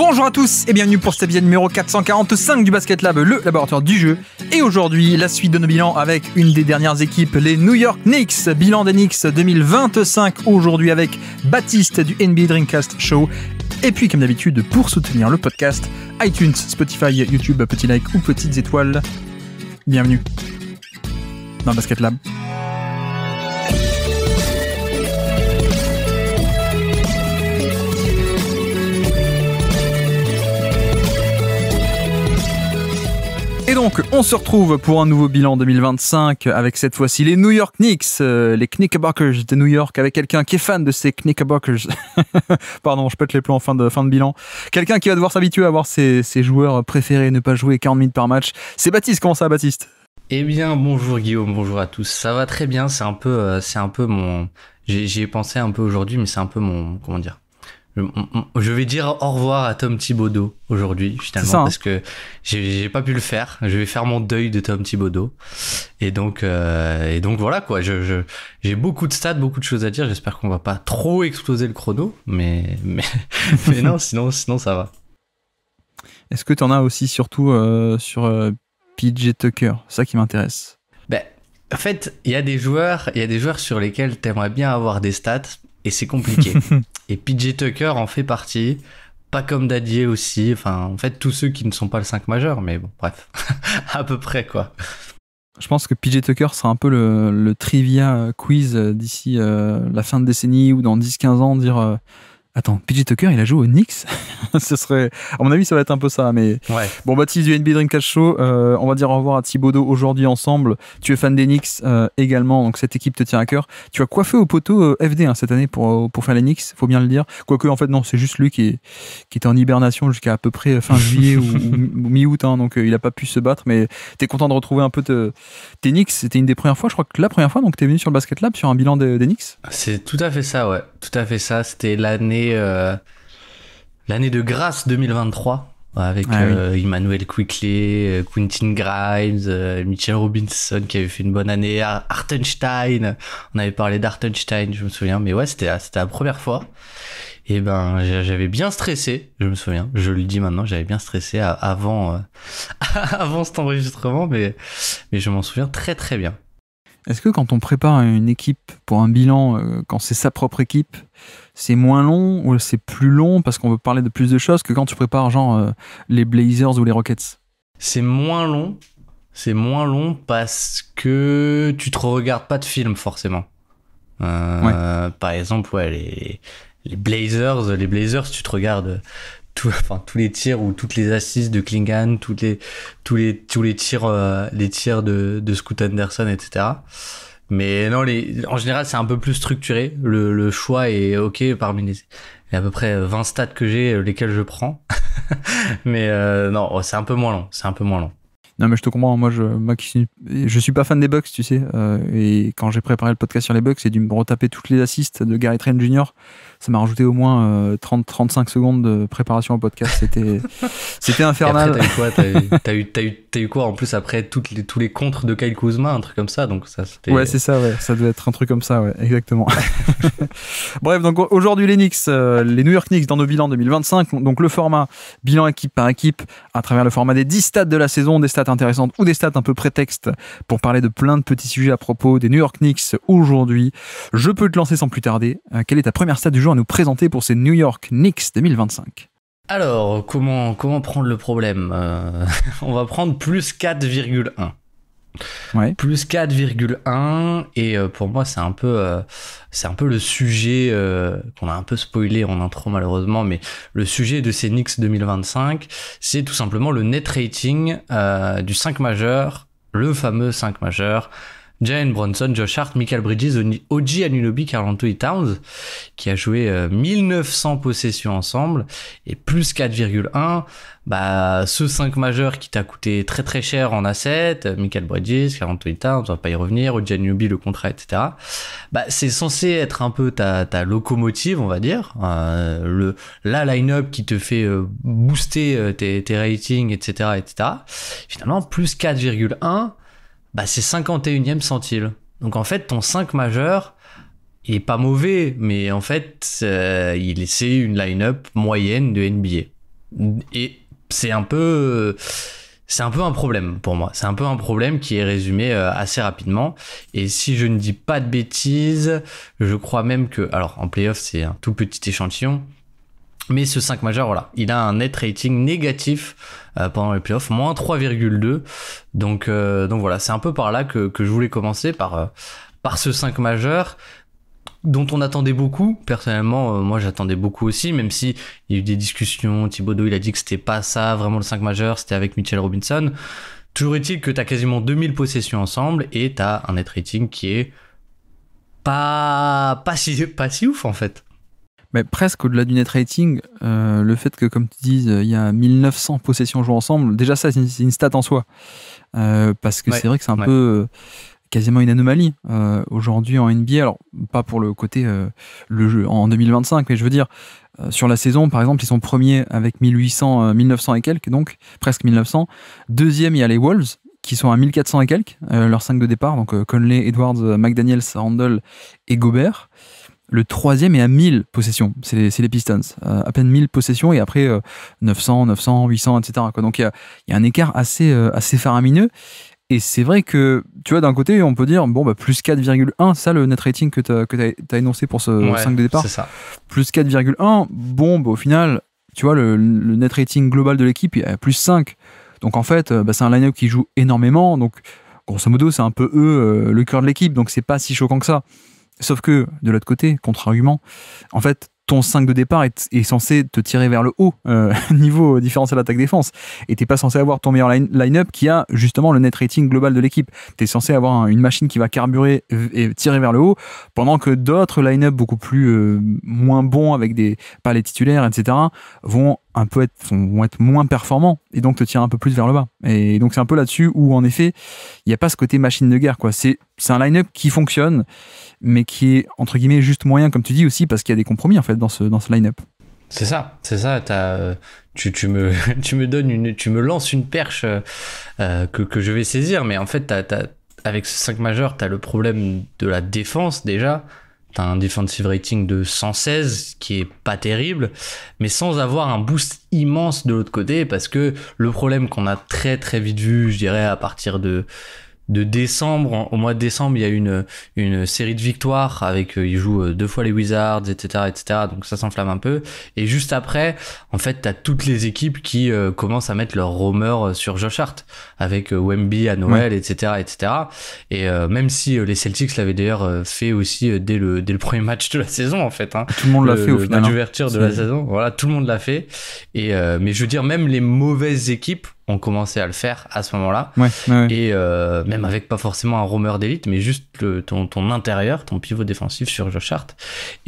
Bonjour à tous et bienvenue pour cet épisode numéro 445 du Basket Lab, le laboratoire du jeu. Et aujourd'hui, la suite de nos bilans avec une des dernières équipes, les New York Knicks. Bilan des Knicks 2025 aujourd'hui avec Baptiste du NBA Dreamcast Show. Et puis comme d'habitude, pour soutenir le podcast, iTunes, Spotify, YouTube, petit like ou petites étoiles. Bienvenue dans le Basket Lab. Et donc, on se retrouve pour un nouveau bilan 2025 avec cette fois-ci les New York Knicks, les Knickerbockers de New York, avec quelqu'un qui est fan de ces Knickerbockers. Pardon, je pète les plombs en fin de bilan. Quelqu'un qui va devoir s'habituer à voir ses joueurs préférés ne pas jouer 40 minutes par match. C'est Baptiste, comment ça va Baptiste ? Eh bien, bonjour Guillaume, bonjour à tous. Ça va très bien, c'est un peu mon... J'y ai pensé un peu aujourd'hui, mais c'est un peu mon... Comment dire ? Je vais dire au revoir à Tom Thibodeau aujourd'hui, finalement, parce que j'ai pas pu le faire. Je vais faire mon deuil de Tom Thibodeau. Et donc voilà, quoi. J'ai beaucoup de stats, beaucoup de choses à dire. J'espère qu'on va pas trop exploser le chrono, mais non, sinon ça va. Est-ce que t'en as aussi surtout sur PJ Tucker? C'est ça qui m'intéresse. En fait, il y a des joueurs sur lesquels t'aimerais bien avoir des stats, et c'est compliqué. Et PJ Tucker en fait partie, pas comme Dadier aussi, enfin, en fait, tous ceux qui ne sont pas le 5 majeur, mais bon, bref, à peu près, quoi. Je pense que PJ Tucker sera un peu le trivia quiz d'ici la fin de décennie ou dans 10-15 ans, dire... Attends, PJ Tucker, il a joué aux Knicks. Ce serait, à mon avis, ça va être un peu ça. Mais ouais. Bon, Baptiste du NBA Dreamcast Show, on va dire au revoir à Thibodeau aujourd'hui ensemble. Tu es fan des Knicks également, donc cette équipe te tient à cœur. Tu as coiffé au poteau FD cette année pour faire les Knicks, faut bien le dire. Quoique, en fait, non, c'est juste lui qui était en hibernation jusqu'à à peu près fin juillet ou mi-août, donc il a pas pu se battre. Mais t'es content de retrouver un peu tes Knicks. C'était une des premières fois, je crois que la première fois, donc t'es venu sur le Basket Lab sur un bilan des Knicks. C'est tout à fait ça, ouais. Tout à fait ça. C'était l'année de grâce 2023 avec Emmanuel Quickley, Quentin Grimes, Mitchell Robinson qui avait fait une bonne année, Hartenstein, on avait parlé d'Hartenstein, je me souviens, mais ouais, c'était la première fois. Et ben j'avais bien stressé, je me souviens, je le dis maintenant, j'avais bien stressé avant cet enregistrement, mais je m'en souviens très très bien. Est-ce que quand on prépare une équipe pour un bilan, quand c'est sa propre équipe, c'est moins long ou c'est plus long parce qu'on veut parler de plus de choses que quand tu prépares genre les Blazers ou les Rockets? C'est moins long parce que tu te regardes pas de film forcément. Par exemple, ouais, les Blazers, tu te regardes tous les tirs ou toutes les assists de Klingan, tous les tirs de Scoot Anderson, etc. Mais non, en général, c'est un peu plus structuré. Le choix est ok parmi il y a à peu près 20 stats que j'ai, lesquels je prends. Mais non, c'est un peu moins long. Non mais je te comprends, moi je suis pas fan des Bucks, tu sais, et quand j'ai préparé le podcast sur les Bucks, j'ai dû me retaper toutes les assists de Gary Trent Jr. Ça m'a rajouté au moins 30-35 secondes de préparation au podcast, c'était infernal. Et après t'as eu quoi en plus après tous les contres de Kyle Kuzma, un truc comme ça, donc ça c'était... Ouais c'est ça, ouais, ça doit être un truc comme ça, ouais, exactement. Bref, donc aujourd'hui les Knicks, les New York Knicks dans nos bilans 2025, donc le format bilan équipe par équipe à travers le format des 10 stats de la saison, des stats intéressantes ou des stats un peu prétexte pour parler de plein de petits sujets à propos des New York Knicks aujourd'hui. Je peux te lancer sans plus tarder. Quelle est ta première stat du jour à nous présenter pour ces New York Knicks 2025 ? Alors, comment prendre le problème ? On va prendre plus 4,1. Ouais. Plus 4,1 et pour moi c'est un peu le sujet qu'on a un peu spoilé en intro malheureusement, mais le sujet de ces Knicks 2025 c'est tout simplement le net rating du 5 majeur, le fameux 5 majeur, Jalen Brunson, Josh Hart, Mikal Bridges, OG Anunoby, Karl Anthony Towns, qui a joué 1900 possessions ensemble, et plus 4,1, bah, ce 5 majeur qui t'a coûté très très cher en assets, Mikal Bridges, Karl Anthony Towns, on va pas y revenir, OG Anunoby, le contrat, etc. Bah, c'est censé être un peu ta locomotive, on va dire, la line-up qui te fait booster tes ratings, etc., etc. Finalement, plus 4,1, bah c'est 51e centile. Donc en fait, ton 5 majeur, il est pas mauvais, mais en fait, c'est une line-up moyenne de NBA. Et c'est un peu un problème pour moi. C'est un peu un problème qui est résumé assez rapidement. Et si je ne dis pas de bêtises, je crois même que... Alors, en playoff, c'est un tout petit échantillon. Mais ce 5 majeur, voilà, il a un net rating négatif pendant les playoffs, moins 3,2. Donc voilà, c'est un peu par là que je voulais commencer, par ce 5 majeur, dont on attendait beaucoup. Personnellement, moi j'attendais beaucoup aussi, même si il y a eu des discussions. Thibodeau, il a dit que c'était pas ça vraiment le 5 majeur, c'était avec Mitchell Robinson. Toujours est-il que t'as quasiment 2000 possessions ensemble et t'as un net rating qui est pas si ouf en fait. Mais presque au-delà du net rating, le fait que, comme tu dis, il y a 1900 possessions jouées ensemble, déjà ça c'est une stat en soi. Parce que c'est vrai que c'est un peu quasiment une anomalie aujourd'hui en NBA. Alors, pas pour le côté le jeu en 2025, mais je veux dire, sur la saison, par exemple, ils sont premiers avec 1900 et quelques, donc presque 1900. Deuxième, il y a les Wolves, qui sont à 1400 et quelques, leurs 5 de départ, donc Conley, Edwards, McDaniels, Randle et Gobert. Le troisième est à 1000 possessions, c'est les Pistons. À peine 1000 possessions et après 900, 800, etc. Donc il y a un écart assez faramineux. Et c'est vrai que, tu vois, d'un côté, on peut dire, bon, bah, plus 4,1, c'est ça le net rating que tu as énoncé pour ce 5 de départ. C'est ça. Plus 4,1, bon, bah, au final, tu vois, le net rating global de l'équipe est à plus 5. Donc en fait, bah, c'est un line-up qui joue énormément. Donc, grosso modo, c'est un peu eux, le cœur de l'équipe. Donc c'est pas si choquant que ça. Sauf que, de l'autre côté, contre-argument, en fait, ton 5 de départ est censé te tirer vers le haut, niveau différentiel attaque-défense. Et t'es pas censé avoir ton meilleur line-up qui a justement le net rating global de l'équipe. T'es censé avoir une machine qui va carburer et tirer vers le haut, pendant que d'autres line-up beaucoup plus moins bons, avec pas les titulaires, etc., vont être moins performants et donc te tirer un peu plus vers le bas. Et donc c'est un peu là-dessus où en effet il n'y a pas ce côté machine de guerre, quoi. C'est un line-up qui fonctionne mais qui est entre guillemets juste moyen, comme tu dis aussi, parce qu'il y a des compromis en fait dans ce line-up. C'est ça. Tu me lances une perche que je vais saisir, mais en fait avec ce 5 majeur, t'as le problème de la défense déjà. T'as un defensive rating de 116 qui est pas terrible, mais sans avoir un boost immense de l'autre côté, parce que le problème qu'on a très très vite vu, je dirais à partir de décembre, au mois de décembre, il y a une série de victoires avec, ils jouent 2 fois les Wizards, etc., donc ça s'enflamme un peu. Et juste après, en fait, t'as toutes les équipes qui commencent à mettre leur roamers sur Josh Hart, avec Wemby à Noël, etc., etc. Et même si les Celtics l'avaient d'ailleurs fait aussi dès le premier match de la saison, en fait. Hein, tout le monde l'a fait au final. Le match d'ouverture de la saison, voilà, tout le monde l'a fait. Et mais je veux dire, même les mauvaises équipes ont commencé à le faire à ce moment-là. Ouais. Et même avec pas forcément un roamer d'élite, mais juste ton intérieur, ton pivot défensif sur Josh Hart.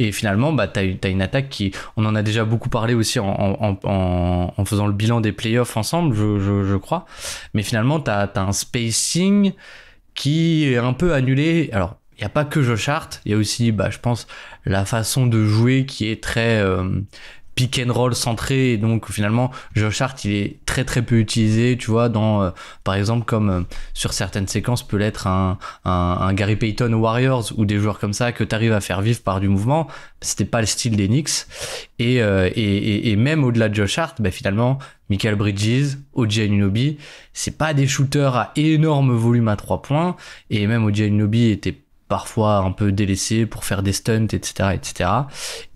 Et finalement, bah, t'as une attaque qui... On en a déjà beaucoup parlé aussi en faisant le bilan des playoffs ensemble, je crois. Mais finalement, t'as un spacing qui est un peu annulé. Alors, il n'y a pas que Josh Hart, il y a aussi, bah, je pense, la façon de jouer qui est très... pick and roll centré, et donc finalement Josh Hart il est très très peu utilisé, tu vois, dans par exemple comme sur certaines séquences peut l'être un Gary Payton aux Warriors, ou des joueurs comme ça que t'arrives à faire vivre par du mouvement. C'était pas le style des Knicks. Et même au-delà de Josh Hart, bah finalement Mikal Bridges, OG Anunoby, c'est pas des shooters à énorme volume à 3 points, et même OG Anunoby était parfois un peu délaissé pour faire des stunts, etc.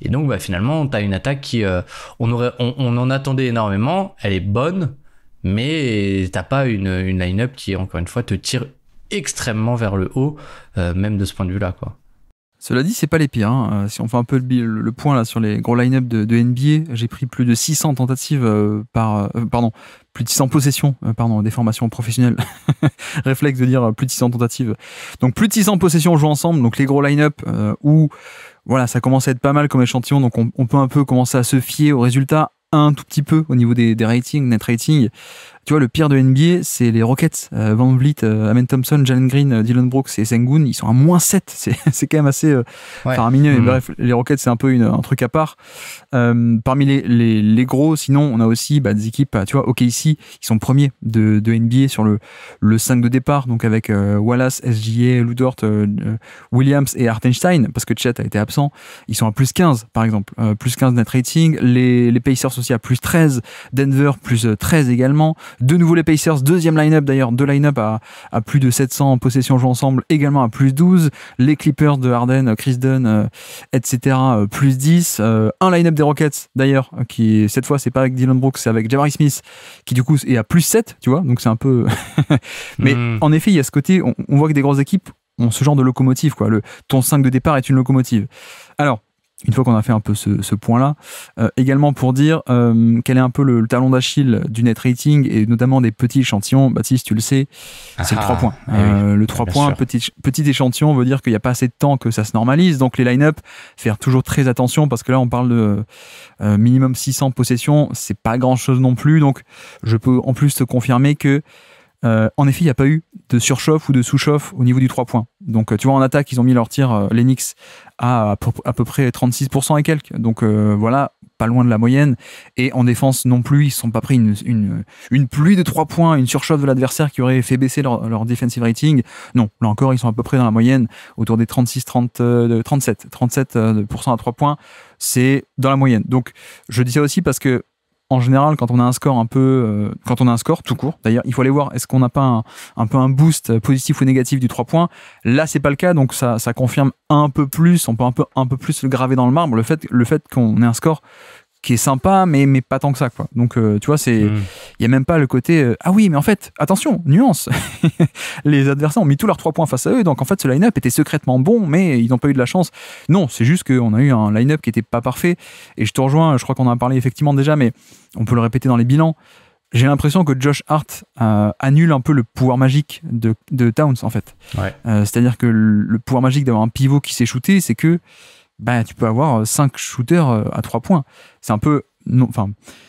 Et donc bah, finalement t'as une attaque qui on en attendait énormément, elle est bonne, mais t'as pas une line-up qui encore une fois te tire extrêmement vers le haut, même de ce point de vue là, quoi. Cela dit, c'est pas les pires. Hein. Si on fait un peu le point là sur les gros line-up de NBA, j'ai pris plus de 600 tentatives plus de 600 possessions, des formations professionnelles. Réflexe de dire plus de 600 tentatives. Donc plus de 600 possessions jouées ensemble. Donc les gros line-up où voilà, ça commence à être pas mal comme échantillon. Donc on peut un peu commencer à se fier aux résultats un tout petit peu au niveau des ratings, net rating. tu vois, le pire de NBA, c'est les Rockets. Van Vliet, Amen Thompson, Jalen Green, Dylan Brooks et Sengun, ils sont à -7. C'est quand même assez faramineux. Mais bref, les Rockets, c'est un peu un truc à part. Parmi les gros, sinon, on a aussi des équipes, tu vois, OKC, ils sont premiers de NBA sur le 5 de départ, donc avec Wallace, SGA, Lou Dort, Williams et Hartenstein, parce que Chet a été absent. Ils sont à +15, par exemple. +15 net rating. Les Pacers aussi à +13. Denver, +13 également. De nouveau les Pacers, deuxième line-up d'ailleurs, 2 line-up à plus de 700 possessions jouées ensemble, également à +12. Les Clippers de Harden, Chris Dunn, etc., +10. Un line-up des Rockets d'ailleurs, qui cette fois c'est pas avec Dylan Brooks, c'est avec Jabari Smith, qui du coup est à +7, tu vois, donc c'est un peu... Mais en effet, il y a ce côté, on voit que des grosses équipes ont ce genre de locomotive, quoi. Ton 5 de départ est une locomotive. Alors, une fois qu'on a fait un peu ce point-là, également pour dire quel est un peu le talon d'Achille du net rating et notamment des petits échantillons. Baptiste, tu le sais, c'est le 3 points. Le 3 points, petit échantillon veut dire qu'il n'y a pas assez de temps que ça se normalise. Donc les line-up, faire toujours très attention parce que là on parle de minimum 600 possessions, c'est pas grand-chose non plus. Donc je peux en plus te confirmer que en effet, il n'y a pas eu de surchauffe ou de sous-chauffe au niveau du 3 points. Donc, tu vois, en attaque, ils ont mis leur tir, les Knicks, à peu près 36% et quelques. Donc, voilà, pas loin de la moyenne. Et en défense non plus, ils ne sont pas pris une pluie de 3 points, une surchauffe de l'adversaire qui aurait fait baisser leur defensive rating. Non, là encore, ils sont à peu près dans la moyenne, autour des 37% à 3 points. C'est dans la moyenne. Donc, je dis ça aussi parce que en général, quand on a un score quand on a un score tout court, d'ailleurs, il faut aller voir est-ce qu'on n'a pas un peu un boost positif ou négatif du 3 points. Là, c'est pas le cas, donc ça confirme un peu plus, on peut un peu plus le graver dans le marbre, le fait qu'on ait un score qui est sympa, mais pas tant que ça, quoi. Donc, tu vois, il y a même pas le côté ah oui, mais en fait, attention, nuance, les adversaires ont mis tous leurs 3 points face à eux, donc en fait, ce line-up était secrètement bon, mais ils n'ont pas eu de la chance. Non, c'est juste qu'on a eu un line-up qui était pas parfait, et je te rejoins, je crois qu'on en a parlé effectivement déjà, mais on peut le répéter dans les bilans. J'ai l'impression que Josh Hart annule un peu le pouvoir magique de Towns, en fait. Ouais. C'est-à-dire que le pouvoir magique d'avoir un pivot qui s'est shooté, c'est que tu peux avoir 5 shooters à 3 points. C'est un peu...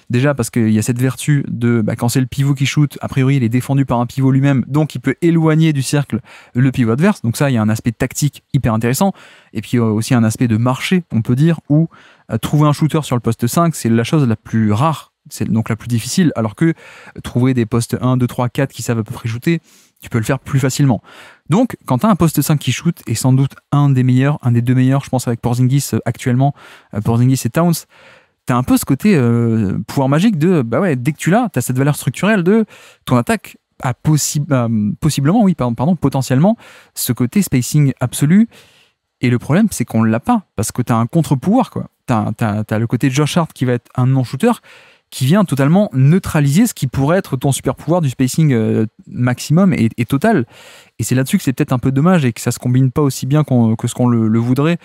déjà parce qu'il y a cette vertu de quand c'est le pivot qui shoot, a priori il est défendu par un pivot lui-même, donc il peut éloigner du cercle le pivot adverse. Donc ça, il y a un aspect tactique hyper intéressant. Et puis aussi un aspect de marché, on peut dire, où trouver un shooter sur le poste 5, c'est la chose la plus rare, c'est donc la plus difficile, alors que trouver des postes 1, 2, 3, 4 qui savent à peu près shooter, tu peux le faire plus facilement. Donc, quand tu as un poste 5 qui shoot, et sans doute un des 2 meilleurs, je pense avec Porzingis actuellement, Porzingis et Towns, tu as un peu ce côté pouvoir magique de, dès que tu l'as, tu as cette valeur structurelle de ton attaque a potentiellement, ce côté spacing absolu. Et le problème, c'est qu'on l'a pas, parce que tu as un contre-pouvoir, quoi. Tu as le côté Josh Hart qui va être un non-shooter, qui vient totalement neutraliser ce qui pourrait être ton super pouvoir du spacing maximum et total. Et c'est là-dessus que c'est peut-être un peu dommage et que ça se combine pas aussi bien que ce qu'on le voudrait,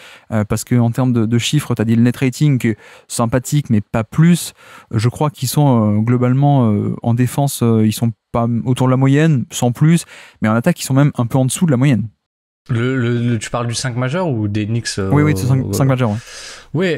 parce qu'en termes de chiffres, tu as dit le net rating qui est sympathique, mais pas plus. Je crois qu'ils sont globalement en défense, ils sont pas autour de la moyenne, sans plus, mais en attaque, ils sont même un peu en dessous de la moyenne. Tu parles du 5 majeur ou des Knicks Oui, c'est 5 majeurs. Ouais. Oui,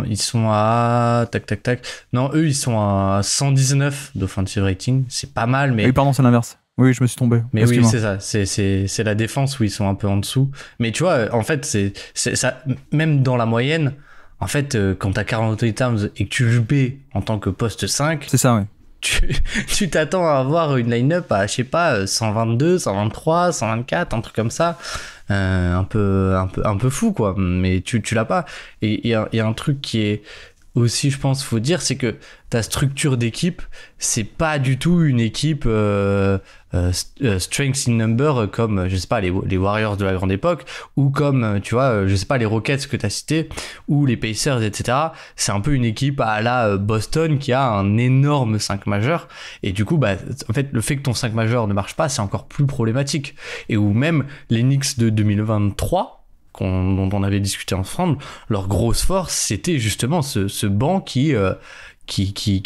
ils sont à... Tac. Non, eux, ils sont à 119 d'offensive rating. C'est pas mal, mais... Oui, pardon, c'est l'inverse. Oui, je me suis trompé. Mais oui, c'est ça. C'est la défense où ils sont un peu en dessous. Mais tu vois, en fait, c'est ça. Même dans la moyenne, en fait, quand t'as Karl Anthony Towns et que tu joues B en tant que poste 5... C'est ça, ouais. Tu t'attends à avoir une line-up à, je sais pas, 122, 123, 124, un truc comme ça. Un peu fou, quoi. Mais tu l'as pas. Et il y a un truc qui est aussi, je pense, faut dire, c'est que ta structure d'équipe, c'est pas du tout une équipe strength in number comme, je sais pas, les Warriors de la grande époque, ou comme, tu vois, je sais pas, les Rockets que t'as cité, ou les Pacers, etc. C'est un peu une équipe à la Boston qui a un énorme 5 majeur, et du coup, en fait, le fait que ton 5 majeur ne marche pas, c'est encore plus problématique. Et où même les Knicks de 2023, dont on avait discuté ensemble, leur grosse force, c'était justement ce banc qui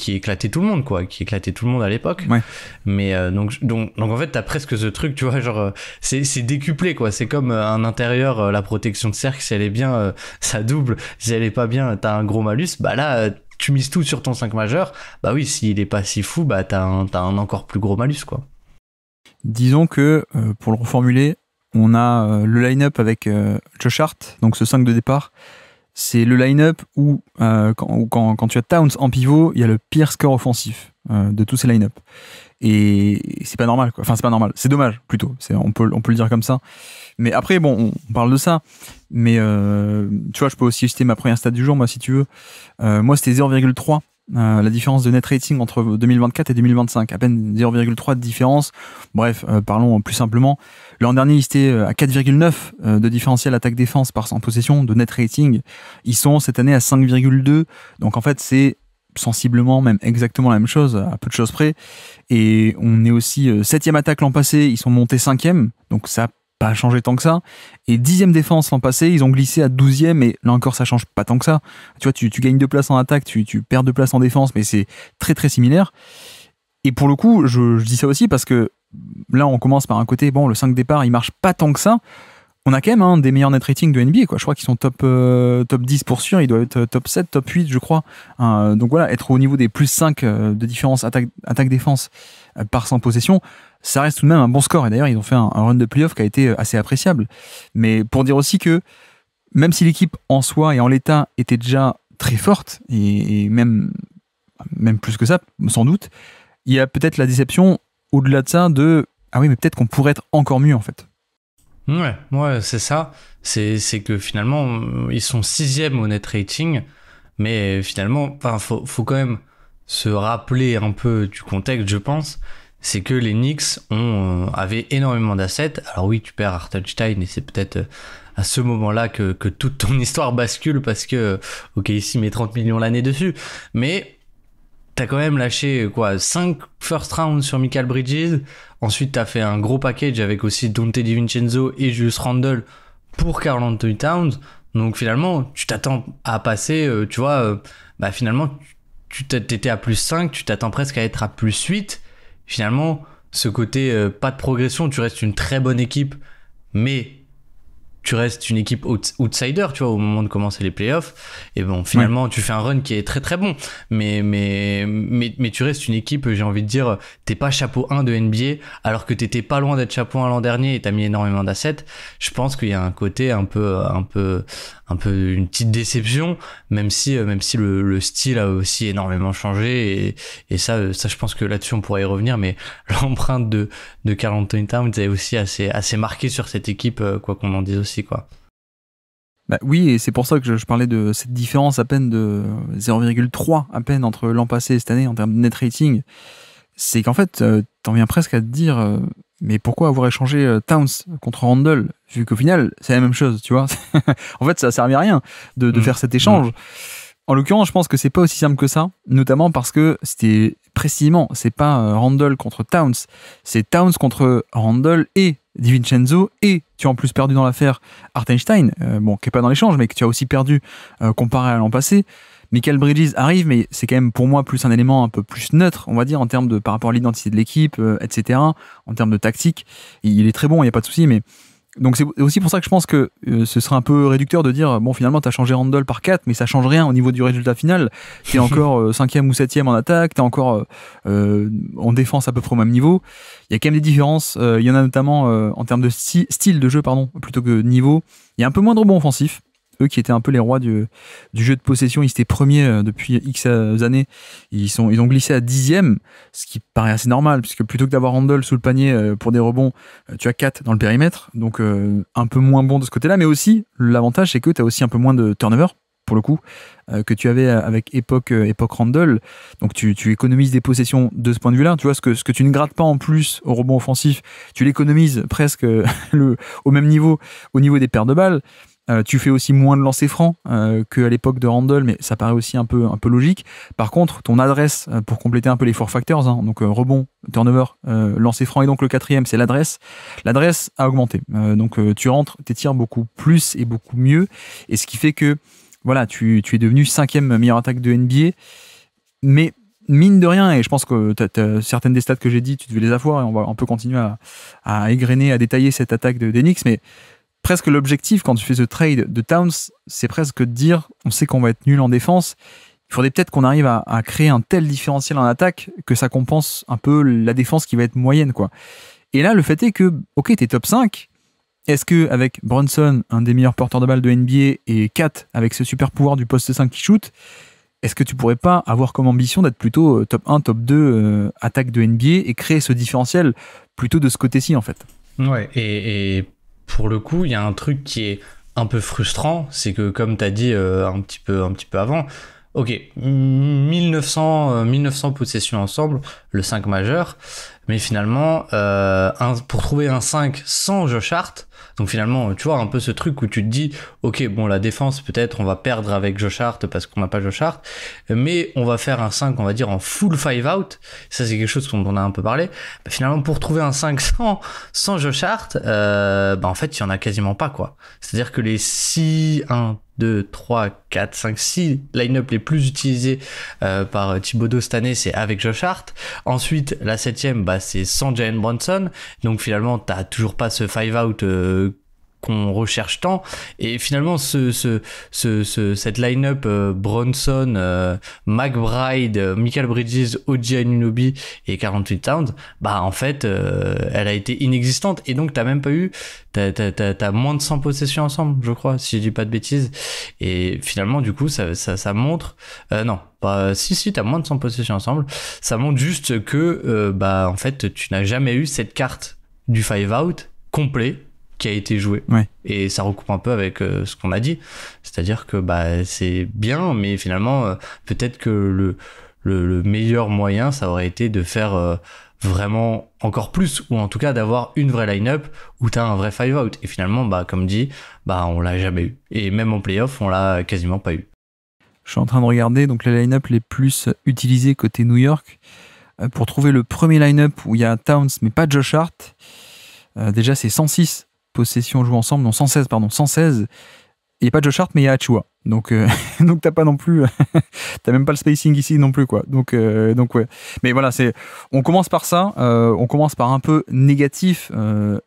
éclatait tout le monde, quoi, qui éclatait tout le monde à l'époque. Ouais. Mais donc en fait, t'as presque ce truc, tu vois, genre c'est décuplé, quoi. C'est comme un intérieur, la protection de cercle, si elle est bien, ça double. Si elle est pas bien, t'as un gros malus. Bah là, tu mises tout sur ton 5 majeur, bah oui, s'il est pas si fou, bah t'as un encore plus gros malus, quoi. Disons que, pour le reformuler, on a le line-up avec Josh Hart, donc ce 5 de départ. C'est le line-up où, quand tu as Towns en pivot, il y a le pire score offensif de tous ces line-up. Et c'est pas normal, quoi. Enfin, c'est pas normal. C'est dommage, plutôt. On peut le dire comme ça. Mais après, bon, on parle de ça. Mais tu vois, je peux aussi citer ma première stat du jour, moi, si tu veux. Moi, c'était 0,3. La différence de net rating entre 2024 et 2025, à peine 0,3 de différence. Bref, parlons plus simplement. L'an dernier, ils étaient à 4,9 de différentiel attaque-défense par 100 possession de net rating. Ils sont cette année à 5,2. Donc en fait, c'est sensiblement, même exactement la même chose, à peu de choses près. Et on est aussi 7e attaque l'an passé, ils sont montés 5e. Donc ça pas changé tant que ça. Et 10e défense l'an passé, ils ont glissé à 12e, et là encore, ça change pas tant que ça. Tu vois, tu gagnes 2 places en attaque, tu perds 2 places en défense, mais c'est très très similaire. Et pour le coup, je dis ça aussi parce que là, on commence par un côté, bon, le 5 départ, il marche pas tant que ça. On a quand même un des meilleurs net ratings de NBA, quoi. Je crois qu'ils sont top 10 pour sûr, ils doivent être top 7, top 8, je crois. Donc voilà, être au niveau des plus 5 de différence attaque-défense par 100 possessions, ça reste tout de même un bon score. Et d'ailleurs, ils ont fait un run de playoff qui a été assez appréciable. Mais pour dire aussi que, même si l'équipe en soi et en l'état était déjà très forte, et même plus que ça, sans doute, il y a peut-être la déception au-delà de ça de « Ah oui, mais peut-être qu'on pourrait être encore mieux, en fait ». Ouais, c'est ça. C'est que finalement, ils sont 6e au net rating, mais finalement, faut quand même se rappeler un peu du contexte, je pense. C'est que les Knicks avaient énormément d'assets. Alors oui, tu perds Hartenstein, et c'est peut-être à ce moment-là que toute ton histoire bascule, parce que ici met 30 millions l'année dessus. Mais t'as quand même lâché 5 first rounds sur Mikal Bridges. Ensuite, t'as fait un gros package avec aussi Dante DiVincenzo et Julius Randle pour Karl Anthony Towns. Donc finalement, tu t'attends à passer, finalement, tu t'étais à plus 5, tu t'attends presque à être à plus 8. Finalement, ce côté pas de progression, tu restes une très bonne équipe, mais tu restes une équipe outsider, tu vois, au moment de commencer les playoffs. Et bon, finalement, tu fais un run qui est très très bon. Mais tu restes une équipe, j'ai envie de dire, t'es pas chapeau 1 de NBA, alors que t'étais pas loin d'être chapeau 1 l'an dernier et t'as mis énormément d'assets. Je pense qu'il y a un côté un peu une petite déception, même si le style a aussi énormément changé. Et ça, je pense que là-dessus, on pourrait y revenir. Mais l'empreinte de Karl Anthony Towns est aussi assez marquée sur cette équipe, quoi qu'on en dise aussi. Quoi. Bah oui, et c'est pour ça que je parlais de cette différence à peine de 0,3 à peine entre l'an passé et cette année en termes de net rating. C'est qu'en fait, t'en viens presque à te dire mais pourquoi avoir échangé Towns contre Randle, vu qu'au final, c'est la même chose, tu vois. En fait, ça servait à rien de faire cet échange. En l'occurrence, je pense que c'est pas aussi simple que ça, notamment parce que c'était précisément, c'est pas Randle contre Towns, c'est Towns contre Randle et DiVincenzo, et tu as en plus perdu dans l'affaire Hartenstein, qui est pas dans l'échange, mais que tu as aussi perdu comparé à l'an passé. Mikal Bridges arrive, mais c'est quand même pour moi plus un élément un peu plus neutre, on va dire, en termes de par rapport à l'identité de l'équipe, etc. En termes de tactique, il est très bon, il n'y a pas de souci, mais donc c'est aussi pour ça que je pense que ce serait un peu réducteur de dire bon, finalement t'as changé Randle par 4, mais ça change rien au niveau du résultat final. T'es encore 5e ou 7e en attaque, t'es encore en défense à peu près au même niveau. Il y a quand même des différences, il y en a notamment en termes de style de jeu, plutôt que niveau. Il y a un peu moins de rebonds offensifs. Eux qui étaient un peu les rois du jeu de possession, ils étaient premiers depuis X années, ils ont glissé à 10e, ce qui paraît assez normal, puisque plutôt que d'avoir Randle sous le panier pour des rebonds, tu as 4 dans le périmètre, donc un peu moins bon de ce côté-là, mais aussi l'avantage c'est que tu as aussi un peu moins de turnover, pour le coup, que tu avais avec époque Randle, donc tu économises des possessions de ce point de vue-là, tu vois, ce que tu ne grattes pas en plus au rebond offensif, tu l'économises presque au même niveau, au niveau des paires de balles. Tu fais aussi moins de lancers francs qu'à l'époque de Randle, mais ça paraît aussi un peu logique. Par contre, ton adresse, pour compléter un peu les four factors, donc rebond, turnover, lancer franc, et donc le 4e, c'est l'adresse. L'adresse a augmenté. Donc tu rentres tes tirs beaucoup plus et beaucoup mieux. Et ce qui fait que voilà, tu es devenu 5e meilleure attaque de NBA. Mais mine de rien, et je pense que t'as certaines des stats que j'ai dit, tu devais les avoir, et on peut continuer à égrener, à détailler cette attaque de Knicks, mais presque l'objectif quand tu fais ce trade de Towns, c'est presque de dire on sait qu'on va être nul en défense, il Il faudrait peut-être qu'on arrive à créer un tel différentiel en attaque que ça compense un peu la défense qui va être moyenne, quoi. Et là, le fait est que, ok, t'es top 5. Est-ce que avec Brunson, un des meilleurs porteurs de balles de NBA, et Kat avec ce super pouvoir du poste 5 qui shoot, est-ce que tu pourrais pas avoir comme ambition d'être plutôt top 1, top 2 attaque de NBA et créer ce différentiel plutôt de ce côté-ci, en fait? Ouais, et pour le coup, il y a un truc qui est un peu frustrant, c'est que comme tu as dit un petit peu avant, ok, 1900 possessions ensemble, le 5 majeur, mais finalement, pour trouver un 5 sans Josh Hart, donc finalement, tu vois, un peu ce truc où tu te dis, ok, bon, la défense, peut-être, on va perdre avec Josh Hart parce qu'on n'a pas Josh Hart, mais on va faire un 5, on va dire, en full 5-out. Ça, c'est quelque chose dont on a un peu parlé. Bah, finalement, pour trouver un 5 sans Josh Hart, en fait, il y en a quasiment pas, quoi. C'est-à-dire que les 1, 2, 3, 4, 5, 6 line-up les plus utilisés par Thibodeau cette année, c'est avec Josh Hart. Ensuite, la 7e, c'est sans Jalen Brunson. Donc finalement, t'as toujours pas ce 5-out qu'on recherche tant. Et finalement, cette line-up Brunson, McBride, Michael Bridges, OG Anunoby et Karl Anthony Towns, en fait, elle a été inexistante. Et donc, t'as même pas eu... T'as moins de 100 possessions ensemble, je crois, si je dis pas de bêtises. Et finalement, du coup, ça montre... non, si, t'as moins de 100 possessions ensemble. Ça montre juste que, en fait, tu n'as jamais eu cette carte du 5-out complet qui a été joué. Ouais. Et ça recoupe un peu avec ce qu'on a dit. C'est-à-dire que c'est bien, mais finalement, peut-être que le meilleur moyen, ça aurait été de faire... vraiment encore plus, ou en tout cas d'avoir une vraie line-up où t'as un vrai 5-out. Et finalement, comme dit, on l'a jamais eu. Et même en playoff, on l'a quasiment pas eu. Je suis en train de regarder donc les line-up les plus utilisés côté New York. Pour trouver le premier line-up où il y a Towns mais pas Josh Hart, déjà c'est 106 possessions jouées ensemble, non 116 pardon, 116. Il n'y a pas Josh Hart mais il y a Achua. Donc t'as pas non plus, t'as même pas le spacing ici non plus, quoi. Donc ouais. Mais voilà, on commence par ça, on commence par un peu négatif,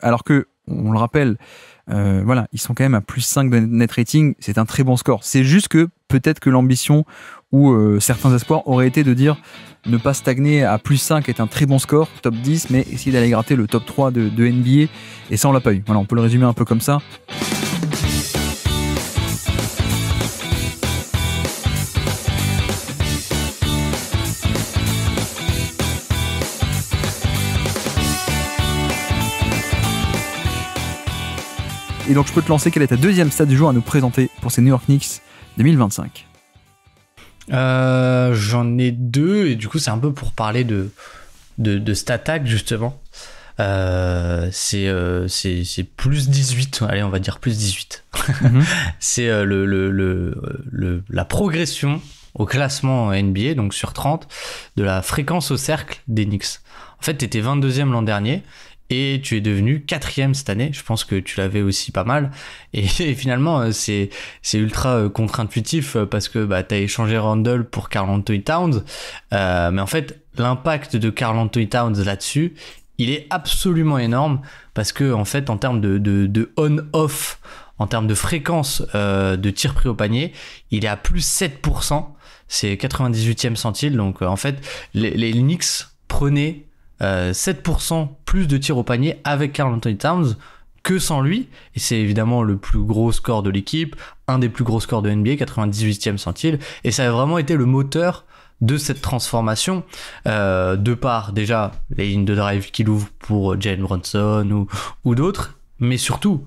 alors que on le rappelle, voilà, ils sont quand même à plus 5 de net rating, c'est un très bon score. C'est juste que peut-être que l'ambition ou certains espoirs auraient été de dire ne pas stagner à plus 5 est un très bon score, top 10, mais essayer d'aller gratter le top 3 de NBA, et ça on l'a pas eu. Voilà, on peut le résumer un peu comme ça. Et donc je peux te lancer, quelle est ta deuxième stat du jour à nous présenter pour ces New York Knicks 2025? J'en ai deux, et du coup c'est un peu pour parler de cette attaque justement. C'est plus 18, allez on va dire plus 18. C'est la progression au classement NBA, donc sur 30, de la fréquence au cercle des Knicks. En fait, t'étais 22e l'an dernier, et tu es devenu 4e cette année. Je pense que tu l'avais aussi pas mal. Et finalement, c'est ultra contre-intuitif parce que t'as échangé Randle pour Karl Anthony Towns. Mais en fait, l'impact de Karl Anthony Towns là-dessus, il est absolument énorme parce que en fait, en termes de on-off, en termes de fréquence de tir pris au panier, il est à plus 7%. C'est 98e centile. Donc en fait, les Knicks prenaient 7% plus de tirs au panier avec Karl Anthony Towns que sans lui, et c'est évidemment le plus gros score de l'équipe, un des plus gros scores de NBA, 98e centile, et ça a vraiment été le moteur de cette transformation, de par déjà les lignes de drive qu'il ouvre pour Jalen Brunson ou d'autres, mais surtout,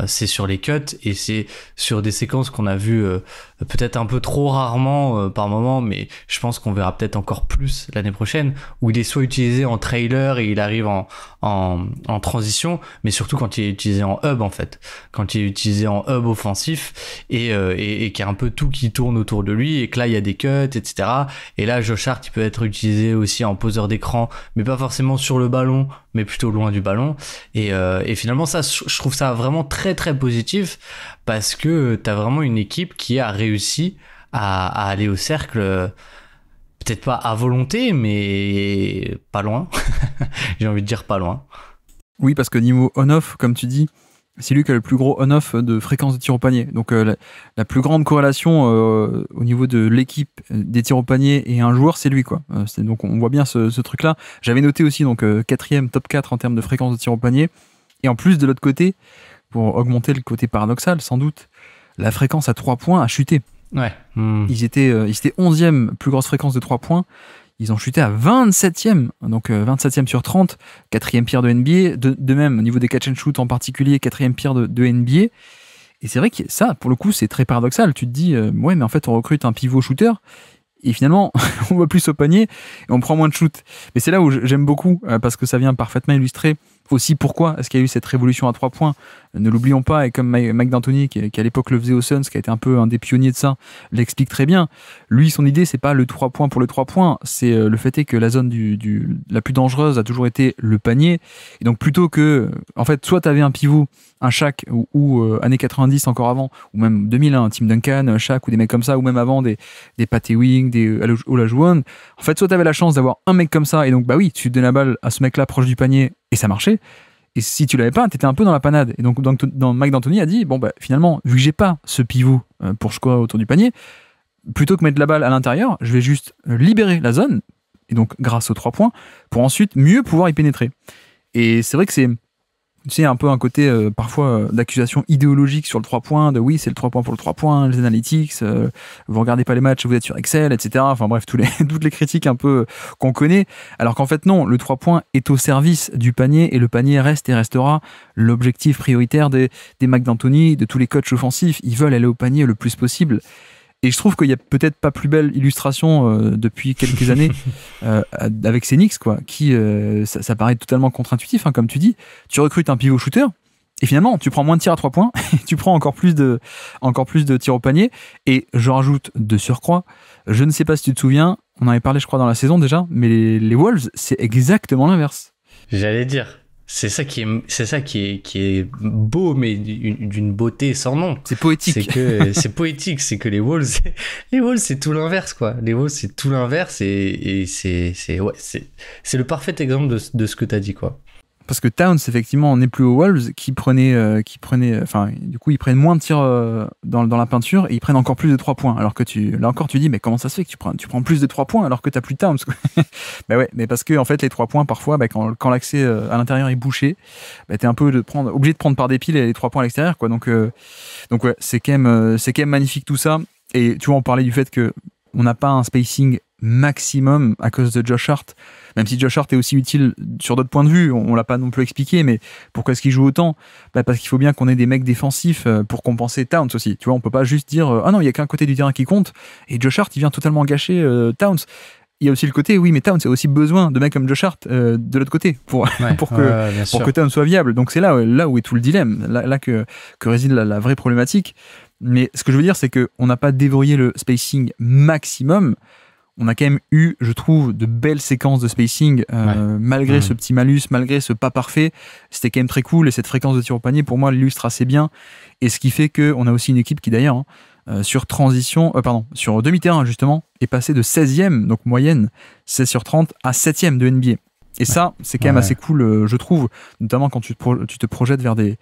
c'est sur les cuts et c'est sur des séquences qu'on a vues peut-être un peu trop rarement par moment, mais je pense qu'on verra peut-être encore plus l'année prochaine, où il est soit utilisé en trailer et il arrive en transition, mais surtout quand il est utilisé en hub en fait, quand il est utilisé en hub offensif et qu'il y a un peu tout qui tourne autour de lui et que là il y a des cuts, etc. Et là Josh Hart il peut être utilisé aussi en poseur d'écran, mais pas forcément sur le ballon, mais plutôt loin du ballon. Et finalement ça, je trouve ça vraiment très très positif parce que t'as vraiment une équipe qui a réussi à aller au cercle, peut-être pas à volonté, mais pas loin. J'ai envie de dire pas loin. Oui, parce que niveau on-off, comme tu dis, c'est lui qui a le plus gros on-off de fréquence de tir au panier. Donc la plus grande corrélation au niveau de l'équipe des tirs au panier et un joueur, c'est lui, quoi. Donc on voit bien ce truc-là. J'avais noté aussi donc quatrième, top 4 en termes de fréquence de tir au panier. Et en plus, de l'autre côté, pour augmenter le côté paradoxal, sans doute, la fréquence à 3 points a chuté. Ouais. Ils étaient 11e plus grosse fréquence de 3 points. Ils ont chuté à 27e, donc 27e sur 30, 4e pire de NBA, de même au niveau des catch and shoot en particulier, 4e pire de NBA. Et c'est vrai que ça, pour le coup, c'est très paradoxal. Tu te dis, ouais, mais en fait, on recrute un pivot shooter, et finalement, on va plus au panier, et on prend moins de shoot. Mais c'est là où j'aime beaucoup, parce que ça vient parfaitement illustrer aussi pourquoi est-ce qu'il y a eu cette révolution à 3 points. Ne l'oublions pas, et comme Mike D'Antoni, qui à l'époque le faisait aux Suns, qui a été un peu un des pionniers de ça, l'explique très bien. Lui, son idée, c'est pas le 3 points pour le 3 points, c'est le fait est que la zone la plus dangereuse a toujours été le panier. Et donc plutôt que, en fait, soit tu avais un pivot, un Shaq, ou années 90 encore avant, ou même 2000, un Tim Duncan, Shaq, ou des mecs comme ça, ou même avant des Pat Ewing, des Olajuwon. En fait, soit tu avais la chance d'avoir un mec comme ça, et donc bah oui, tu donnes la balle à ce mec-là proche du panier, et ça marchait. Et si tu l'avais pas, t'étais un peu dans la panade. Et donc Mike D'Antoni a dit, bon bah finalement, vu que j'ai pas ce pivot pour scorer autour du panier, plutôt que mettre la balle à l'intérieur, je vais juste libérer la zone, et donc grâce aux 3 points, pour ensuite mieux pouvoir y pénétrer. Et c'est vrai que c'est un peu un côté parfois d'accusation idéologique sur le 3 points, de oui, c'est le 3 points pour le 3 points, les analytics, vous regardez pas les matchs, vous êtes sur Excel, etc. Enfin bref, toutes les critiques un peu qu'on connaît, alors qu'en fait non, le 3 points est au service du panier, et le panier reste et restera l'objectif prioritaire des Mike D'Antoni, de tous les coachs offensifs. Ils veulent aller au panier le plus possible. Et je trouve qu'il n'y a peut-être pas plus belle illustration depuis quelques années avec ces Knicks, quoi, qui, ça paraît totalement contre-intuitif, hein, comme tu dis. Tu recrutes un pivot shooter, et finalement, tu prends moins de tirs à 3 points, et tu prends encore plus de tirs au panier. Et je rajoute de surcroît, je ne sais pas si tu te souviens, on en avait parlé, je crois, dans la saison déjà, mais les Wolves, c'est exactement l'inverse. J'allais dire. C'est ça qui est beau, mais d'une beauté sans nom. C'est poétique. C'est poétique, c'est que les Wolves, c'est tout l'inverse, quoi. Les Wolves, c'est tout l'inverse, et c'est le parfait exemple de ce que t'as dit, quoi. Parce que Towns, effectivement, on n'est plus aux Wolves qui prenaient, enfin, du coup, ils prennent moins de tirs dans la peinture, et ils prennent encore plus de 3 points. Alors que là encore, tu dis, mais comment ça se fait que tu prends plus de 3 points alors que t'as plus Towns, quoi. Bah ouais, mais parce que, en fait, les 3 points, parfois, quand l'accès à l'intérieur est bouché, t'es un peu obligé de prendre par des piles les 3 points à l'extérieur, quoi. Donc ouais, c'est quand même magnifique tout ça. Et tu vois, on parlait du fait que on n'a pas un spacing maximum à cause de Josh Hart, même si Josh Hart est aussi utile sur d'autres points de vue, on l'a pas non plus expliqué, mais pourquoi est-ce qu'il joue autant? Parce qu'il faut bien qu'on ait des mecs défensifs pour compenser Towns aussi, tu vois, on peut pas juste dire ah non, il y a qu'un côté du terrain qui compte, et Josh Hart il vient totalement gâcher Towns. Il y a aussi le côté, oui, mais Towns a aussi besoin de mecs comme Josh Hart de l'autre côté pour que Towns soit viable. Donc c'est là où est tout le dilemme, là que réside la vraie problématique. Mais ce que je veux dire, c'est qu'on n'a pas déverrouillé le spacing maximum. On a quand même eu, je trouve, de belles séquences de spacing, malgré ce petit malus, malgré ce pas parfait. C'était quand même très cool, et cette fréquence de tir au panier, pour moi, l'illustre assez bien. Et ce qui fait qu'on a aussi une équipe qui, d'ailleurs, sur demi-terrain, justement, est passée de 16e, donc moyenne, 16 sur 30, à 7e de NBA. Et ça, c'est quand même assez cool, je trouve, notamment quand tu te projettes vers des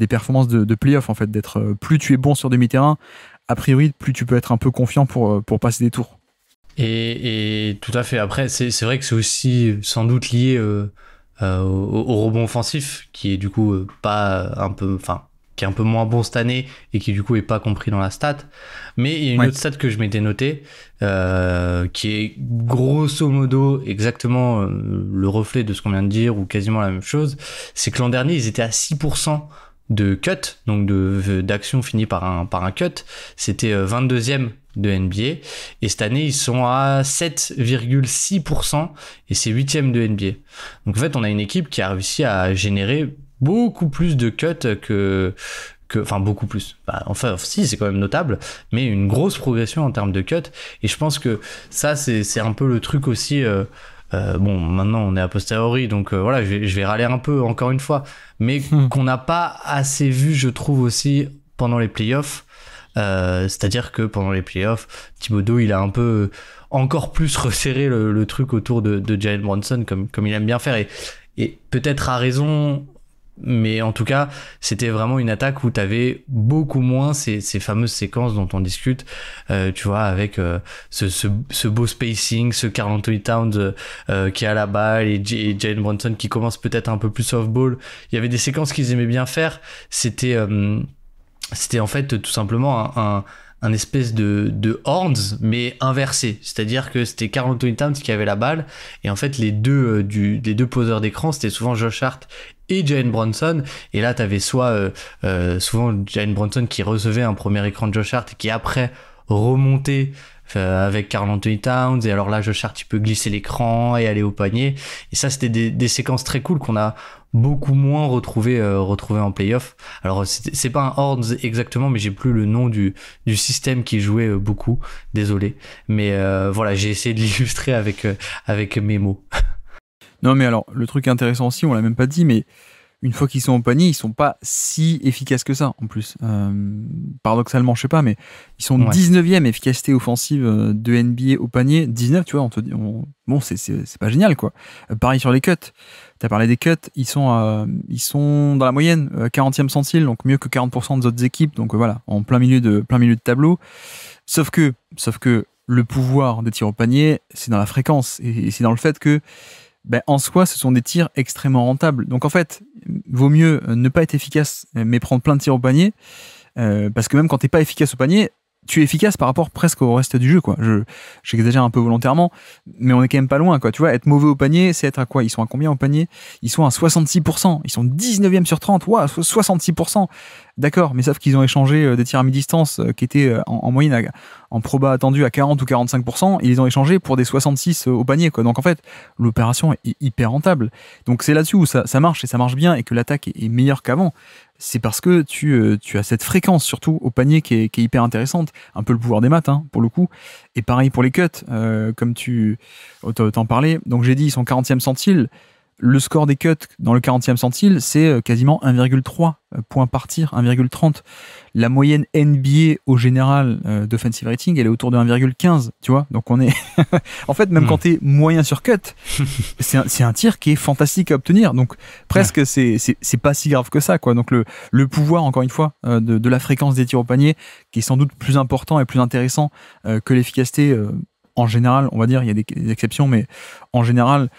performances de play-off, en fait, d'être plus tu es bon sur demi-terrain, a priori, plus tu peux être un peu confiant pour passer des tours. Et tout à fait. Après, c'est vrai que c'est aussi sans doute lié au rebond offensif, qui est du coup qui est un peu moins bon cette année, et qui du coup est pas compris dans la stat. Mais il y a une autre stat que je m'étais notée, qui est grosso modo exactement le reflet de ce qu'on vient de dire, ou quasiment la même chose. C'est que l'an dernier, ils étaient à 6% de cut, donc d'action finie par un cut. C'était 22e de NBA, et cette année ils sont à 7,6%, et c'est 8e de NBA. Donc en fait, on a une équipe qui a réussi à générer beaucoup plus de cuts enfin beaucoup plus. Enfin si, c'est quand même notable, mais une grosse progression en termes de cuts. Et je pense que ça, c'est un peu le truc aussi. Bon, maintenant on est a posteriori, donc voilà, je vais râler un peu encore une fois, mais qu'on n'a pas assez vu, je trouve, aussi pendant les playoffs. C'est-à-dire que pendant les playoffs, Thibodeau, il a un peu encore plus resserré le truc autour de Jalen Brunson, comme il aime bien faire, et peut-être à raison, Mais en tout cas, c'était vraiment une attaque où tu avais beaucoup moins ces fameuses séquences dont on discute, tu vois, avec ce beau spacing, ce Karl Anthony Towns qui a la balle et Jalen Brunson qui commence peut-être un peu plus off-ball. Il y avait des séquences qu'ils aimaient bien faire. C'était en fait tout simplement un espèce de horns, mais inversé. C'est-à-dire que c'était Karl Anthony Towns qui avait la balle, et en fait, les deux poseurs d'écran, c'était souvent Josh Hart et Jalen Brunson, et là, t'avais souvent Jalen Brunson qui recevait un premier écran de Josh Hart, et qui après remontait avec Karl Anthony Towns, et alors là, Josh Hart, il peut glisser l'écran et aller au panier, et ça, c'était des séquences très cool qu'on a beaucoup moins retrouvé en playoff. Alors c'est pas un horns exactement, mais j'ai plus le nom du système qui jouait beaucoup, désolé, mais voilà, j'ai essayé de l'illustrer avec mes mots. Non mais alors le truc intéressant aussi, on l'a même pas dit, mais une fois qu'ils sont au panier, ils sont pas si efficaces que ça en plus. Paradoxalement, je sais pas, mais ils sont 19e efficacité offensive de NBA au panier. 19, tu vois, bon, c'est pas génial quoi. Pareil sur les cuts. T'as parlé des cuts, ils sont dans la moyenne, 40e centile, donc mieux que 40% des autres équipes. Donc voilà, en plein milieu de tableau. Sauf que le pouvoir des tirs au panier, c'est dans la fréquence et c'est dans le fait que en soi, ce sont des tirs extrêmement rentables. Donc en fait, vaut mieux ne pas être efficace, mais prendre plein de tirs au panier, parce que même quand t'es pas efficace au panier, tu es efficace par rapport presque au reste du jeu, quoi. J'exagère un peu volontairement, mais on est quand même pas loin, quoi. Tu vois, être mauvais au panier, c'est être à quoi? Ils sont à combien au panier? Ils sont à 66%. Ils sont 19e sur 30. Ouah, 66%. D'accord, mais sauf qu'ils ont échangé des tirs à mi-distance qui étaient en moyenne en proba attendu à 40 ou 45%, et ils ont échangé pour des 66 au panier, quoi. Donc en fait, l'opération est hyper rentable. Donc c'est là-dessus où ça marche, et ça marche bien, et que l'attaque est meilleure qu'avant. C'est parce que tu as cette fréquence, surtout au panier, qui est hyper intéressante. Un peu le pouvoir des maths, hein, pour le coup. Et pareil pour les cuts, comme tu t'en parlais. Donc j'ai dit, ils sont 40e centile. Le score des cuts dans le 40e centile, c'est quasiment 1,3 points par tir, 1,30. La moyenne NBA au général d'offensive rating, elle est autour de 1,15, tu vois. Donc on est... en fait, même quand t'es moyen sur cut, c'est un tir qui est fantastique à obtenir. Donc presque, c'est pas si grave que ça, quoi. Donc le pouvoir, encore une fois, de la fréquence des tirs au panier, qui est sans doute plus important et plus intéressant que l'efficacité en général, on va dire, il y a des exceptions, mais en général,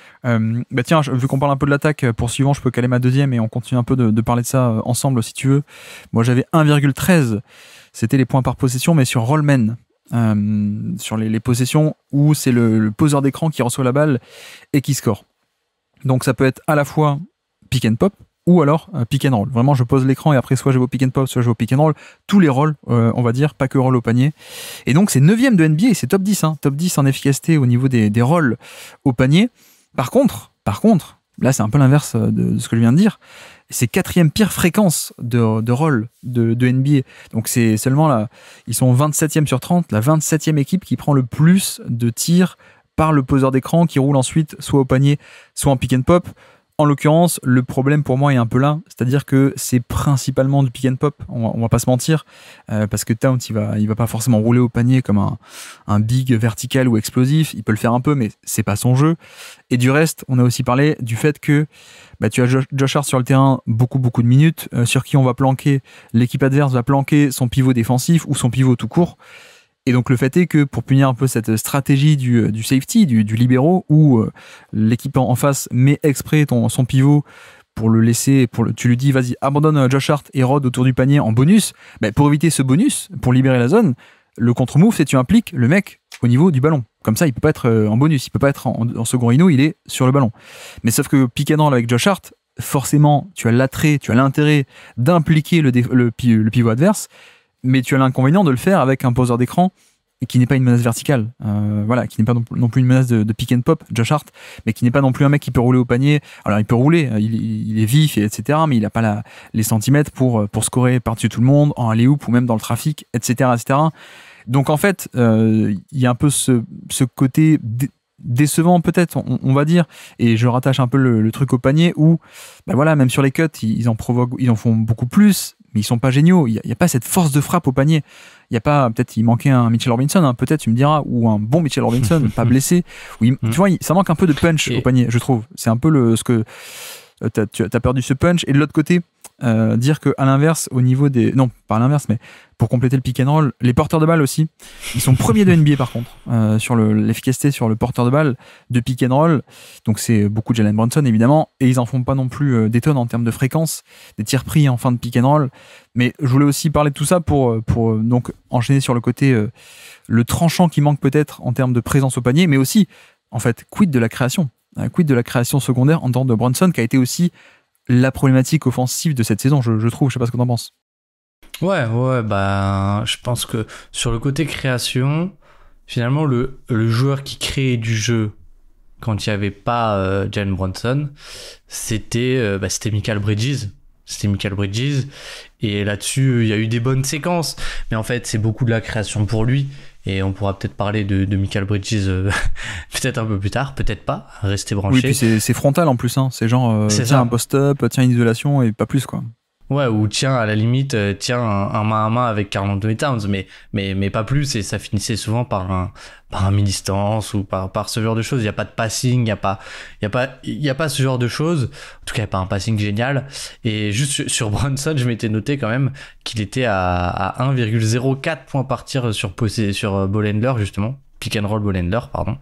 tiens, vu qu'on parle un peu de l'attaque, poursuivant, je peux caler ma deuxième et on continue un peu de parler de ça ensemble si tu veux. Moi, j'avais 1,13, c'était les points par possession, mais sur rollman, sur les possessions où c'est le poseur d'écran qui reçoit la balle et qui score. Donc ça peut être à la fois pick and pop, ou alors pick and roll. Vraiment, je pose l'écran et après, soit je vais au pick and pop, soit je vais au pick and roll. Tous les rolls, on va dire, pas que roll au panier. Et donc, c'est 9e de NBA et c'est top 10. Hein, top 10 en efficacité au niveau des rolls au panier. Par contre, là, c'est un peu l'inverse de ce que je viens de dire. C'est 4e pire fréquence de roll de NBA. Donc, c'est seulement là, ils sont 27e sur 30, la 27e équipe qui prend le plus de tirs par le poseur d'écran qui roule ensuite soit au panier, soit en pick and pop. En l'occurrence, le problème pour moi est un peu là, c'est-à-dire que c'est principalement du pick and pop, on va pas se mentir, parce que Towns il va pas forcément rouler au panier comme un big vertical ou explosif, il peut le faire un peu, mais c'est pas son jeu. Et du reste, on a aussi parlé du fait que tu as Josh Hart sur le terrain beaucoup de minutes, sur qui on va planquer, l'équipe adverse va planquer son pivot défensif ou son pivot tout court. Et donc le fait est que pour punir un peu cette stratégie du safety, du libéro, où l'équipe en face met exprès son pivot pour le laisser, tu lui dis vas-y abandonne Josh Hart et rôde autour du panier en bonus, pour éviter ce bonus, pour libérer la zone, le contre-move c'est tu impliques le mec au niveau du ballon. Comme ça il peut pas être en bonus, il peut pas être en second rhino, il est sur le ballon. Mais sauf que pick and roll avec Josh Hart, forcément tu as l'intérêt d'impliquer le pivot adverse, mais tu as l'inconvénient de le faire avec un poseur d'écran qui n'est pas une menace verticale, qui n'est pas non plus une menace de pick and pop, Josh Hart, mais qui n'est pas non plus un mec qui peut rouler au panier. Alors il peut rouler, il est vif, etc., mais il n'a pas les centimètres pour scorer par-dessus tout le monde, en alley-oop ou même dans le trafic, etc. Donc en fait, il y a un peu ce côté décevant peut-être, on va dire, et je rattache un peu le truc au panier où, même sur les cuts, ils en font beaucoup plus, mais ils sont pas géniaux. Il y a pas cette force de frappe au panier. Il y a pas, peut-être il manquait un Mitchell Robinson, hein, peut-être tu me diras, ou un bon Mitchell Robinson, pas blessé. Oui, tu vois, ça manque un peu de punch au panier, je trouve. C'est un peu t'as perdu ce punch. Et de l'autre côté, dire qu'à l'inverse, au niveau des... Non, pas à l'inverse, mais pour compléter le pick and roll, les porteurs de balles aussi, ils sont premiers de NBA par contre, sur l'efficacité sur le porteur de balles de pick and roll. Donc c'est beaucoup de Jalen Brunson évidemment, et ils en font pas non plus des tonnes en termes de fréquence, des tirs pris en fin de pick and roll. Mais je voulais aussi parler de tout ça pour donc enchaîner sur le côté, le tranchant qui manque peut-être en termes de présence au panier, mais aussi, en fait, quid de la création secondaire en temps de Brunson, qui a été aussi la problématique offensive de cette saison, je trouve. Je sais pas ce que t'en penses. Ouais, bah, je pense que sur le côté création, finalement, le joueur qui créait du jeu quand il n'y avait pas Jalen Brunson, c'était Mikal Bridges. C'était Mikal Bridges. Et là-dessus, il y a eu des bonnes séquences. Mais en fait, c'est beaucoup de la création pour lui. Et on pourra peut-être parler de Mikal Bridges peut-être un peu plus tard, peut-être pas. Restez branchés. Oui, puis c'est frontal en plus. Hein. C'est genre, tiens un post-up, tiens une isolation et pas plus, quoi. Ouais, ou tiens, à la limite, un main à main avec Karl Anthony Towns, mais pas plus, et ça finissait souvent par un mi-distance ou par ce genre de choses. Il n'y a pas de passing, il y a pas ce genre de choses. En tout cas, il n'y a pas un passing génial. Et juste sur Brunson, je m'étais noté quand même qu'il était à 1,04 points par tir sur ball handler, justement. Pick and roll ball handler, pardon.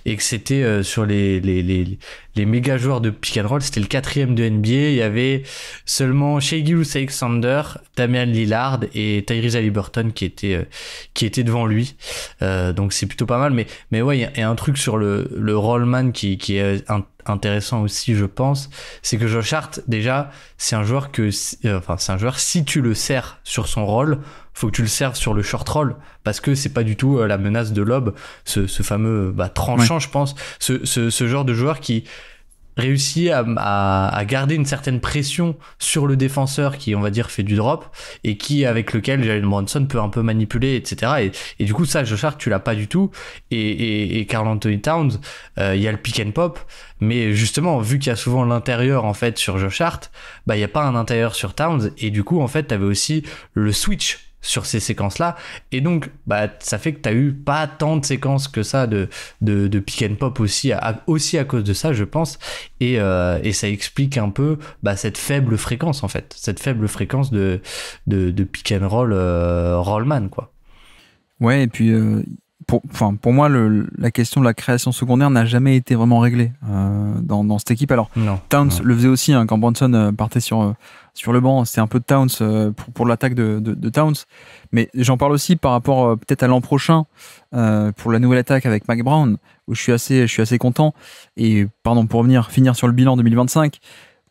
Et que c'était sur les méga joueurs de pick and roll, c'était le 4e de NBA. Il y avait seulement Shai Gilgeous-Alexander, Damian Lillard et Tyrese Haliburton qui étaient devant lui. Donc c'est plutôt pas mal. Mais ouais, il y a un truc sur le rollman qui est intéressant aussi, je pense, c'est que Josh Hart, déjà, c'est un joueur si tu le sers sur son roll, faut que tu le serves sur le short roll, parce que c'est pas du tout la menace de lob, ce fameux tranchant, ouais. Je pense, ce genre de joueur qui réussit à garder une certaine pression sur le défenseur qui, on va dire, fait du drop, et avec lequel Jalen Brunson peut un peu manipuler, etc. Et du coup, ça, Josh Hart, tu l'as pas du tout. Et Karl Anthony Towns, il y a le pick and pop, mais justement, vu qu'il y a souvent l'intérieur, en fait, sur Josh Hart, il y a pas un intérieur sur Towns, et du coup, en fait, t'avais aussi le switch sur ces séquences-là, et donc ça fait que t'as eu pas tant de séquences que ça de pick and pop aussi à cause de ça, je pense, et ça explique un peu cette faible fréquence, en fait, cette faible fréquence de pick and roll rollman, quoi. Ouais, et puis pour moi, la question de la création secondaire n'a jamais été vraiment réglée dans cette équipe. Alors, Towns le faisait aussi, hein, quand Brunson partait sur le banc, c'était un peu de Towns pour l'attaque de Towns. Mais j'en parle aussi par rapport peut-être à l'an prochain pour la nouvelle attaque avec Mike Brown, où je suis assez content. Et pardon, pour finir sur le bilan 2025,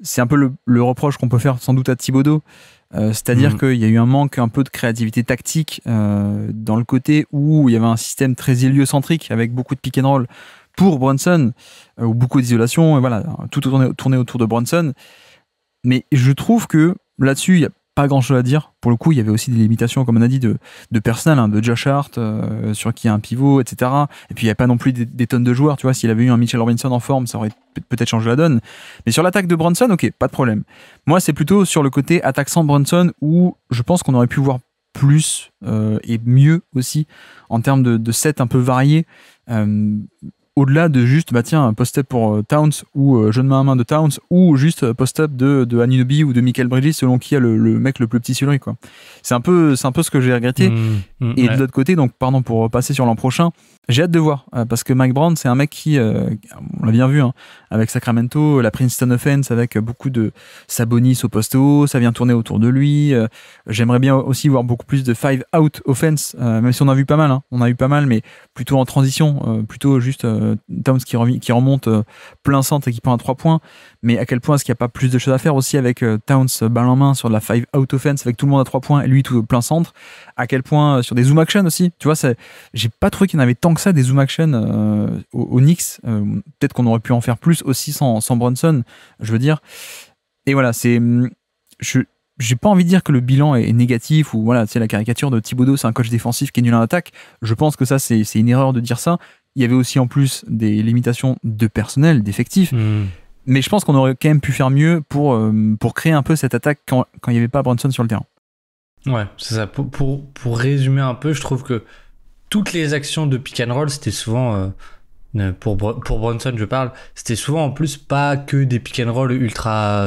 c'est un peu le reproche qu'on peut faire sans doute à Thibodeau. C'est-à-dire qu'il y a eu un manque un peu de créativité tactique dans le côté où il y avait un système très héliocentrique avec beaucoup de pick and roll pour Brunson, ou beaucoup d'isolation, et voilà, tout tourné autour de Brunson. Mais je trouve que là-dessus, il n'y a pas grand-chose à dire. Pour le coup, il y avait aussi des limitations, comme on a dit, de personnel, hein, de Josh Hart, sur qui il y a un pivot, etc. Et puis, il n'y avait pas non plus des tonnes de joueurs. Tu vois, s'il avait eu un Mitchell Robinson en forme, ça aurait peut-être changé la donne. Mais sur l'attaque de Brunson, ok, pas de problème. Moi, c'est plutôt sur le côté attaque sans Brunson, où je pense qu'on aurait pu voir plus et mieux aussi, en termes de sets un peu variés. Au-delà de juste, un post-up pour Towns ou jeu de main à main de Towns, ou juste post-up de Anunoby ou de Mikal Bridges, selon qui a le mec le plus petit sur lui, quoi. C'est un peu ce que j'ai regretté. Et de l'autre côté, donc pardon, pour passer sur l'an prochain, j'ai hâte de voir, parce que Mike Brown, c'est un mec qui, on l'a bien vu, hein, avec Sacramento, la Princeton Offense, avec beaucoup de Sabonis au poste haut, ça vient tourner autour de lui. J'aimerais bien aussi voir beaucoup plus de 5-out offense, même si on a vu pas mal, hein, mais plutôt en transition, plutôt juste Towns qui remonte plein centre et qui prend un 3 points. Mais à quel point est-ce qu'il n'y a pas plus de choses à faire aussi avec Towns balle en main sur de la 5-out offense avec tout le monde à 3 points et lui tout plein centre. À quel point sur des zoom action aussi, tu vois, j'ai pas trouvé qu'il y en avait tant que ça des zoom action aux Knicks. Peut-être qu'on aurait pu en faire plus aussi sans Brunson, je veux dire. Et voilà, j'ai pas envie de dire que le bilan est négatif ou voilà, c'est la caricature de Thibodeau, c'est un coach défensif qui est nul en attaque. Je pense que ça, c'est une erreur de dire ça. Il y avait aussi en plus des limitations de personnel, d'effectifs. Mais je pense qu'on aurait quand même pu faire mieux pour créer un peu cette attaque quand il n'y avait pas Brunson sur le terrain. Ouais, c'est ça. Pour résumer un peu, je trouve que toutes les actions de pick and roll, c'était souvent Pour Brunson, je parle, c'était souvent en plus pas que des pick and roll ultra.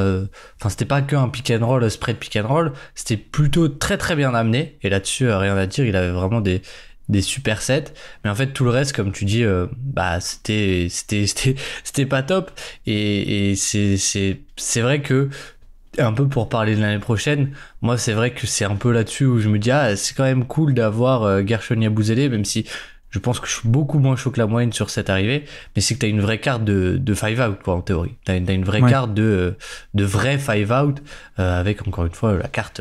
Enfin, c'était pas que un pick and roll, spread pick and roll, c'était plutôt très très bien amené. Et là-dessus, rien à dire, il avait vraiment des super sets. Mais en fait, tout le reste, comme tu dis, bah, c'était pas top. Et c'est vrai que, un peu pour parler de l'année prochaine, moi, c'est vrai que c'est un peu là-dessus où je me dis, c'est quand même cool d'avoir Gershon Yabusele, même si je pense que je suis beaucoup moins chaud que la moyenne sur cette arrivée, mais c'est que t'as une vraie carte de five out, quoi, en théorie. T'as une vraie carte de vrai five out, avec, encore une fois, la carte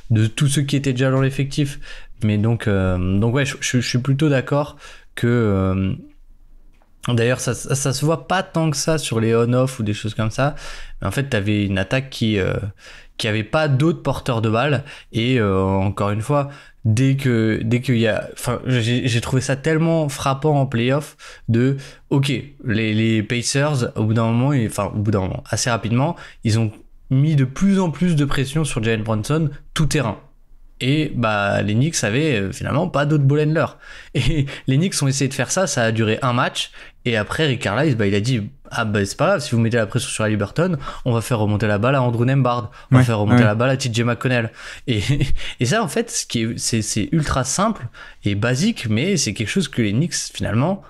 de tous ceux qui étaient déjà dans l'effectif. Mais donc ouais, je suis plutôt d'accord que, d'ailleurs, ça se voit pas tant que ça sur les on-off ou des choses comme ça. Mais en fait, t'avais une attaque qui avait pas d'autres porteurs de balles. Et encore une fois, dès qu'il y a, enfin, j'ai trouvé ça tellement frappant en playoff de, ok, les Pacers, au bout d'un moment, assez rapidement, ils ont mis de plus en plus de pression sur Jalen Brunson tout terrain. Et bah les Knicks avaient finalement pas d'autre ball handler. Et les Knicks ont essayé de faire ça, ça a duré un match. Et après Rick Carlisle, il a dit c'est pas grave, si vous mettez la pression sur Haliburton, on va faire remonter la balle à Andrew Nembhard, on va faire remonter la balle à TJ McConnell. Et ça en fait, c'est ultra simple et basique, mais c'est quelque chose que les Knicks finalement,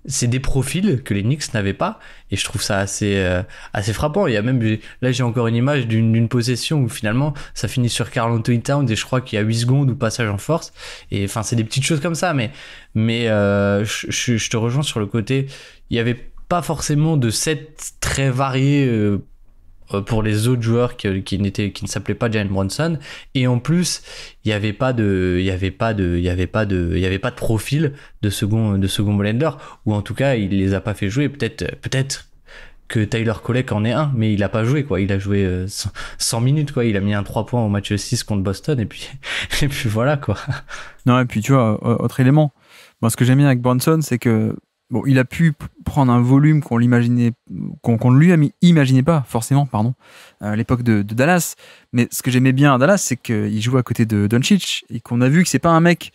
c'est des profils que les Knicks n'avaient pas, et je trouve ça assez frappant. Il y a même, là j'ai encore une image d'une possession où finalement ça finit sur Karl Anthony Towns et je crois qu'il y a 8 secondes ou passage en force, et enfin c'est des petites choses comme ça, mais je te rejoins sur le côté, il y avait pas forcément de sets très variés pour les autres joueurs qui ne s'appelaient pas Jalen Brunson, et en plus il y avait pas de profil de second blender, ou en tout cas il les a pas fait jouer. Peut-être que Tyler Kolek en est un, mais il a pas joué, quoi. Il a joué 100 minutes, quoi. Il a mis un 3 points au match 6 contre Boston, et puis voilà, quoi. Non, et puis tu vois, autre élément, moi ce que j'aime bien avec Brunson, c'est que bon, il a pu prendre un volume qu'on ne lui imaginait pas forcément, pardon, à l'époque de Dallas. Mais ce que j'aimais bien à Dallas, c'est qu'il joue à côté de Doncic et qu'on a vu que c'est pas un mec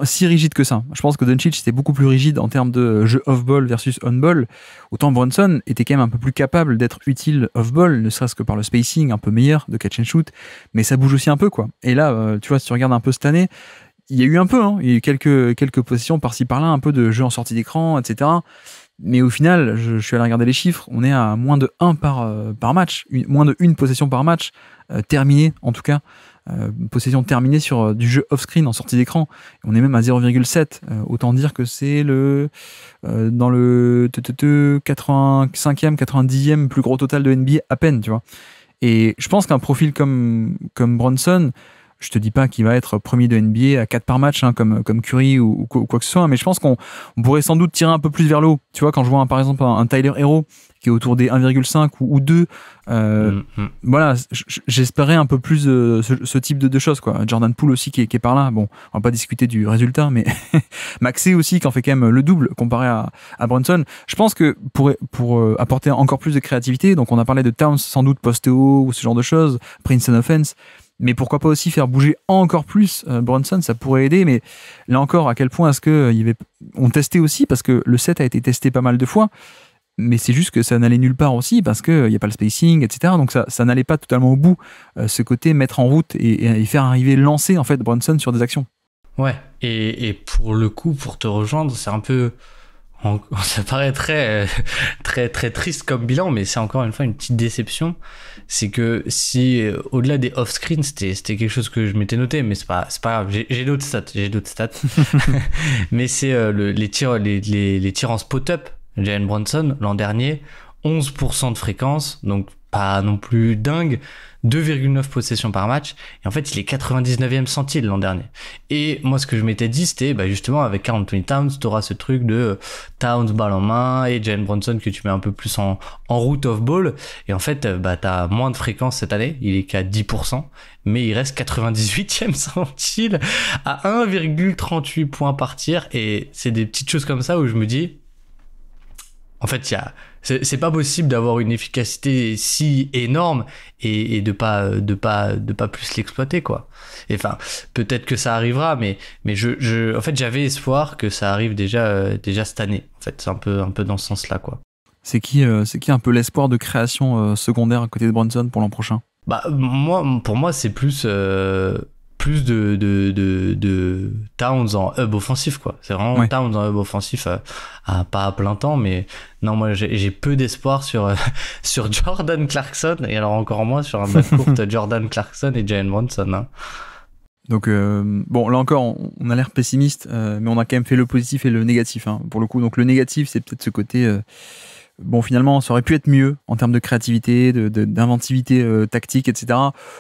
si rigide que ça. Je pense que Doncic était beaucoup plus rigide en termes de jeu off-ball versus on-ball. Autant Brunson était quand même un peu plus capable d'être utile off-ball, ne serait-ce que par le spacing un peu meilleur de catch and shoot, mais ça bouge aussi un peu, quoi. Et là, tu vois, si tu regardes un peu cette année, il y a eu un peu, il y a eu quelques possessions par-ci par-là, un peu de jeu en sortie d'écran, etc. Mais au final, je suis allé regarder les chiffres, on est à moins de 1 par match, moins de 1 possession par match, terminée en tout cas, possession terminée sur du jeu off-screen en sortie d'écran. On est même à 0,7, autant dire que c'est dans le 85e, 90e plus gros total de NBA à peine, tu vois. Et je pense qu'un profil comme Brunson, je te dis pas qu'il va être premier de NBA à 4 par match, comme Curry ou quoi que ce soit, mais je pense qu'on pourrait sans doute tirer un peu plus vers le haut. Tu vois, quand je vois par exemple un Tyler Hero qui est autour des 1,5 ou 2, voilà, j'espérais un peu plus ce type de choses, quoi. Jordan Poole aussi qui est par là. Bon, on va pas discuter du résultat, mais Maxey aussi qui en fait quand même le double comparé à Brunson. Je pense que pour apporter encore plus de créativité, donc on a parlé de Towns sans doute post-haut ou ce genre de choses, Prince and Offense, mais pourquoi pas aussi faire bouger encore plus Brunson, ça pourrait aider. Mais là encore, à quel point est-ce que on testait aussi, parce que le set a été testé pas mal de fois, mais c'est juste que ça n'allait nulle part aussi, parce qu'il n'y a pas le spacing, etc. Donc ça n'allait pas totalement au bout, ce côté mettre en route et faire arriver, lancer en fait Brunson sur des actions. Ouais, et pour le coup, pour te rejoindre, c'est un peu... Ça paraît très triste comme bilan, mais c'est encore une fois une petite déception. C'est que si au-delà des off-screen, c'était quelque chose que je m'étais noté, mais c'est pas grave. J'ai d'autres stats. Mais c'est les tirs en spot-up. Jalen Brunson l'an dernier, 11% de fréquence, donc pas non plus dingue. 2,9 possessions par match, et en fait il est 99e centile l'an dernier. Et moi ce que je m'étais dit, c'était justement avec Karl Anthony Towns, t'auras ce truc de Towns balle en main et Jalen Brunson que tu mets un peu plus en route off ball, et en fait t'as moins de fréquence cette année, il est qu'à 10%, mais il reste 98e centile à 1,38 points par tir, et c'est des petites choses comme ça où je me dis En fait, c'est pas possible d'avoir une efficacité si énorme et de pas plus l'exploiter, quoi. Et enfin, peut-être que ça arrivera, mais en fait, j'avais espoir que ça arrive déjà cette année. En fait, c'est un peu dans ce sens-là, quoi. C'est qui un peu l'espoir de création secondaire à côté de Brunson pour l'an prochain? Bah, pour moi, c'est plus de Towns en hub offensif, quoi. C'est vraiment Towns en hub offensif, pas à plein temps, mais non, moi j'ai peu d'espoir sur Jordan Clarkson, et alors encore moins sur un backcourt Jordan Clarkson et Jalen Brunson, hein. Donc bon, là encore on a l'air pessimiste, mais on a quand même fait le positif et le négatif, hein, pour le coup. Donc le négatif, c'est peut-être ce côté bon, finalement, ça aurait pu être mieux en termes de créativité, d'inventivité tactique, etc.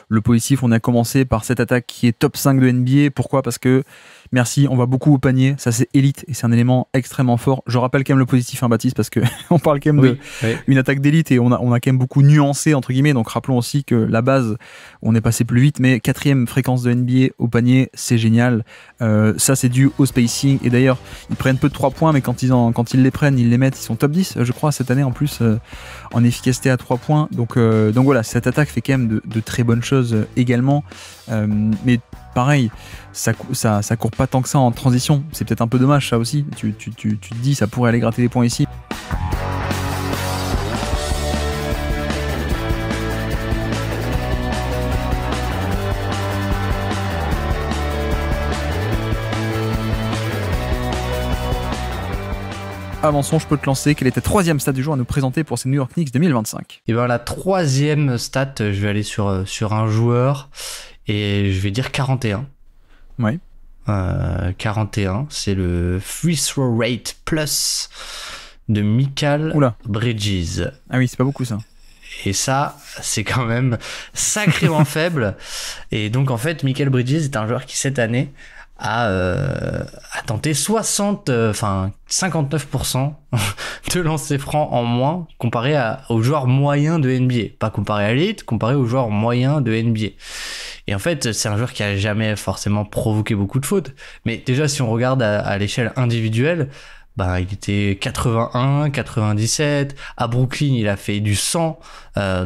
Le positif, on a commencé par cette attaque qui est top 5 de NBA. Pourquoi? Parce que, merci, on va beaucoup au panier. Ça, c'est élite et c'est un élément extrêmement fort. Je rappelle quand même le positif, hein, Baptiste, parce qu'on parle quand même d'une attaque d'élite et on a quand même beaucoup nuancé, entre guillemets. Donc, rappelons aussi que la base, on est passé plus vite, mais 4e fréquence de NBA au panier, c'est génial. Ça, c'est dû au spacing. Et d'ailleurs, ils prennent peu de 3 points, mais quand ils les prennent, ils les mettent. Ils sont top 10, je crois, cette année en plus en efficacité à 3 points. Donc voilà, cette attaque fait quand même de très bonnes choses également. Mais pareil, ça court pas tant que ça en transition. C'est peut-être un peu dommage, ça aussi. Tu te dis, ça pourrait aller gratter des points ici. Avançons, je peux te lancer. Quelle est ta 3e stat du jour à nous présenter pour ces New York Knicks 2025? Et ben la 3e stat, je vais aller sur un joueur et je vais dire 41. Ouais. 41, c'est le free throw rate plus de Mikal Bridges. Ah oui, c'est pas beaucoup ça. Et ça, c'est quand même sacrément faible. Et donc en fait, Mikal Bridges est un joueur qui cette année a tenté 59% de lancers francs en moins comparé aux joueurs moyens de NBA. Pas comparé à l'élite, comparé aux joueurs moyens de NBA. Et en fait, c'est un joueur qui a jamais forcément provoqué beaucoup de fautes. Mais déjà, si on regarde à l'échelle individuelle, bah, il était 81, 97. À Brooklyn, il a fait du 100,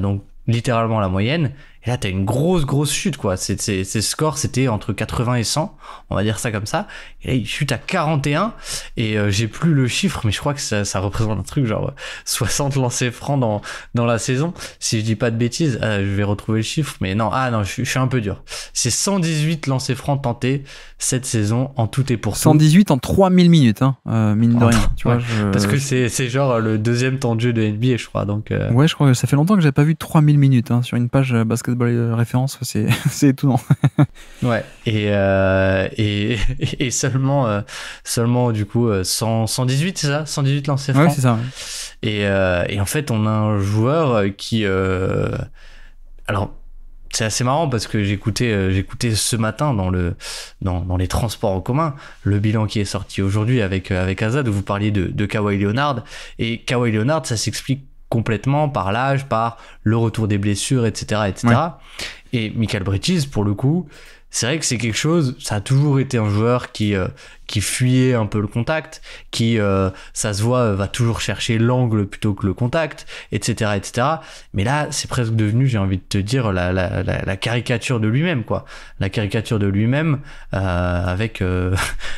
donc littéralement la moyenne. Et là, t'as une grosse chute, quoi. Ces scores, c'était entre 80 et 100. On va dire ça comme ça. Et là, il chute à 41. Et j'ai plus le chiffre, mais je crois que ça représente un truc genre 60 lancers francs dans la saison. Si je dis pas de bêtises, je vais retrouver le chiffre. Mais non, je suis un peu dur. C'est 118 lancers francs tentés cette saison en tout et pour tout. 118 en 3000 minutes, hein, mine de rien. Tu vois, parce que c'est genre le 2e temps de jeu de NBA, je crois. Donc, ouais, je crois que ça fait longtemps que j'avais pas vu 3000 minutes hein, sur une page basketball référence, c'est étonnant. Ouais, et seulement du coup 118, c'est ça, 118 lancers francs. Ouais, c'est ça. Ouais. Et en fait, on a un joueur qui alors c'est assez marrant parce que j'écoutais ce matin dans les transports en commun le bilan qui est sorti aujourd'hui avec Azad, où vous parliez de Kawhi Leonard, et Kawhi Leonard, ça s'explique complètement par l'âge, par le retour des blessures, etc. Ouais. Et Mikal Bridges, pour le coup, c'est vrai que c'est quelque chose, ça a toujours été un joueur qui fuyait un peu le contact, qui, ça se voit, va toujours chercher l'angle plutôt que le contact, etc., etc. Mais là, c'est presque devenu, j'ai envie de te dire, la caricature de lui-même, quoi. La caricature de lui-même, avec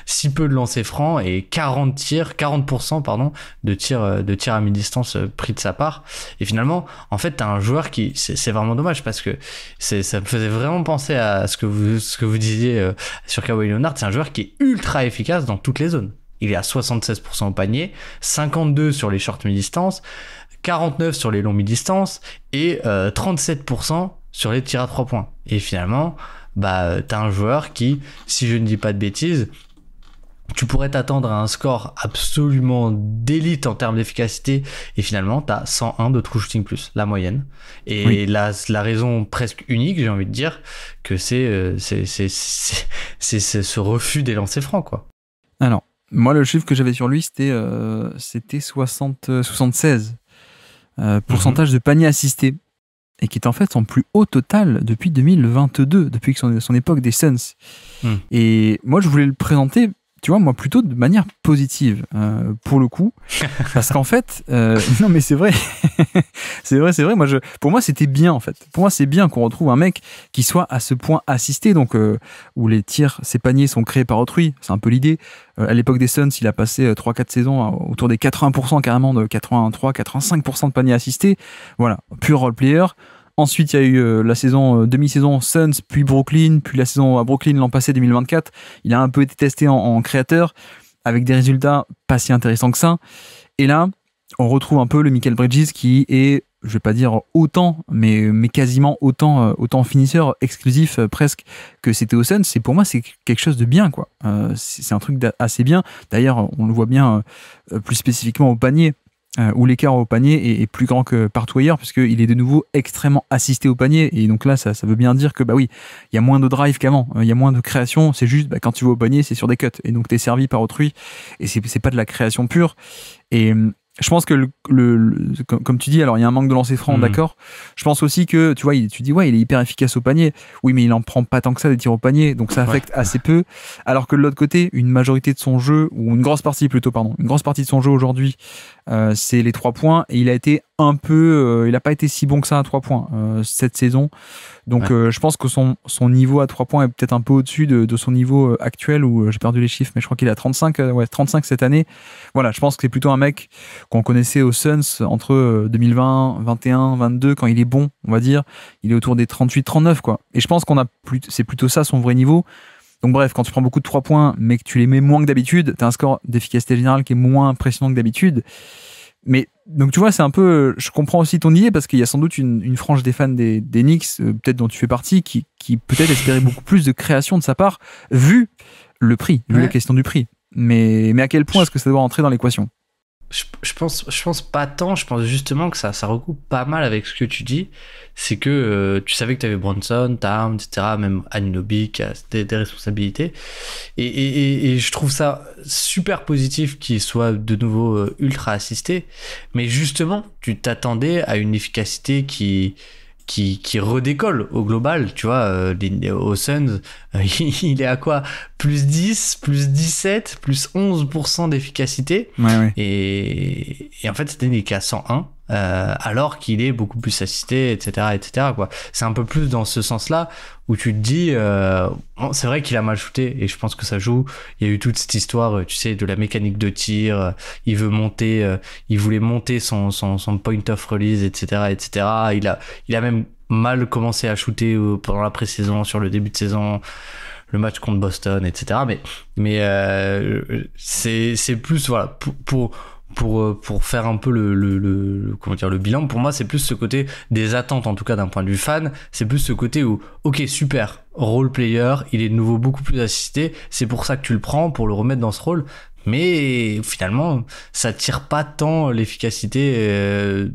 si peu de lancers francs et 40% de tirs à mi-distance pris de sa part. Et finalement, en fait, t'as un joueur qui, c'est vraiment dommage parce que ça me faisait vraiment penser à ce que vous disiez sur Kawhi Leonard. C'est un joueur qui est ultra efficace dans toutes les zones. Il est à 76% au panier, 52% sur les short mi-distance, 49% sur les longs mi-distance et 37% sur les tirs à 3 points. Et finalement, bah, t'as un joueur qui, si je ne dis pas de bêtises, tu pourrais t'attendre à un score absolument d'élite en termes d'efficacité, et finalement t'as 101 de true shooting plus, la moyenne. Et oui, la raison presque unique, j'ai envie de dire, que c'est ce refus des lancers francs, quoi. Alors, moi le chiffre que j'avais sur lui, c'était 76 pourcentage de panier assisté, et qui est en fait son plus haut total depuis 2022, depuis son époque des Suns. Et moi je voulais le présenter tu vois, moi, plutôt de manière positive, pour le coup. Parce qu'en fait, non, mais c'est vrai. c'est vrai. Pour moi, c'était bien, en fait. Pour moi, c'est bien qu'on retrouve un mec qui soit à ce point assisté, donc, où les tirs, ses paniers sont créés par autrui. C'est un peu l'idée. À l'époque des Suns, il a passé 3-4 saisons autour des 80%, carrément de 83-85% de paniers assistés. Voilà, pur role player. Ensuite, il y a eu la demi-saison Suns, puis Brooklyn, puis la saison à Brooklyn l'an passé, 2024. Il a un peu été testé en créateur, avec des résultats pas si intéressants que ça. Et là, on retrouve un peu le Mikal Bridges qui est, je vais pas dire autant, mais quasiment autant finisseur exclusif presque que c'était au Suns. Et pour moi, c'est quelque chose de bien, quoi. C'est un truc assez bien. D'ailleurs, on le voit bien plus spécifiquement au panier. Où l'écart au panier est plus grand que partout ailleurs, puisqu'il est de nouveau extrêmement assisté au panier. Et donc là, ça veut bien dire que, bah oui, il y a moins de drive qu'avant, il y a moins de création. C'est juste, quand tu vas au panier, c'est sur des cuts. Et donc, t'es servi par autrui. Et c'est pas de la création pure. Et je pense que, comme tu dis, alors il y a un manque de lancer franc, d'accord. Je pense aussi que, tu vois, tu dis, ouais, il est hyper efficace au panier. Oui, mais il en prend pas tant que ça des tirs au panier, donc ça affecte assez peu. Alors que de l'autre côté, une majorité de son jeu, ou une grosse partie de son jeu aujourd'hui, c'est les 3 points. Et il a été un peu, il a pas été si bon que ça à 3 points cette saison. Donc je pense que son niveau à 3 points est peut-être un peu au-dessus de son niveau actuel, où j'ai perdu les chiffres, mais je crois qu'il est à 35 cette année. Voilà, je pense que c'est plutôt un mec qu'on connaissait aux Suns entre 2020, 21, 22, quand il est bon, on va dire. Il est autour des 38, 39, quoi. Et je pense c'est plutôt ça son vrai niveau. Donc bref, quand tu prends beaucoup de 3 points, mais que tu les mets moins que d'habitude, t'as un score d'efficacité générale qui est moins impressionnant que d'habitude. Mais donc tu vois, c'est un peu, je comprends aussi ton idée, parce qu'il y a sans doute une frange des fans des Knicks, peut-être dont tu fais partie, qui peut-être espérait beaucoup plus de création de sa part, vu le prix, vu la question du prix. Mais à quel point est-ce que ça doit entrer dans l'équation ? Je pense pas tant. Je pense justement que ça recoupe pas mal avec ce que tu dis. C'est que tu savais que tu avais Brunson, Towns, etc., même Anunoby qui a des responsabilités. Et je trouve ça super positif qu'il soit de nouveau ultra assisté. Mais justement, tu t'attendais à une efficacité qui redécolle au global, tu vois, aux Suns, il est à quoi ? Plus 10, plus 17, plus 11% d'efficacité. Ouais. Et en fait, c'était des cas 101, alors qu'il est beaucoup plus assisté, etc., quoi. C'est un peu plus dans ce sens-là où tu te dis, bon, c'est vrai qu'il a mal shooté, et je pense que ça joue. Il y a eu toute cette histoire, tu sais, de la mécanique de tir. Il voulait monter son point of release, etc. Il a même mal commencé à shooter pendant la pré-saison, sur le début de saison, le match contre Boston, etc. Mais c'est plus, voilà, pour faire un peu le bilan. Pour moi, c'est plus ce côté des attentes, en tout cas d'un point de vue fan. C'est plus ce côté où, ok, super, role player, il est de nouveau beaucoup plus assisté. C'est pour ça que tu le prends, pour le remettre dans ce rôle. Mais finalement, ça tire pas tant l'efficacité,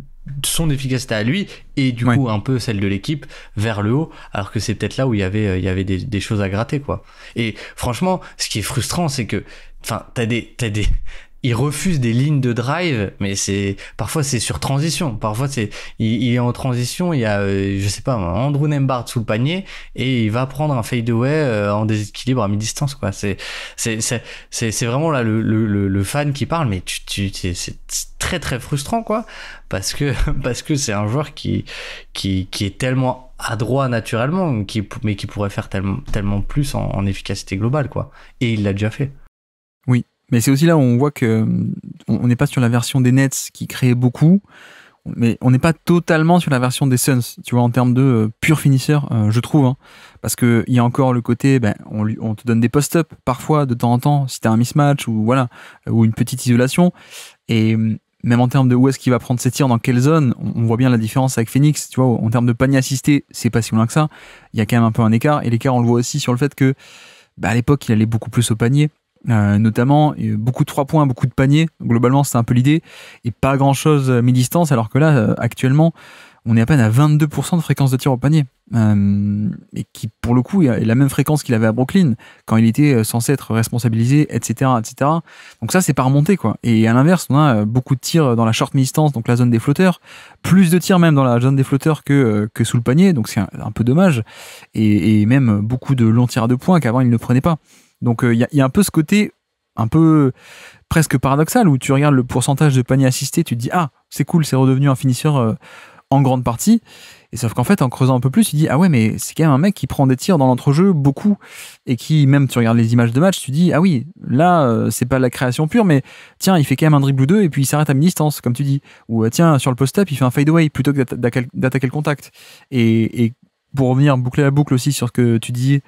son efficacité à lui, et du coup un peu celle de l'équipe vers le haut, alors que c'est peut-être là où il y avait des choses à gratter, quoi. Et franchement, ce qui est frustrant, c'est que, enfin, il refuse des lignes de drive, mais parfois c'est sur transition. Parfois il est en transition, il y a, je sais pas, Andrew Nembhard sous le panier, et il va prendre un fadeaway en déséquilibre à mi-distance, quoi. C'est vraiment là le fan qui parle, mais c'est très très frustrant, quoi, parce que c'est un joueur qui est tellement adroit naturellement, mais qui pourrait faire tellement plus en efficacité globale, quoi. Et il l'a déjà fait. Oui. Mais c'est aussi là où on voit que on n'est pas sur la version des Nets qui créait beaucoup, mais on n'est pas totalement sur la version des Suns, tu vois, en termes de pur finisseur, je trouve, hein, parce que il y a encore le côté, on te donne des post-up parfois de temps en temps si t'as un mismatch ou voilà, ou une petite isolation, et même en termes de où est-ce qu'il va prendre ses tirs, dans quelle zone, on voit bien la différence avec Phoenix, tu vois, en termes de panier assisté, c'est pas si loin que ça, il y a quand même un peu un écart, et l'écart on le voit aussi sur le fait que à l'époque il allait beaucoup plus au panier. Notamment beaucoup de 3 points, beaucoup de paniers, globalement c'est un peu l'idée, et pas grand chose mi-distance, alors que là actuellement on est à peine à 22% de fréquence de tir au panier, et qui pour le coup est la même fréquence qu'il avait à Brooklyn quand il était censé être responsabilisé, etc. Donc ça c'est pas remonté, quoi. Et à l'inverse, on a beaucoup de tirs dans la short mi-distance, donc la zone des flotteurs, plus de tirs même dans la zone des flotteurs que sous le panier, donc c'est un peu dommage, et même beaucoup de longs tirs à 2 points qu'avant il ne prenait pas. Donc il y a un peu ce côté un peu presque paradoxal, où tu regardes le pourcentage de paniers assistés, tu te dis ah c'est cool, c'est redevenu un finisseur en grande partie, et sauf qu'en fait en creusant un peu plus tu dis ah ouais mais c'est quand même un mec qui prend des tirs dans l'entrejeu beaucoup, et qui même tu regardes les images de match, tu dis ah oui là c'est pas la création pure, mais tiens il fait quand même un dribble ou deux et puis il s'arrête à mi-distance comme tu dis, ou tiens sur le post-up il fait un fade-away plutôt que d'attaquer le contact, et pour revenir boucler la boucle aussi sur ce que tu dis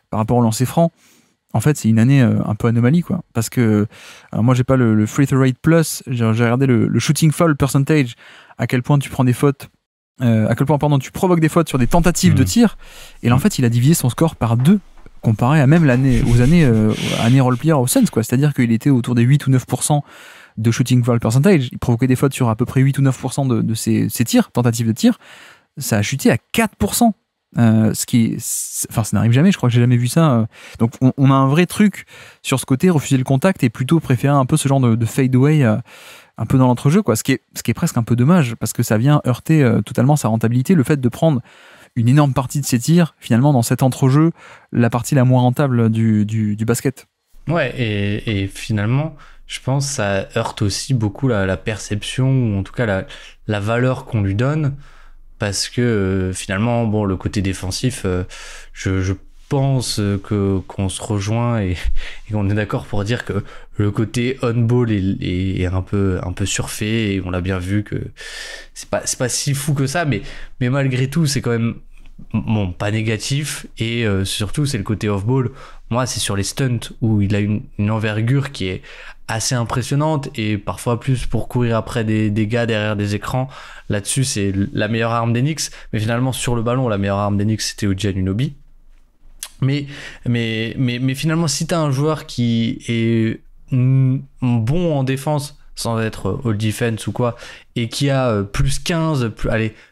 par rapport au lancer franc, en fait c'est une année un peu anomalie quoi, parce que moi j'ai pas le free throw rate plus, j'ai regardé le shooting foul percentage, à quel point tu prends des fautes, à quel point pardon tu provoques des fautes sur des tentatives de tir, et là en fait il a divisé son score par 2 comparé à même aux années role player au Suns quoi, c'est-à-dire qu'il était autour des 8 ou 9% de shooting foul percentage, il provoquait des fautes sur à peu près 8 ou 9% de ses tirs, tentatives de tir, ça a chuté à 4%. Ce qui enfin ça n'arrive jamais, je crois que j'ai jamais vu ça, donc on a un vrai truc sur ce côté, refuser le contact et plutôt préférer un peu ce genre de fade away un peu dans l'entrejeu quoi, ce qui est presque un peu dommage parce que ça vient heurter totalement sa rentabilité, le fait de prendre une énorme partie de ses tirs finalement dans cet entrejeu, la partie la moins rentable du basket. Ouais, et finalement je pense que ça heurte aussi beaucoup la perception, ou en tout cas la valeur qu'on lui donne. Parce que finalement, bon, le côté défensif, je pense qu'on se rejoint et qu'on est d'accord pour dire que le côté on-ball est un peu surfait, et on l'a bien vu que c'est pas si fou que ça, mais malgré tout, c'est quand même bon, pas négatif, et surtout c'est le côté off-ball. Moi, c'est sur les stunts où il a une envergure qui est assez impressionnante, et parfois plus pour courir après des gars derrière des écrans. Là-dessus, c'est la meilleure arme des Knicks, mais finalement sur le ballon, la meilleure arme des Knicks c'était OG Anunoby. Mais finalement, si t'as un joueur qui est bon en défense sans être all defense ou quoi, et qui a plus 15,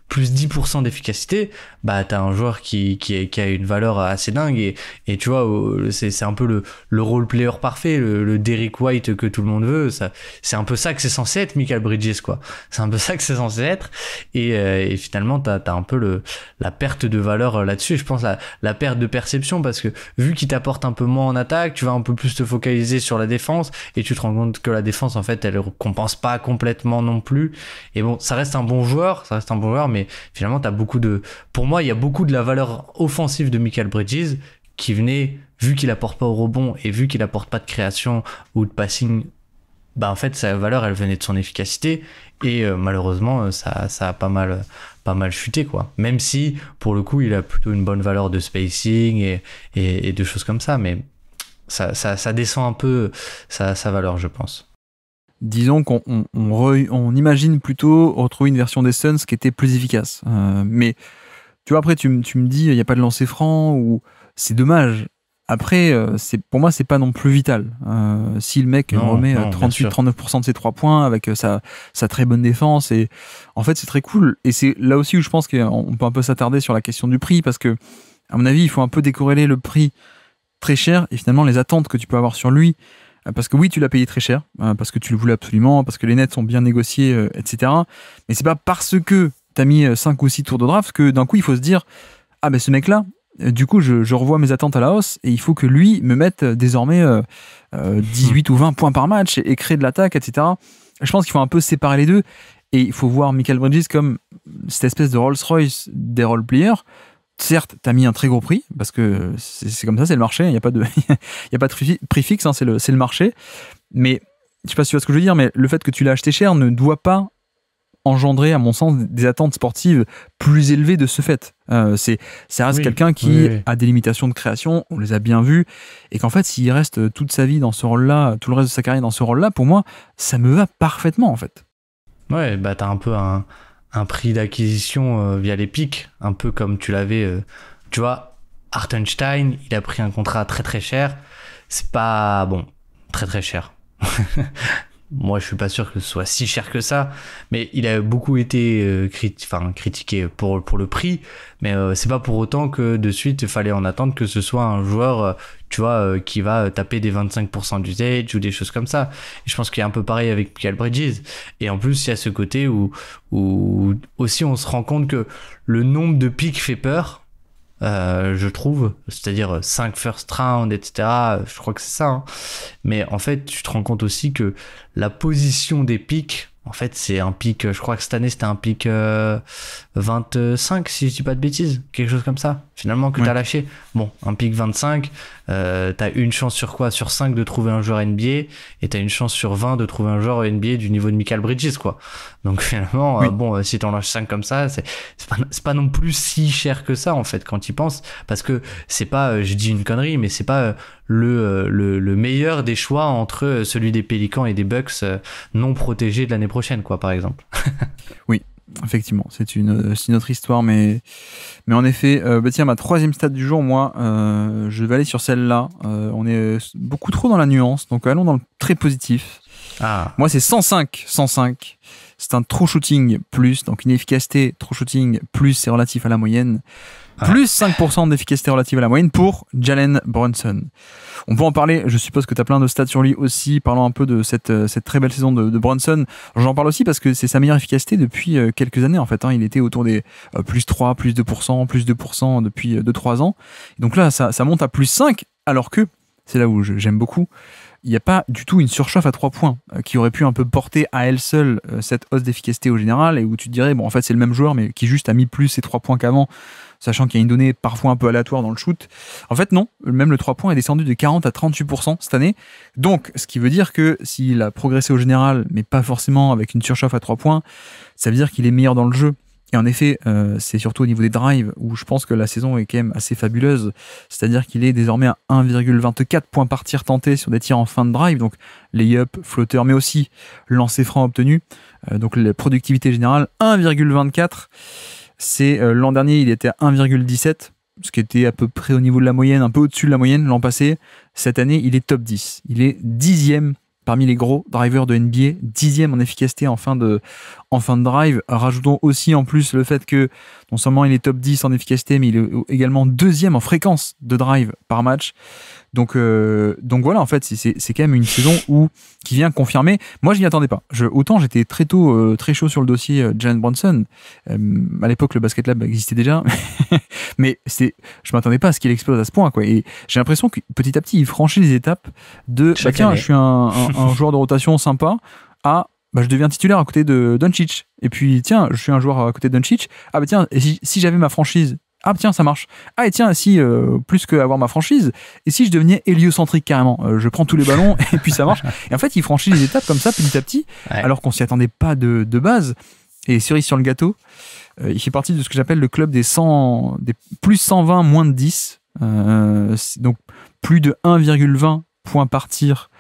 plus 10% d'efficacité, bah t'as un joueur qui a une valeur assez dingue, et tu vois, c'est un peu le role player parfait, le Derrick White que tout le monde veut. Ça, c'est un peu ça que c'est censé être Mikal Bridges quoi, c'est un peu ça que c'est censé être, et finalement t'as un peu la perte de valeur là-dessus, et je pense la perte de perception, parce que vu qu'il t'apporte un peu moins en attaque, tu vas un peu plus te focaliser sur la défense, et tu te rends compte que la défense en fait elle compense pas complètement non plus. Et bon, ça reste un bon joueur, mais finalement pour moi il y a beaucoup de la valeur offensive de Mikal Bridges qui venait, vu qu'il apporte pas au rebond et vu qu'il apporte pas de création ou de passing, bah en fait sa valeur elle venait de son efficacité, et malheureusement ça a pas mal chuté quoi, même si pour le coup il a plutôt une bonne valeur de spacing et de choses comme ça, mais ça descend un peu sa valeur, je pense. Disons qu'on imagine plutôt retrouver une version des Suns qui était plus efficace. Mais tu vois, après, tu me dis, il n'y a pas de lancer franc, ou c'est dommage. Après, pour moi, c'est pas non plus vital. Si le mec remet 38-39% de ses 3 points avec sa très bonne défense, et en fait, c'est très cool. Et c'est là aussi où je pense qu'on peut un peu s'attarder sur la question du prix, parce que, à mon avis, il faut un peu décorréler le prix très cher et finalement les attentes que tu peux avoir sur lui. Parce que oui, tu l'as payé très cher, parce que tu le voulais absolument, parce que les nets sont bien négociés, etc. Mais c'est pas parce que t'as mis 5 ou 6 tours de draft que d'un coup il faut se dire ah ben ce mec-là, du coup je revois mes attentes à la hausse, et il faut que lui me mette désormais 18 ou 20 points par match et créer de l'attaque, etc. Je pense qu'il faut un peu séparer les deux, et il faut voir Mikal Bridges comme cette espèce de Rolls-Royce des role-players. Certes, t'as mis un très gros prix, parce que c'est comme ça, c'est le marché, il n'y a pas de prix fixe, hein, c'est le marché. Mais, je sais pas si tu vois ce que je veux dire, mais le fait que tu l'as acheté cher ne doit pas engendrer, à mon sens, des attentes sportives plus élevées de ce fait. Ça reste quelqu'un qui a des limitations de création, on les a bien vues, et qu'en fait, s'il reste toute sa vie dans ce rôle-là, tout le reste de sa carrière dans ce rôle-là, pour moi, ça me va parfaitement, en fait. Ouais, bah t'as un peu un prix d'acquisition via les pics, un peu comme tu l'avais, tu vois, Hartenstein, il a pris un contrat très très cher, c'est pas, bon, très très cher. Moi, je suis pas sûr que ce soit si cher que ça, mais il a beaucoup été critiqué pour le prix, mais c'est pas pour autant que de suite il fallait en attendre que ce soit un joueur, tu vois, qui va taper des 25% d'usage ou des choses comme ça. Et je pense qu'il y a un peu pareil avec Mikal Bridges. Et en plus, il y a ce côté où aussi on se rend compte que le nombre de pics fait peur. je trouve, c'est-à-dire 5 first round, etc. Je crois que c'est ça, hein. Mais en fait, tu te rends compte aussi que la position des pics, en fait, c'est un pic, je crois que cette année, c'était un pic 25, si je dis pas de bêtises, quelque chose comme ça, finalement, que t'as lâché. Bon, un pic 25, t'as une chance sur quoi? Sur 5 de trouver un joueur NBA, et t'as une chance sur 20 de trouver un joueur NBA du niveau de Mikal Bridges, quoi. Donc finalement, bon, si t'en lâches 5 comme ça, c'est pas non plus si cher que ça, en fait, quand tu y penses, parce que c'est pas, je dis une connerie, mais c'est pas le meilleur des choix entre celui des Pélicans et des Bucks non protégés de l'année prochaine, quoi, par exemple. Oui, effectivement, c'est une autre histoire, mais en effet, tiens, ma troisième stat du jour, moi, je vais aller sur celle-là. On est beaucoup trop dans la nuance, donc allons dans le très positif. Moi, c'est 105. C'est un true shooting plus, donc une efficacité true shooting plus, c'est relatif à la moyenne. Plus 5% d'efficacité relative à la moyenne pour Jalen Brunson. On peut en parler, je suppose que tu as plein de stats sur lui aussi, parlant un peu de cette très belle saison de Brunson. J'en parle aussi parce que c'est sa meilleure efficacité depuis quelques années en fait, hein. Il était autour des plus 3, plus 2%, plus 2% depuis 2-3 ans. Donc là, ça monte à plus 5, alors que, c'est là où j'aime beaucoup, il n'y a pas du tout une surchauffe à 3 points qui aurait pu un peu porter à elle seule cette hausse d'efficacité au général, et où tu te dirais, bon en fait c'est le même joueur mais qui juste a mis plus ses 3 points qu'avant, sachant qu'il y a une donnée parfois un peu aléatoire dans le shoot. En fait non, même le 3 points est descendu de 40 à 38% cette année, donc ce qui veut dire que s'il a progressé au général mais pas forcément avec une surchauffe à 3 points, ça veut dire qu'il est meilleur dans le jeu. Et en effet, c'est surtout au niveau des drives où je pense que la saison est quand même assez fabuleuse. C'est-à-dire qu'il est désormais à 1,24 points par tir tenté sur des tirs en fin de drive, donc lay-up, flotteur, mais aussi lancer franc obtenu. Donc la productivité générale, 1,24. C'est l'an dernier, il était à 1,17, ce qui était à peu près au niveau de la moyenne, un peu au-dessus de la moyenne l'an passé. Cette année, il est top 10. Il est 10e parmi les gros drivers de NBA, 10e en efficacité en fin de drive. Rajoutons aussi en plus le fait que non seulement il est top 10 en efficacité, mais il est également 2e en fréquence de drive par match. Donc voilà, en fait, c'est quand même une saison qui vient confirmer. Moi, je m'y attendais pas. Autant j'étais très tôt très chaud sur le dossier Jalen Brunson. À l'époque, le Basket Lab existait déjà, mais je m'attendais pas à ce qu'il explose à ce point, quoi. Et j'ai l'impression que petit à petit, il franchit les étapes de tiens, je suis un joueur de rotation sympa à je deviens titulaire à côté de Doncic. Et puis tiens, je suis un joueur à côté de Doncic. Tiens, et si j'avais ma franchise. Tiens, ça marche. Et tiens, si, plus qu'avoir ma franchise, et si je devenais héliocentrique carrément, je prends tous les ballons et puis ça marche. Et en fait, il franchit les étapes comme ça, petit à petit, alors qu'on s'y attendait pas de base. Et cerise sur le gâteau, il fait partie de ce que j'appelle le club des plus 120, moins de 10. Donc, plus de 1,20 points par tir,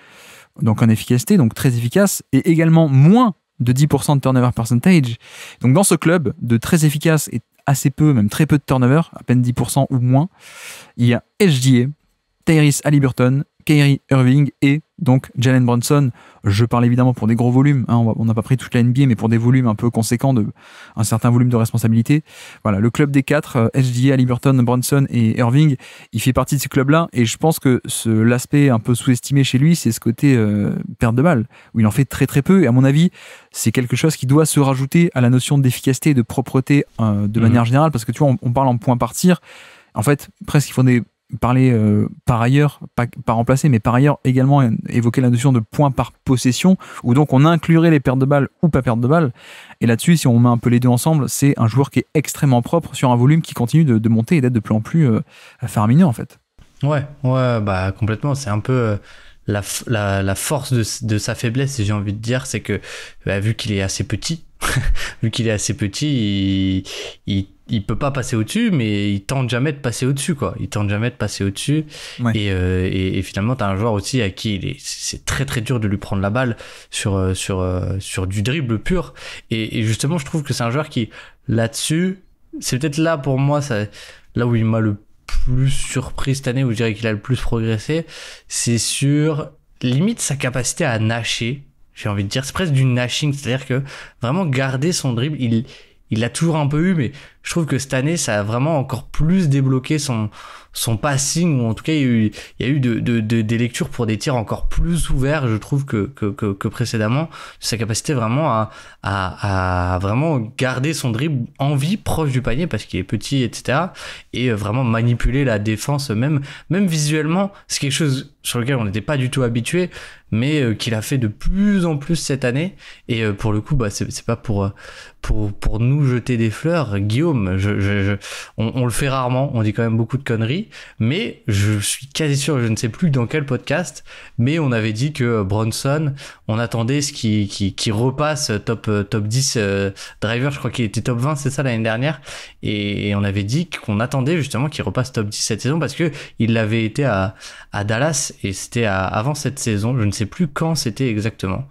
donc en efficacité, donc très efficace, et également moins de 10% de turnover percentage. Donc, dans ce club de très efficace et assez peu, même très peu de turnover, à peine 10% ou moins, il y a SGA, Tyrese Haliburton, Kyrie Irving et donc Jalen Brunson. Je parle évidemment pour des gros volumes, hein, on n'a pas pris toute la NBA, mais pour des volumes un peu conséquents, un certain volume de responsabilité. Voilà, le club des 4, SGA, Haliburton, Brunson et Irving, il fait partie de ce club-là, et je pense que l'aspect un peu sous-estimé chez lui, c'est ce côté perte de balle, où il en fait très très peu, et à mon avis, c'est quelque chose qui doit se rajouter à la notion d'efficacité et de propreté de manière générale, parce que tu vois, on parle en points par tir, en fait, presque il faut parler par ailleurs, pas remplacer, mais par ailleurs également évoquer la notion de points par possession, où donc on inclurait les pertes de balles ou pas pertes de balles. Et là-dessus, si on met un peu les deux ensemble, c'est un joueur qui est extrêmement propre sur un volume qui continue de monter et d'être de plus en plus faramineux en fait. Ouais, complètement. C'est un peu la force de sa faiblesse, j'ai envie de dire, c'est que vu qu'il est assez petit, il peut pas passer au-dessus, mais il tente jamais de passer au-dessus, quoi. Ouais. Et finalement, t'as un joueur aussi à qui c'est très très dur de lui prendre la balle sur du dribble pur. Et justement, je trouve que c'est un joueur qui, là-dessus, c'est peut-être là pour moi, là où il m'a le plus surpris cette année, où je dirais qu'il a le plus progressé, c'est sur limite sa capacité à nasher. J'ai envie de dire, c'est presque du nashing, c'est-à-dire que vraiment garder son dribble, il l'a toujours un peu eu, mais je trouve que cette année, ça a vraiment encore plus débloqué son passing, ou en tout cas, il y a eu des lectures pour des tirs encore plus ouverts, je trouve, que précédemment. Sa capacité vraiment à vraiment garder son dribble en vie, proche du panier, parce qu'il est petit, etc. Et vraiment manipuler la défense, même visuellement. C'est quelque chose sur lequel on n'était pas du tout habitué, mais qu'il a fait de plus en plus cette année. Et pour le coup, c'est pas pour nous jeter des fleurs, Guillaume. On le fait rarement, on dit quand même beaucoup de conneries, mais je suis quasi sûr, je ne sais plus dans quel podcast, mais on avait dit que Brunson, on attendait ce qui repasse top 10 driver, je crois qu'il était top 20, c'est ça, l'année dernière, et on avait dit qu'on attendait justement qu'il repasse top 10 cette saison, parce que il l'avait été à Dallas, et c'était avant cette saison, je ne sais plus quand c'était exactement.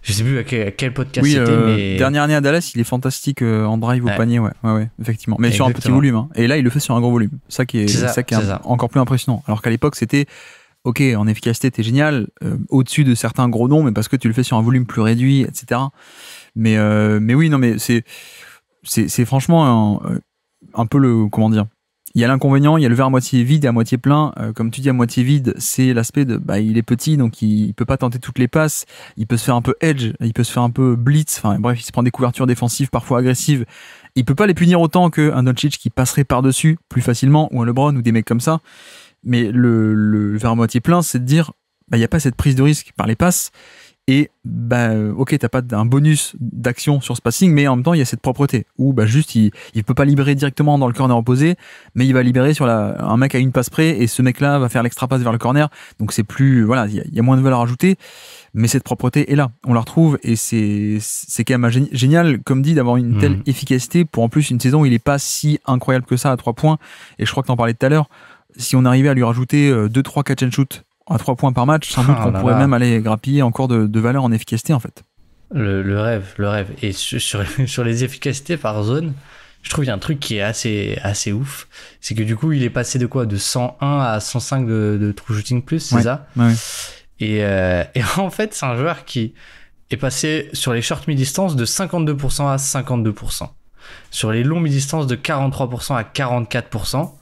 Je sais plus à quel podcast c'était, mais... Dernière année à Dallas, il est fantastique en drive au panier, ouais, effectivement. Mais sur un petit volume, hein. Et là, il le fait sur un gros volume. Ça qui est encore plus impressionnant. Alors qu'à l'époque, c'était, ok, en efficacité, t'es génial, au-dessus de certains gros noms, mais parce que tu le fais sur un volume plus réduit, etc. Mais oui, non, mais c'est franchement un peu le, comment dire, il y a l'inconvénient, il y a le verre à moitié vide et à moitié plein. Comme tu dis, à moitié vide, c'est l'aspect de, il est petit, donc il peut pas tenter toutes les passes. Il peut se faire un peu edge, il peut se faire un peu blitz. Enfin, bref, il se prend des couvertures défensives, parfois agressives. Il peut pas les punir autant qu'un Doncic qui passerait par-dessus plus facilement, ou un LeBron, ou des mecs comme ça. Mais le verre à moitié plein, c'est de dire, il y a pas cette prise de risque par les passes. Et ok, t'as pas un bonus d'action sur ce passing, mais en même temps il y a cette propreté où juste il peut pas libérer directement dans le corner opposé, mais il va libérer sur un mec à une passe près, et ce mec là va faire l'extra passe vers le corner, donc c'est plus, voilà, il y a moins de valeur ajoutée, mais cette propreté est là, on la retrouve, et c'est quand même génial, comme dit, d'avoir une telle efficacité pour en plus une saison où il est pas si incroyable que ça à 3 points. Et je crois que t'en parlais tout à l'heure, si on arrivait à lui rajouter 2-3 catch and shoot à 3 points par match, sans doute qu'on pourrait même aller grappiller encore de valeur en efficacité, en fait. Le rêve. Et sur les efficacités par zone, je trouve qu'il y a un truc qui est assez ouf. C'est que du coup, il est passé de quoi? De 101 à 105 de true shooting plus, c'est ça? Ouais. Et en fait, c'est un joueur qui est passé sur les short mi-distance de 52% à 52%. Sur les longs mi-distance de 43% à 44%.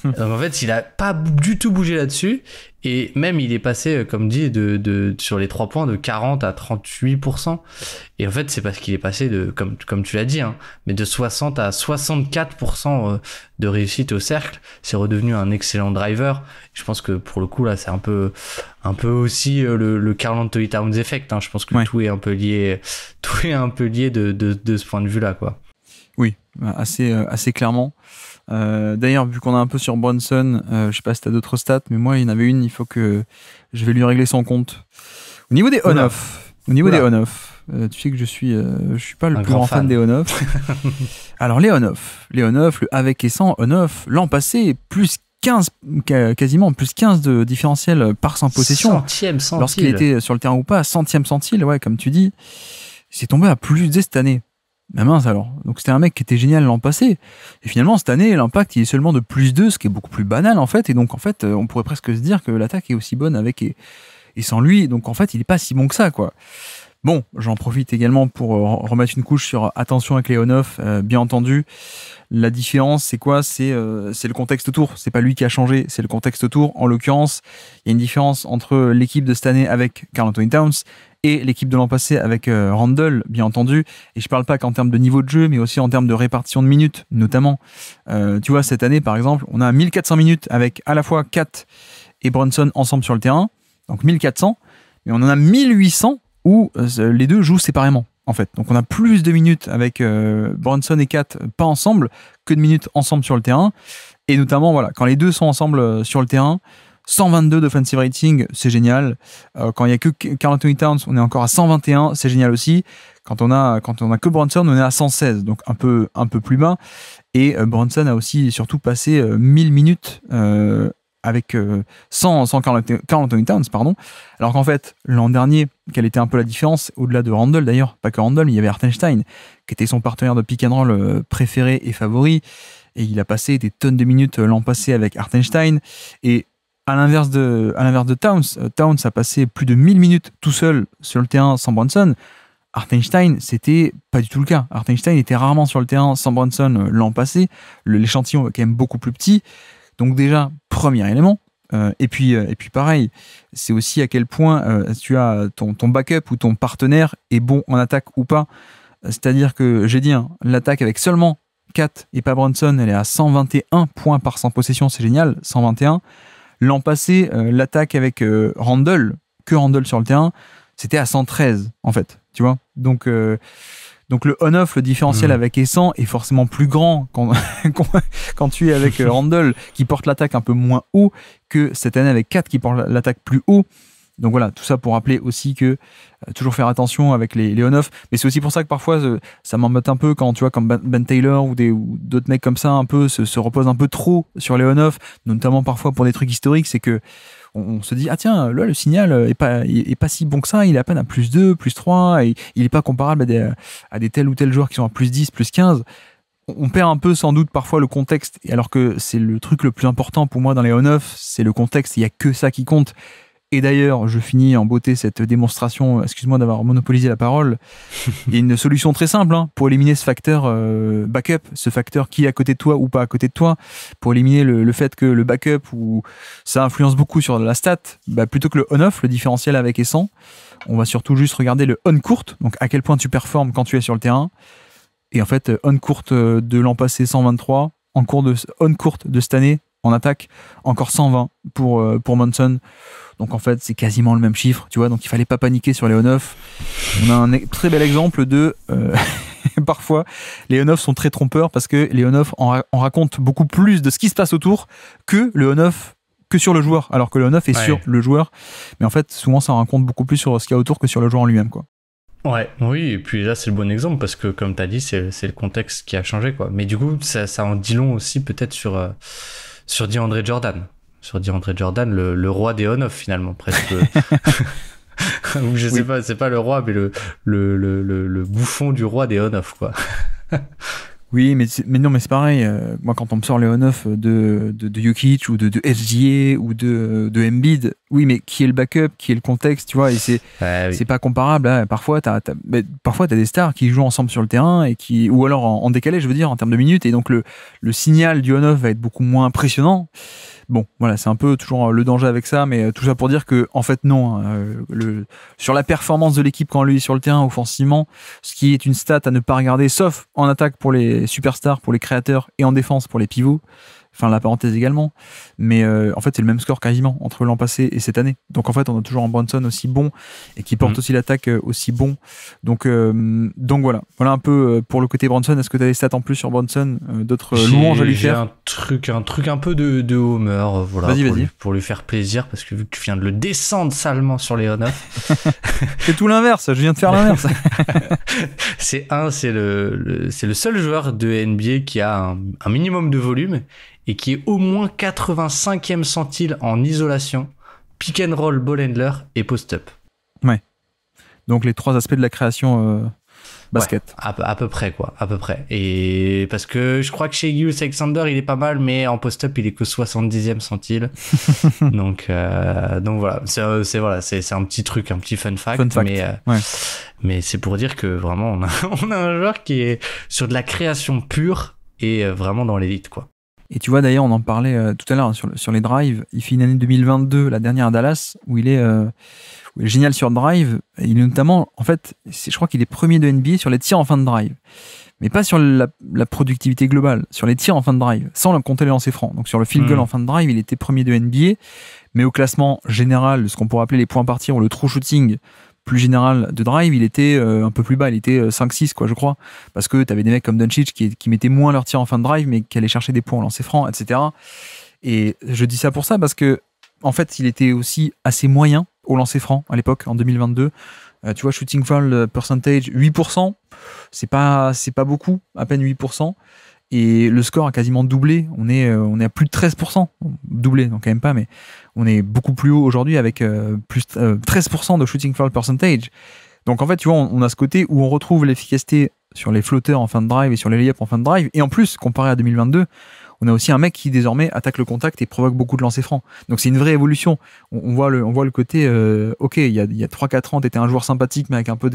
Donc en fait, il a pas du tout bougé là-dessus, et même il est passé, comme dit, sur les 3 points de 40 à 38%. Et en fait, c'est parce qu'il est passé comme tu l'as dit, hein, mais de 60 à 64% de réussite au cercle. C'est redevenu un excellent driver. Je pense que pour le coup là, c'est un peu aussi le Karl Anthony Towns effect, hein. Je pense que tout est un peu lié de ce point de vue là, quoi. Oui, assez clairement. D'ailleurs, vu qu'on est un peu sur Brunson, je sais pas si t'as d'autres stats, mais moi il y en avait une, il faut que je vais lui régler son compte. Au niveau des on-off, tu sais que je suis pas le plus grand fan des on-off. Alors les on-off, le avec et sans on-off, l'an passé, plus 15, quasiment plus 15 de différentiel par 100 possessions. Centième centile. Lorsqu'il était sur le terrain ou pas, centième centile, ouais, comme tu dis. C'est tombé à plus de cette année. Mais mince alors. Donc c'était un mec qui était génial l'an passé. Et finalement, cette année, l'impact, il est seulement de plus 2, ce qui est beaucoup plus banal en fait. Et donc en fait, on pourrait presque se dire que l'attaque est aussi bonne avec et sans lui. Donc en fait, il est pas si bon que ça, quoi. Bon, j'en profite également pour remettre une couche sur attention avec les on-off. Bien entendu, la différence, c'est quoi? C'est le contexte autour. C'est pas lui qui a changé, c'est le contexte autour. En l'occurrence, il y a une différence entre l'équipe de cette année avec Karl Anthony Towns et l'équipe de l'an passé avec Randle, bien entendu. Et je parle pas qu'en termes de niveau de jeu, mais aussi en termes de répartition de minutes, notamment. Tu vois, cette année, par exemple, on a 1400 minutes avec à la fois Kat et Brunson ensemble sur le terrain. Donc 1400, mais on en a 1800 où les deux jouent séparément, en fait. Donc on a plus de minutes avec Brunson et Kat pas ensemble que de minutes ensemble sur le terrain. Et notamment, voilà, quand les deux sont ensemble sur le terrain, 122 d'offensive rating, c'est génial. Quand il n'y a que Karl Anthony Towns, on est encore à 121, c'est génial aussi. Quand on a que Brunson, on est à 116, donc un peu plus bas. Et Brunson a aussi surtout passé 1000 minutes avec sans Karl Anthony Towns, pardon. Alors qu'en fait, l'an dernier, quelle était un peu la différence, au-delà de Randle d'ailleurs, pas que Randle, il y avait Hartenstein, qui était son partenaire de pick and roll préféré et favori, et il a passé des tonnes de minutes l'an passé avec Hartenstein, et à l'inverse de Towns, Towns a passé plus de 1000 minutes tout seul sur le terrain sans Brunson. Hartenstein, c'était pas du tout le cas. Hartenstein était rarement sur le terrain sans Brunson l'an passé. L'échantillon est quand même beaucoup plus petit. Donc déjà, premier élément. Et puis pareil, c'est aussi à quel point tu as ton backup ou ton partenaire est bon en attaque ou pas. C'est-à-dire que j'ai dit, l'attaque avec seulement Cat et pas Brunson, elle est à 121 points par 100 possessions, c'est génial, 121. L'an passé, l'attaque avec Randle sur le terrain, c'était à 113 en fait, tu vois. Donc le on-off, le différentiel avec Essan est forcément plus grand quand tu es avec Randle qui porte l'attaque un peu moins haut que cette année avec Cat qui porte l'attaque plus haut. Donc voilà, tout ça pour rappeler aussi que toujours faire attention avec les on-off. Mais c'est aussi pour ça que parfois ça m'embête un peu quand tu vois comme Ben Taylor ou d'autres mecs comme ça un peu se reposent un peu trop sur les on-off, notamment parfois pour des trucs historiques. C'est que on se dit, ah tiens, là le signal est pas si bon que ça, il est à peine à plus 2, plus 3, et il est pas comparable à des tels ou tels joueurs qui sont à plus 10, plus 15. On perd un peu sans doute parfois le contexte, alors que c'est le truc le plus important pour moi dans les on-off, c'est le contexte, il y a que ça qui compte. Et d'ailleurs, je finis en beauté cette démonstration, excuse-moi d'avoir monopolisé la parole, il y a une solution très simple pour éliminer ce facteur backup, ce facteur qui est à côté de toi ou pas à côté de toi, pour éliminer le fait que le backup, ou ça influence beaucoup sur la stat, plutôt que le on-off, le différentiel avec et sans, on va surtout juste regarder le on-court, donc à quel point tu performes quand tu es sur le terrain. Et en fait, on-court de l'an passé 123, on-court de cette année, en attaque, encore 120 pour Monson. Donc en fait, c'est quasiment le même chiffre, tu vois. Donc il fallait pas paniquer sur les on-off. On a un très bel exemple de parfois les on-off sont très trompeurs parce que les on-off en racontent beaucoup plus de ce qui se passe autour que le on-off que sur le joueur, alors que le on-off est sur le joueur. Mais en fait, souvent ça en raconte beaucoup plus sur ce qu'il y a autour que sur le joueur en lui-même, quoi. Ouais, oui, et puis là c'est le bon exemple parce que comme tu as dit, c'est le contexte qui a changé, quoi. Mais du coup, ça en dit long aussi peut-être sur DeAndre Jordan. Sur DeAndre Jordan, le roi des on-off finalement, presque. Ou je sais pas, c'est pas le roi, mais le bouffon du roi des on-off, quoi. Oui, mais non, mais c'est pareil. Moi, quand on me sort les on-off de Jokic ou de SGA ou de Embiid, oui, mais qui est le backup, qui est le contexte, tu vois, et c'est pas comparable. Hein. Parfois, t'as des stars qui jouent ensemble sur le terrain et ou alors en décalé, je veux dire, en termes de minutes, et donc le signal du on-off va être beaucoup moins impressionnant. Bon, voilà, c'est un peu toujours le danger avec ça, mais tout ça pour dire que, en fait, non. Sur la performance de l'équipe quand lui est sur le terrain offensivement, ce qui est une stat à ne pas regarder, sauf en attaque pour les superstars, pour les créateurs, et en défense pour les pivots. Enfin, la parenthèse également. Mais en fait, c'est le même score quasiment entre l'an passé et cette année. Donc en fait, on a toujours un Brunson aussi bon et qui porte aussi l'attaque aussi bon. Donc voilà. Voilà un peu pour le côté Brunson. Est-ce que tu as des stats en plus sur Brunson, d'autres louanges à lui faire? J'ai un truc un peu de homer, voilà. Vas-y. Pour lui faire plaisir, parce que vu que tu viens de le descendre salement sur les on-off. C'est tout l'inverse. Je viens de faire l'inverse. C'est le seul joueur de NBA qui a un minimum de volume et qui est au moins 85e centile en isolation, pick and roll, ball handler et post-up. Ouais. Donc les trois aspects de la création basket. Ouais, à peu près, quoi. À peu près. Et parce que je crois que chez Gilgeous Alexander, il est pas mal, mais en post-up, il est que 70e centile. donc voilà. C'est un petit truc, un petit fun fact. Mais c'est pour dire que vraiment, on a un joueur qui est sur de la création pure et vraiment dans l'élite, quoi. Et tu vois, d'ailleurs, on en parlait tout à l'heure sur les drives. Il fait une année 2022, la dernière à Dallas, où il est génial sur drive. Il est notamment, en fait, je crois qu'il est premier de NBA sur les tirs en fin de drive. Mais pas sur la productivité globale, sur les tirs en fin de drive, sans compter les lancers francs. Donc sur le field goal en fin de drive, il était premier de NBA. Mais au classement général, de ce qu'on pourrait appeler les points par tir ou le true shooting plus général de drive, il était un peu plus bas, il était 5-6, quoi, je crois, parce que tu avais des mecs comme Doncic qui mettaient moins leurs tirs en fin de drive, mais qui allaient chercher des points en lancer franc, etc. Et je dis ça pour ça, parce que en fait, il était aussi assez moyen au lancer franc à l'époque, en 2022. Tu vois, shooting foul percentage, 8%, c'est pas beaucoup, à peine 8%. Et le score a quasiment doublé. On est à plus de 13%. Doublé, donc quand même pas, mais on est beaucoup plus haut aujourd'hui avec plus 13% de shooting foul percentage. Donc en fait, tu vois, on a ce côté où on retrouve l'efficacité sur les flotteurs en fin de drive et sur les layups en fin de drive. Et en plus, comparé à 2022, on a aussi un mec qui désormais attaque le contact et provoque beaucoup de lancers francs. Donc c'est une vraie évolution. On voit le côté, ok, il y a 3-4 ans, t'étais un joueur sympathique, mais avec un peu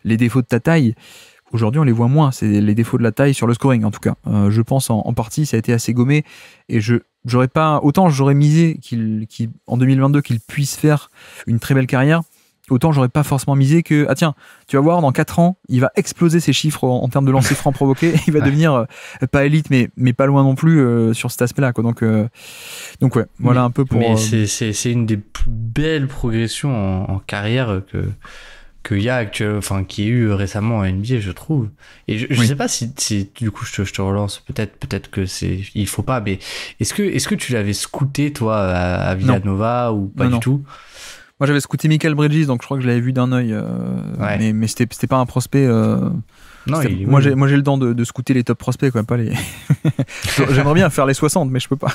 les défauts de ta taille. Aujourd'hui, on les voit moins. C'est les défauts de la taille sur le scoring, en tout cas. Je pense en partie, ça a été assez gommé. Et j'aurais pas, autant j'aurais misé en 2022 qu'il puisse faire une très belle carrière, autant j'aurais pas forcément misé que, ah tiens, tu vas voir, dans 4 ans, il va exploser ses chiffres en termes de lancers francs provoqués. Il va devenir pas élite, mais pas loin non plus sur cet aspect-là, quoi. Donc ouais, voilà un peu pour. Mais c'est une des plus belles progressions en carrière qu'il y a enfin qui est eu récemment en NBA, je trouve. Et je sais pas si du coup je te relance, peut-être que il faut pas, mais est-ce que tu l'avais scouté toi à Villanova ou pas du tout? Moi j'avais scouté Michael Bridges, donc je crois que je l'avais vu d'un œil, mais c'était pas un prospect. Non, moi j'ai le temps de scouter les top prospects, quoi, pas les. J'aimerais bien faire les 60, mais je peux pas.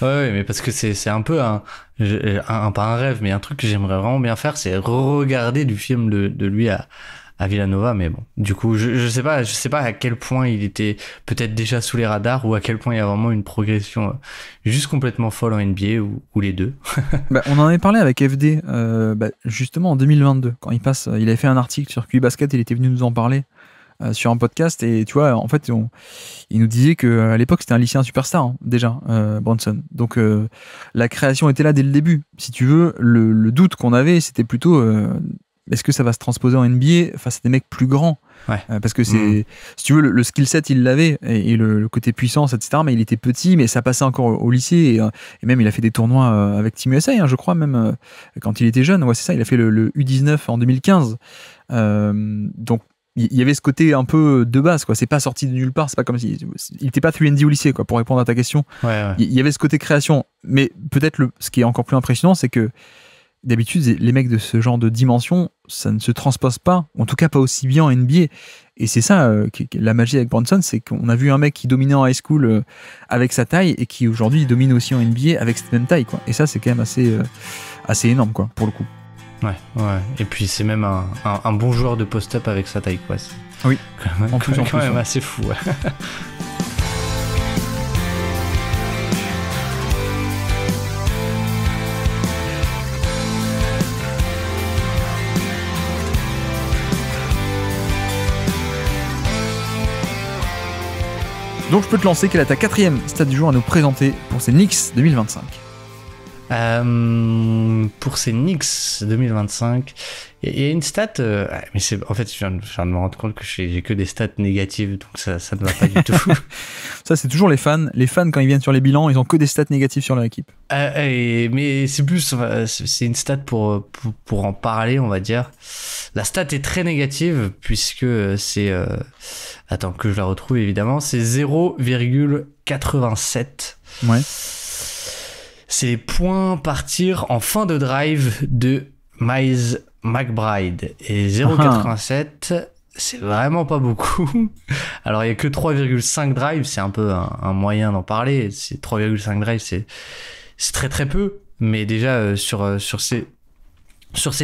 Ouais, mais parce que c'est un peu pas un rêve, mais un truc que j'aimerais vraiment bien faire, c'est regarder du film de lui à Villanova, mais bon, du coup, je sais pas à quel point il était peut-être déjà sous les radars ou à quel point il y a vraiment une progression juste complètement folle en NBA ou les deux. On en avait parlé avec FD justement en 2022 quand il avait fait un article sur QI Basket, il était venu nous en parler sur un podcast et tu vois, en fait, il nous disait qu'à l'époque c'était un lycéen superstar déjà, Brunson. Donc la création était là dès le début. Si tu veux, le doute qu'on avait, c'était plutôt est-ce que ça va se transposer en NBA face à des mecs plus grands? Parce que si tu veux, le skill set il l'avait et le côté puissance, etc. Mais il était petit, mais ça passait encore au lycée et même il a fait des tournois avec Team USA, je crois, même quand il était jeune. Ouais, c'est ça, il a fait le U19 en 2015. Donc il y avait ce côté un peu de base, quoi. C'est pas sorti de nulle part, c'est pas comme si il était pas 3&D au lycée, quoi, pour répondre à ta question. Il y avait ce côté création, mais peut-être ce qui est encore plus impressionnant, c'est que d'habitude, les mecs de ce genre de dimension, ça ne se transpose pas, en tout cas pas aussi bien en NBA. Et c'est ça, la magie avec Brunson, c'est qu'on a vu un mec qui dominait en high school avec sa taille et qui aujourd'hui domine aussi en NBA avec cette même taille, quoi. Et ça, c'est quand même assez énorme, quoi, pour le coup. Ouais. Et puis c'est même un bon joueur de post-up avec sa taille, quoi. Oui. Quand même assez fou. Ouais. Donc je peux te lancer, quelle est ta 4e stat du jour à nous présenter pour ces Knicks 2025? Pour ces Knicks 2025, il y a une stat, mais en fait je viens de me rendre compte que j'ai que des stats négatives, donc ça ne va pas du tout. Ça c'est toujours les fans quand ils viennent sur les bilans, ils ont que des stats négatives sur leur équipe. Mais c'est une stat pour en parler, on va dire. La stat est très négative puisque c'est attends que je la retrouve évidemment, c'est 0,87. Ouais. C'est les points par tir en fin de drive de Miles McBride. Et 0,87, c'est vraiment pas beaucoup. Alors, il n'y a que 3,5 drives, c'est un peu un moyen d'en parler. C'est 3,5 drives, c'est très très peu. Mais déjà, sur ces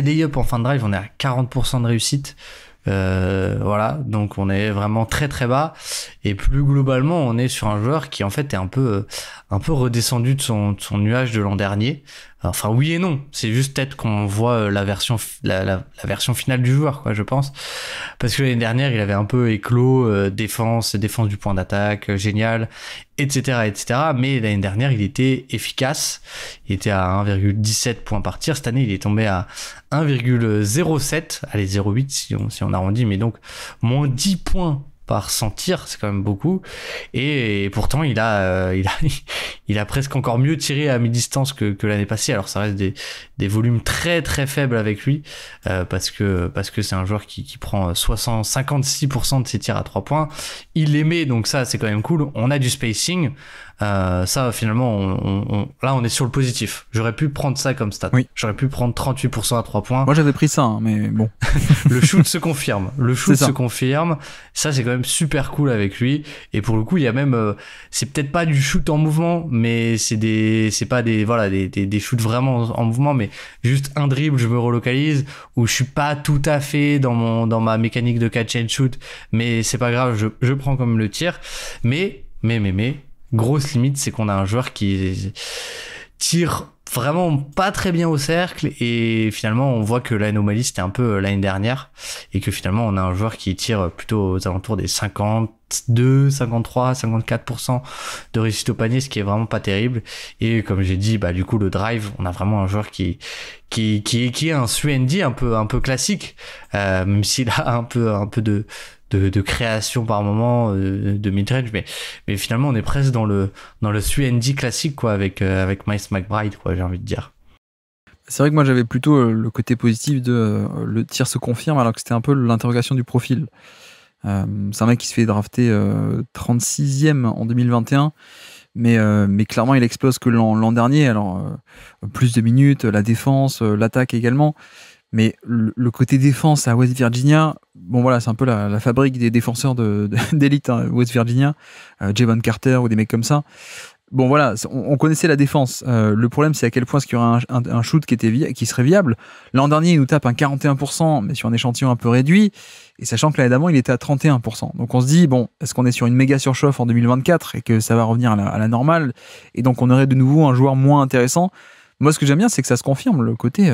lay-ups en fin de drive, on est à 40% de réussite. Voilà, donc on est vraiment très très bas et plus globalement on est sur un joueur qui en fait est un peu redescendu de son nuage de l'an dernier. Enfin oui et non, c'est juste peut-être qu'on voit la version finale du joueur, quoi, je pense, parce que l'année dernière il avait un peu éclos, défense du point d'attaque génial, etc. mais l'année dernière il était efficace, il était à 1,17 points par tir. Cette année il est tombé à 1,07, allez 0,8 si on arrondit, mais donc moins 10 points par 100 tirs, c'est quand même beaucoup. Et pourtant, il a presque encore mieux tiré à mi-distance que l'année passée. Alors, ça reste des volumes très très faibles avec lui, parce que c'est un joueur qui prend 56% de ses tirs à 3 points. Il les met, donc ça, c'est quand même cool. On a du spacing. Ça, finalement, là, on est sur le positif. J'aurais pu prendre ça comme stat. Oui. J'aurais pu prendre 38% à 3 points. Moi, j'avais pris ça, hein, mais bon. Le shoot se confirme. Ça, c'est quand même super cool avec lui. Et pour le coup, il y a même, c'est peut-être pas du shoot en mouvement, mais c'est pas des shoots vraiment en mouvement, mais juste un dribble, je me relocalise, où je suis pas tout à fait dans ma mécanique de catch and shoot, mais c'est pas grave, je prends comme le tir. Mais, grosse limite, c'est qu'on a un joueur qui tire vraiment pas très bien au cercle et finalement on voit que l'anomalie c'était un peu l'année dernière et que finalement on a un joueur qui tire plutôt aux alentours des 52, 53, 54% de réussite au panier, ce qui est vraiment pas terrible. Et comme j'ai dit, du coup le drive, on a vraiment un joueur qui est un SUND un peu classique, même s'il a un peu de création par moment, de mid-range, mais finalement on est presque dans le SUND classique, quoi, avec Miles McBride, quoi, j'ai envie de dire. C'est vrai que moi j'avais plutôt le côté positif de le tir se confirme, alors que c'était un peu l'interrogation du profil. C'est un mec qui se fait drafter 36e en 2021, mais clairement il explose que l'an dernier. Alors plus de minutes, la défense, l'attaque également. Mais le côté défense à West Virginia, bon voilà, c'est un peu la fabrique des défenseurs d'élite, hein, West Virginia, Javon Carter ou des mecs comme ça. Bon voilà, on connaissait la défense. Le problème, c'est à quel point est-ce qu'il y aurait un shoot qui serait viable. L'an dernier, il nous tape un 41%, mais sur un échantillon un peu réduit. Et sachant que l'année d'avant, il était à 31%. Donc on se dit, bon, est-ce qu'on est sur une méga surchauffe en 2024 et que ça va revenir à la normale, et donc on aurait de nouveau un joueur moins intéressant? Moi, ce que j'aime bien, c'est que ça se confirme, le côté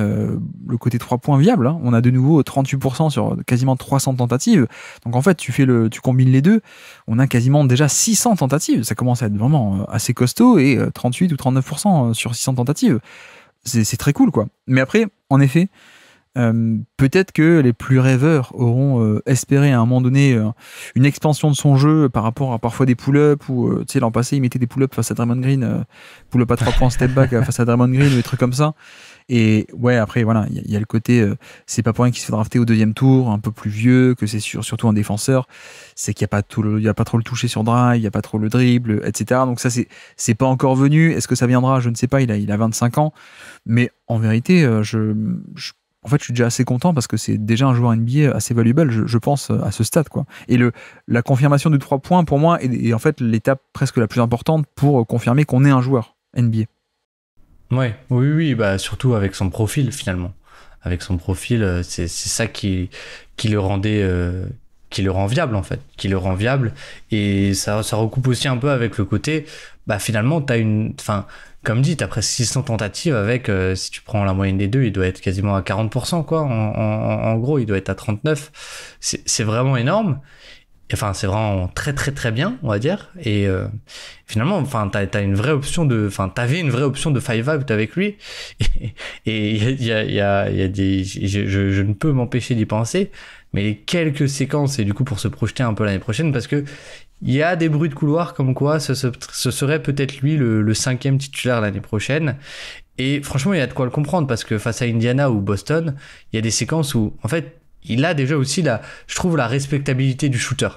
3 points viable, hein. On a de nouveau 38% sur quasiment 300 tentatives. Donc en fait, tu combines les deux, on a quasiment déjà 600 tentatives. Ça commence à être vraiment assez costaud, et 38 ou 39% sur 600 tentatives. C'est très cool, quoi. Mais après, en effet, peut-être que les plus rêveurs auront espéré à un moment donné une expansion de son jeu par rapport à parfois des pull-ups, ou tu sais, l'an passé il mettait des pull-ups face à Draymond Green, pull-up à 3 points step back face à Draymond Green, ou des trucs comme ça. Et ouais, après voilà, il y a le côté c'est pas pour rien qu'il se fait drafter au 2e tour, un peu plus vieux, que c'est surtout un défenseur, c'est qu'il y a pas trop le toucher sur drive, il y a pas trop le dribble, etc. Donc ça c'est pas encore venu. Est-ce que ça viendra? Je ne sais pas. Il a 25 ans, mais en vérité en fait, je suis déjà assez content parce que c'est déjà un joueur NBA assez valuable, je pense, à ce stade, quoi. Et la confirmation du 3 points, pour moi, est en fait l'étape presque la plus importante pour confirmer qu'on est un joueur NBA. Ouais, oui, surtout avec son profil, finalement. Avec son profil, c'est ça qui le rendait, qui le rend viable, en fait. Qui le rend viable. Et ça recoupe aussi un peu avec le côté, finalement, comme dit, t'as presque 600 tentatives avec, si tu prends la moyenne des deux, il doit être quasiment à 40%, quoi. En gros, il doit être à 39%. C'est vraiment énorme. Enfin, c'est vraiment très, très, très bien, on va dire. Et finalement, t'avais une vraie option de 5-out avec lui. Et il y a des... Je ne peux m'empêcher d'y penser, mais les quelques séquences, et du coup, pour se projeter un peu l'année prochaine, parce que il y a des bruits de couloir comme quoi ce serait peut-être lui le 5e titulaire l'année prochaine. Et franchement, il y a de quoi le comprendre, parce que face à Indiana ou Boston, il y a des séquences où, en fait, il a déjà aussi je trouve, la respectabilité du shooter.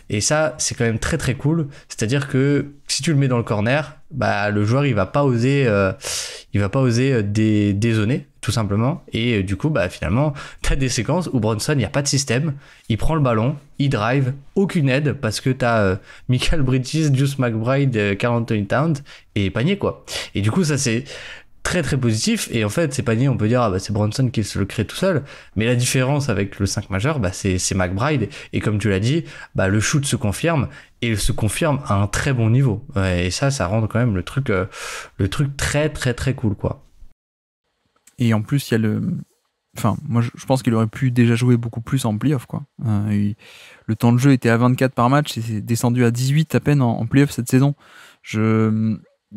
Et ça, c'est quand même très très cool. C'est-à-dire que si tu le mets dans le corner, le joueur il va pas oser dézoner, tout simplement. Et du coup, finalement, t'as des séquences où Brunson, il n'y a pas de système, il prend le ballon, il drive, aucune aide, parce que t'as Mikal Bridges, Deuce McBride, Karl Anthony Towns et panier, quoi. Et du coup, ça c'est très très positif. Et en fait, ces paniers, on peut dire c'est Brunson qui se le crée tout seul, mais la différence avec le 5 majeur, c'est McBride. Et comme tu l'as dit, le shoot se confirme, et il se confirme à un très bon niveau. Et ça rend quand même le truc très très très cool, quoi. Et en plus, il y a moi je pense qu'il aurait pu déjà jouer beaucoup plus en playoff, quoi. Le temps de jeu était à 24 par match, et c'est descendu à 18 à peine en playoff cette saison.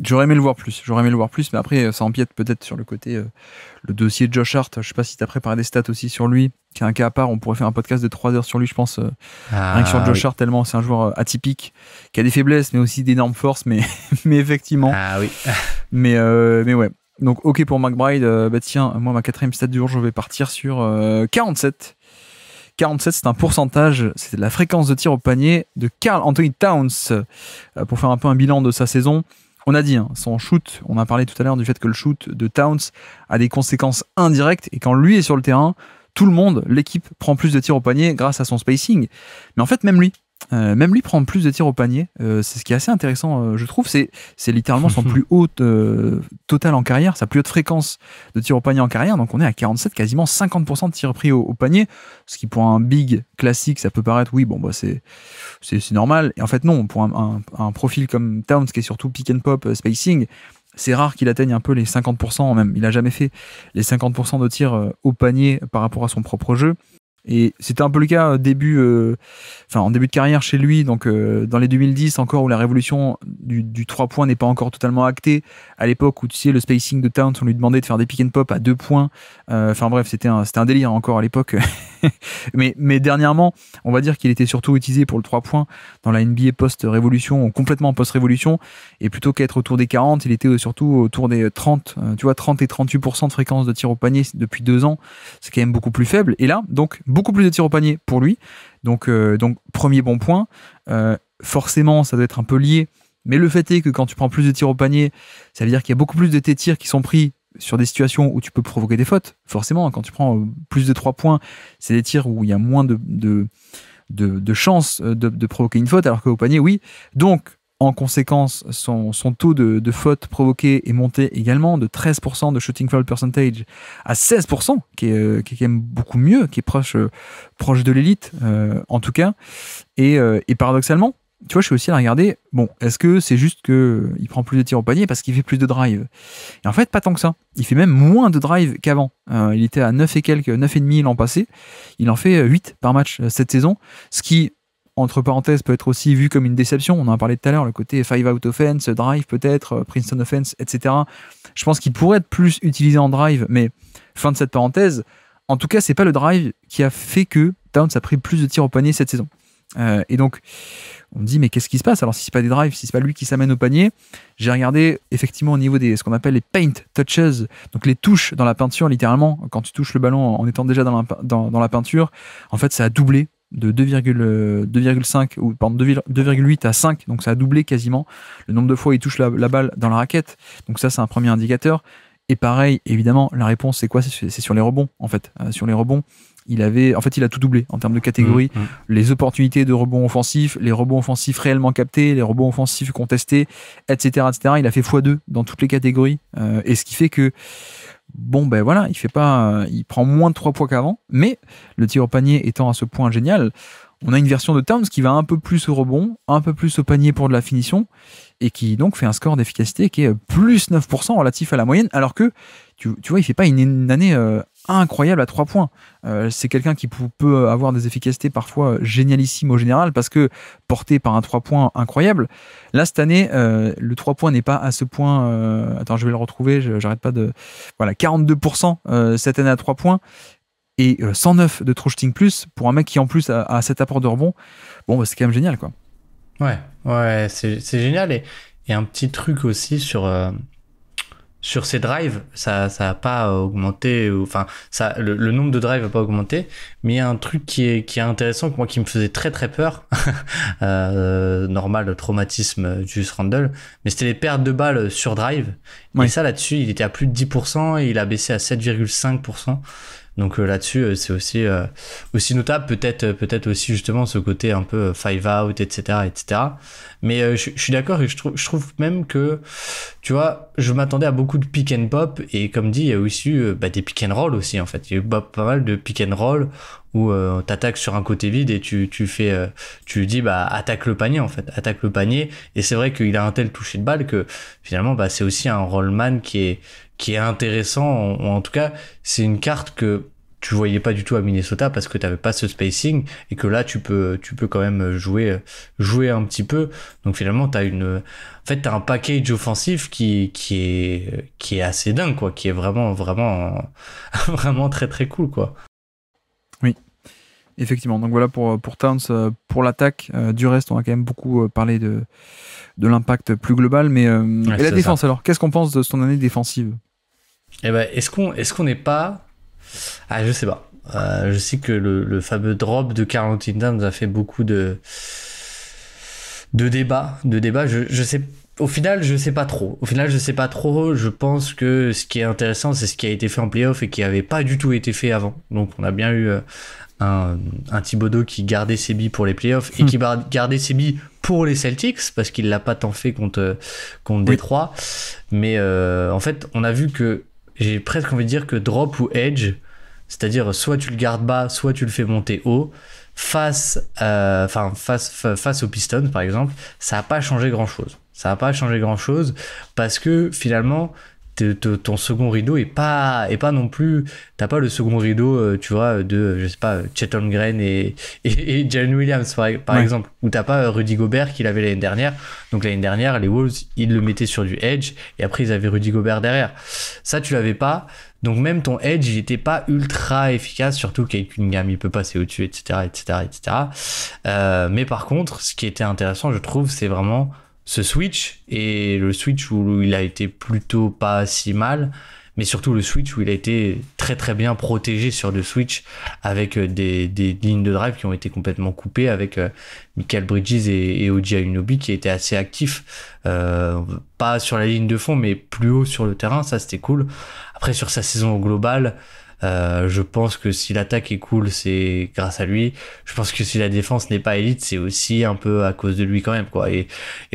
J'aurais aimé le voir plus, mais après ça empiète peut-être sur le côté le dossier de Josh Hart. Je sais pas si t'as préparé des stats aussi sur lui, qui est un cas à part. On pourrait faire un podcast de 3 heures sur lui, je pense, rien que sur Josh Hart, tellement c'est un joueur atypique, qui a des faiblesses mais aussi d'énormes forces, mais effectivement. Mais ouais. Donc ok pour McBride. Tiens, moi ma 4e stat du jour, je vais partir sur 47. 47, c'est un pourcentage, c'est la fréquence de tir au panier de Karl Anthony Towns, pour faire un peu un bilan de sa saison. On a dit, son shoot, on a parlé tout à l'heure du fait que le shoot de Towns a des conséquences indirectes, et quand lui est sur le terrain, tout le monde, l'équipe, prend plus de tirs au panier grâce à son spacing. Mais en fait, même lui, Même lui prend plus de tirs au panier. C'est ce qui est assez intéressant, je trouve. C'est littéralement son plus haut total en carrière, sa plus haute fréquence de tirs au panier en carrière. Donc on est à 47, quasiment 50% de tirs pris au panier. Ce qui pour un big classique, ça peut paraître, oui, bon, bah, c'est normal. Et en fait, non, pour un profil comme Towns, qui est surtout pick and pop spacing, c'est rare qu'il atteigne un peu les 50%, même il n'a jamais fait les 50% de tirs au panier par rapport à son propre jeu. Et c'était un peu le cas en début de carrière chez lui, donc dans les 2010 encore, où la révolution du 3 points n'est pas encore totalement actée, à l'époque où tu sais le spacing de Towns, on lui demandait de faire des pick and pop à 2 points, enfin bref, c'était un délire encore à l'époque. mais dernièrement, on va dire qu'il était surtout utilisé pour le 3 points dans la NBA post-révolution, ou complètement post-révolution, et plutôt qu'être autour des 40, il était surtout autour des 30, tu vois, 30 et 38% de fréquence de tir au panier depuis 2 ans, c'est quand même beaucoup plus faible. Et là, donc, beaucoup plus de tirs au panier pour lui. Donc premier bon point. Forcément, ça doit être un peu lié. Mais le fait est que quand tu prends plus de tirs au panier, ça veut dire qu'il y a beaucoup plus de tes tirs qui sont pris sur des situations où tu peux provoquer des fautes. Forcément, quand tu prends plus de 3 points, c'est des tirs où il y a moins de chances de provoquer une faute, alors qu'au panier, oui. Donc, en conséquence, son taux de fautes provoquées est monté également de 13% de shooting foul percentage à 16%, qui est quand même beaucoup mieux, qui est proche de l'élite, en tout cas. Et paradoxalement, tu vois, je suis aussi à regarder, bon, est-ce que c'est juste qu'il prend plus de tirs au panier parce qu'il fait plus de drive? Et en fait, pas tant que ça. Il fait même moins de drive qu'avant. Il était à 9 et quelques, 9,5 l'an passé. Il en fait 8 par match cette saison, ce qui, entre parenthèses, peut être aussi vu comme une déception. On en a parlé tout à l'heure, le côté 5-out offense, drive peut-être, Princeton offense, etc. Je pense qu'il pourrait être plus utilisé en drive, mais fin de cette parenthèse. En tout cas, c'est pas le drive qui a fait que Towns a pris plus de tirs au panier cette saison. Et donc, on me dit, mais qu'est-ce qui se passe? Alors, si c'est pas des drives, si c'est pas lui qui s'amène au panier, j'ai regardé effectivement au niveau des ce qu'on appelle les paint touches, donc les touches dans la peinture, littéralement, quand tu touches le ballon en étant déjà dans la peinture, en fait, ça a doublé de 2,5 ou pardon 2,8 à 5, donc ça a doublé quasiment le nombre de fois où il touche la balle dans la raquette. Donc ça, c'est un premier indicateur. Et pareil, évidemment, la réponse c'est quoi? C'est sur les rebonds, en fait. Sur les rebonds, il a tout doublé en termes de catégorie. Les opportunités de rebonds offensifs, les rebonds offensifs réellement captés, les rebonds offensifs contestés, etc., etc. Il a fait x2 dans toutes les catégories. Et ce qui fait que bon, ben voilà, il prend moins de 3 points qu'avant, mais le tir au panier étant à ce point génial, on a une version de Towns qui va un peu plus au rebond, un peu plus au panier pour de la finition, et qui donc fait un score d'efficacité qui est plus 9% relatif à la moyenne, alors que, tu vois, il fait pas une année incroyable à 3 points. C'est quelqu'un qui peut avoir des efficacités parfois génialissimes au général, parce que porté par un 3 points incroyable. Là, cette année, le 3 points n'est pas à ce point... attends, je vais le retrouver, j'arrête pas de... Voilà, 42% cette année à 3 points, et 109 de true shooting plus, pour un mec qui en plus a cet apport de rebond. Bon, bah, c'est quand même génial, quoi. Ouais, c'est génial. Et un petit truc aussi sur ces drives, ça a pas augmenté, enfin, le nombre de drives a pas augmenté, mais il y a un truc qui est intéressant, moi, qui me faisait très très peur, normal, le traumatisme Julius Randle, mais c'était les pertes de balles sur drive. Ouais. Et ça, là-dessus, il était à plus de 10% et il a baissé à 7,5%. Donc là-dessus, c'est aussi notable, peut-être aussi justement ce côté un peu 5-out, etc., etc. Mais je suis d'accord, et je trouve même que, tu vois, je m'attendais à beaucoup de pick and pop, et comme dit, il y a aussi eu des pick and roll aussi, en fait. Il y a eu pas mal de pick and roll où t'attaques sur un côté vide et tu dis, attaque le panier, en fait. Attaque le panier. Et c'est vrai qu'il a un tel toucher de balle que finalement, c'est aussi un rollman qui est intéressant, ou en tout cas, c'est une carte que tu voyais pas du tout à Minnesota parce que t'avais pas ce spacing, et que là, tu peux quand même jouer un petit peu. Donc finalement, t'as un package offensif qui est assez dingue, quoi, qui est vraiment, vraiment, vraiment très, très cool, quoi. Oui. Effectivement, donc voilà pour Towns, pour l'attaque. Du reste, on a quand même beaucoup parlé de l'impact plus global, mais et la défense, ça. Alors, qu'est-ce qu'on pense de son année défensive? Est-ce qu'on n'est pas... Ah, je sais pas. Je sais que le fameux drop de Karl Anthony Towns a fait beaucoup de débats. Je sais. Au final, je sais pas trop. Je pense que ce qui est intéressant, c'est ce qui a été fait en playoff et qui avait pas du tout été fait avant. Donc, on a bien eu un Thibodeau qui gardait ses billes pour les playoffs et qui gardait ses billes pour les Celtics, parce qu'il l'a pas tant fait contre Détroit. Mais en fait, on a vu que j'ai presque envie de dire que drop ou edge, c'est-à-dire soit tu le gardes bas, soit tu le fais monter haut, face aux Pistons par exemple, ça n'a pas changé grand-chose. Ça n'a pas changé grand-chose parce que finalement, ton second rideau est pas non plus, t'as pas le second rideau tu vois de je sais pas Chet Holmgren et Jalen Williams par exemple, où t'as pas Rudy Gobert qui l'avait l'année dernière. Donc l'année dernière les Wolves ils le mettaient sur du edge et après ils avaient Rudy Gobert derrière. Ça tu l'avais pas, donc même ton edge il était pas ultra efficace, surtout Kate Cunningham il peut passer au-dessus, etc. Mais par contre ce qui était intéressant je trouve, c'est vraiment ce switch, et le switch où il a été plutôt pas si mal, mais surtout le switch où il a été très très bien protégé sur le switch avec des lignes de drive qui ont été complètement coupées, avec Mikal Bridges et OG Anunoby qui étaient assez actifs, pas sur la ligne de fond mais plus haut sur le terrain. Ça c'était cool. Après sur sa saison globale, je pense que si l'attaque est cool, c'est grâce à lui. Je pense que si la défense n'est pas élite, c'est aussi un peu à cause de lui quand même, quoi. Et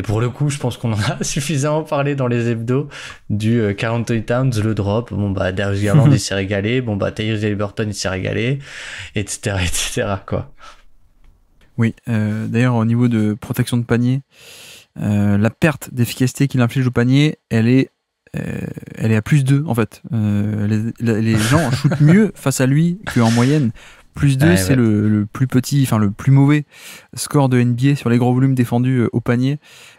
pour le coup, je pense qu'on en a suffisamment parlé dans les hebdos du Karl Anthony Towns, le drop. Bon, bah, Darius Garland, il s'est régalé. Bon, bah, Tyrese Haliburton, il s'est régalé, etc., quoi. Oui, d'ailleurs, au niveau de protection de panier, la perte d'efficacité qu'il inflige au panier, elle est à +2 en fait. Les gens shootent mieux face à lui qu'en moyenne. +2, c'est le plus petit, enfin le plus mauvais score de NBA sur les gros volumes défendus au panier.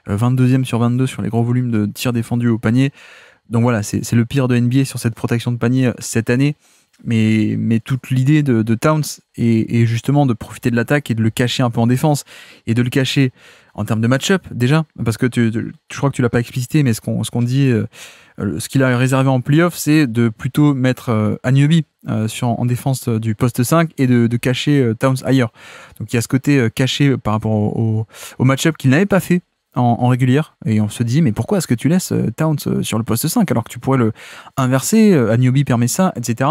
22e sur 22 sur les gros volumes de tirs défendus au panier. Donc voilà, c'est le pire de NBA sur cette protection de panier cette année. Mais toute l'idée de Towns est justement de profiter de l'attaque et de le cacher un peu en défense, et de le cacher en termes de match-up déjà, parce que je crois que tu l'as pas explicité, mais ce qu'on dit, ce qu'il a réservé en playoff, c'est de plutôt mettre Anunoby en défense du poste 5 et de cacher Towns ailleurs. Donc il y a ce côté caché par rapport au match-up qu'il n'avait pas fait en régulière, et on se dit mais pourquoi est-ce que tu laisses Towns sur le poste 5 alors que tu pourrais le inverser, Anunoby permet ça, etc.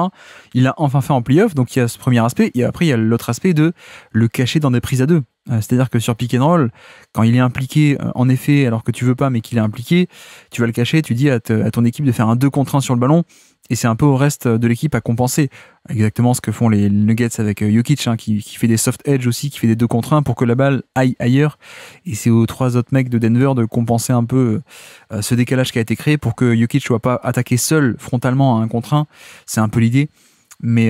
Il l'a enfin fait en playoff, donc il y a ce premier aspect, et après il y a l'autre aspect de le cacher dans des prises à deux. C'est-à-dire que sur pick and roll, quand il est impliqué en effet alors que tu veux pas mais qu'il est impliqué, tu vas le cacher, tu dis à ton équipe de faire un 2 contre 1 sur le ballon, et c'est un peu au reste de l'équipe à compenser. Exactement ce que font les Nuggets avec Jokic, qui fait des soft edge aussi, qui fait des 2 contre 1 pour que la balle aille ailleurs, et c'est aux 3 autres mecs de Denver de compenser un peu ce décalage qui a été créé pour que Jokic ne soit pas attaqué seul frontalement à 1 contre 1. C'est un peu l'idée, mais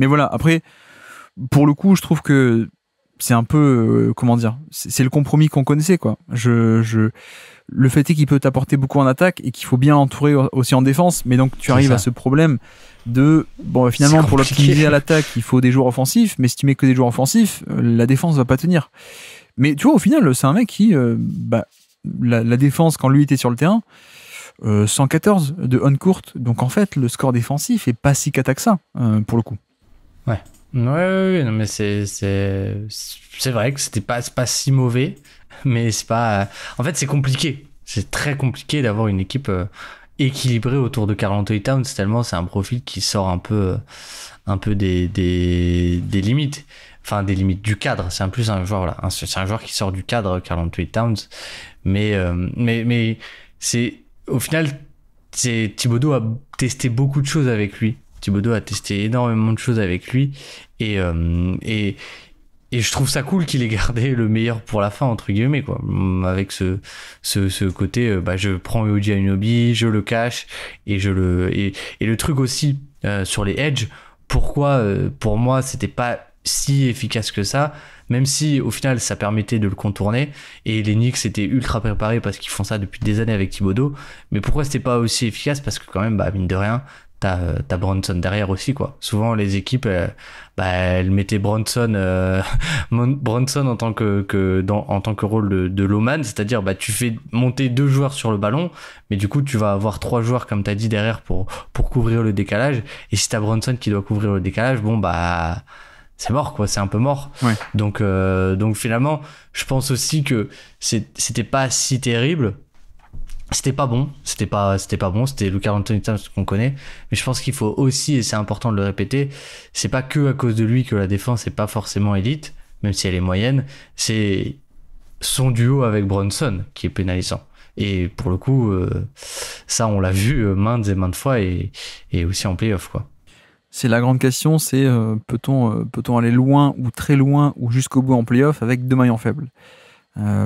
voilà, après pour le coup je trouve que c'est un peu comment dire, c'est le compromis qu'on connaissait, quoi. Le fait est qu'il peut t'apporter beaucoup en attaque et qu'il faut bien l'entourer aussi en défense, mais donc tu arrives à ce problème de finalement pour l'optimiser à l'attaque il faut des joueurs offensifs, mais si tu mets que des joueurs offensifs, la défense va pas tenir. Mais tu vois, au final c'est un mec qui la défense quand lui était sur le terrain, 114 de on-court, donc en fait le score défensif est pas si cata que ça pour le coup. Ouais, non, mais c'est vrai que c'était pas si mauvais, mais c'est pas. En fait, c'est compliqué. C'est très compliqué d'avoir une équipe équilibrée autour de Karl Anthony Towns, tellement c'est un profil qui sort un peu des limites. Enfin, des limites du cadre. C'est un plus un joueur, voilà. C'est un joueur qui sort du cadre, Karl Anthony Towns. Mais c'est au final, Thibodeau a testé beaucoup de choses avec lui. Thibodeau a testé énormément de choses avec lui, et je trouve ça cool qu'il ait gardé le meilleur pour la fin, entre guillemets, quoi. Avec ce côté, je prends OG Anunoby, je le cache, et le truc aussi sur les edge. Pourquoi pour moi c'était pas si efficace que ça, même si au final ça permettait de le contourner, et les Knicks étaient ultra préparés parce qu'ils font ça depuis des années avec Thibodeau. Mais pourquoi c'était pas aussi efficace? Parce que quand même, mine de rien, t'as Bronson derrière aussi, quoi. Souvent les équipes elles mettaient Bronson en tant que rôle de lawman, c'est-à-dire tu fais monter 2 joueurs sur le ballon, mais du coup tu vas avoir 3 joueurs comme t'as dit derrière pour couvrir le décalage, et si t'as Bronson qui doit couvrir le décalage, c'est mort, quoi, c'est un peu mort. Ouais. Donc finalement je pense aussi que c'était pas si terrible. C'était pas bon, c'était pas bon, c'était le Karl Anthony Towns qu'on connaît, mais je pense qu'il faut aussi, et c'est important de le répéter, c'est pas que à cause de lui que la défense est pas forcément élite, même si elle est moyenne, c'est son duo avec Brunson qui est pénalisant. Et pour le coup, ça on l'a vu maintes et maintes fois, et aussi en playoff, quoi. C'est la grande question, c'est peut-on aller loin ou très loin ou jusqu'au bout en playoff avec deux maillons faibles?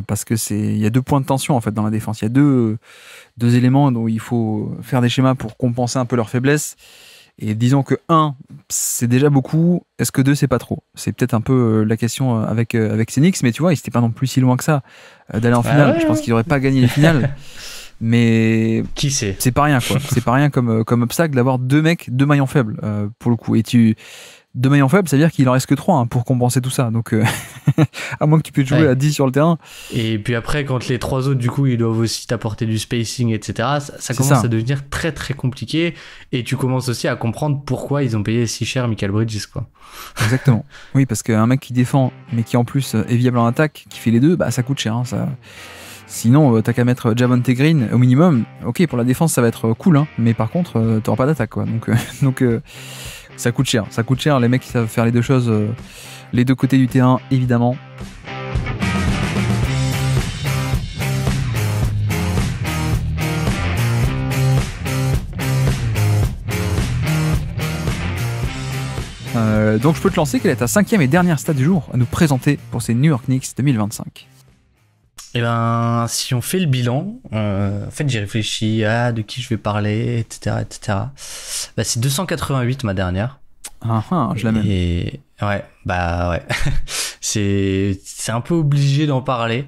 Parce que il y a deux points de tension en fait dans la défense. Il y a deux éléments dont il faut faire des schémas pour compenser un peu leurs faiblesses. Et disons que 1, c'est déjà beaucoup. Est-ce que 2, c'est pas trop? C'est peut-être un peu la question avec Phoenix, mais tu vois, ils n'étaient pas non plus si loin que ça d'aller en finale. Je pense qu'ils n'auraient pas gagné les finales. Mais qui sait? C'est pas rien, quoi. C'est pas rien comme obstacle d'avoir deux maillons faibles pour le coup. Et deux maillons faibles, ça veut dire qu'il en reste que 3 pour compenser tout ça. Donc, à moins que tu puisses jouer à 10 sur le terrain. Et puis après, quand les 3 autres, du coup, ils doivent aussi t'apporter du spacing, etc., ça commence à devenir très très compliqué. Et tu commences aussi à comprendre pourquoi ils ont payé si cher Mikal Bridges, quoi. Exactement. Oui, parce qu'un mec qui défend, mais qui en plus est viable en attaque, qui fait les deux, bah ça coûte cher. Ça... Sinon, t'as qu'à mettre Javonte Green au minimum. Ok, pour la défense, ça va être cool, mais par contre, t'auras pas d'attaque, quoi. Donc ça coûte cher. Ça coûte cher. Les mecs qui savent faire les deux choses, les deux côtés du terrain, évidemment. Donc je peux te lancer. Quelle est ta 5e et dernière stat du jour à nous présenter pour ces New York Knicks 2025? Eh ben, si on fait le bilan, en fait, j'ai réfléchi à de qui je vais parler, etc., etc. Bah, c'est 288 ma dernière. Je la mets. Et ouais, bah ouais. c'est un peu obligé d'en parler.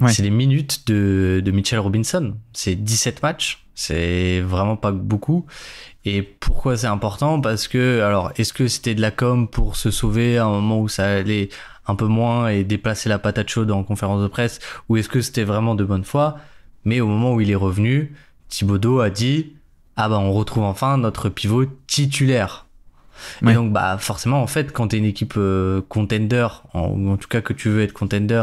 Ouais. C'est les minutes de Mitchell Robinson. C'est 17 matchs. C'est vraiment pas beaucoup. Et pourquoi c'est important? Parce que, alors, est-ce que c'était de la com pour se sauver à un moment où ça allait un peu moins et déplacer la patate chaude en conférence de presse, ou est-ce que c'était vraiment de bonne foi? Mais au moment où il est revenu, Thibodeau a dit on retrouve enfin notre pivot titulaire. Ouais. Et donc forcément, en fait, quand t'es une équipe contender, ou en tout cas que tu veux être contender,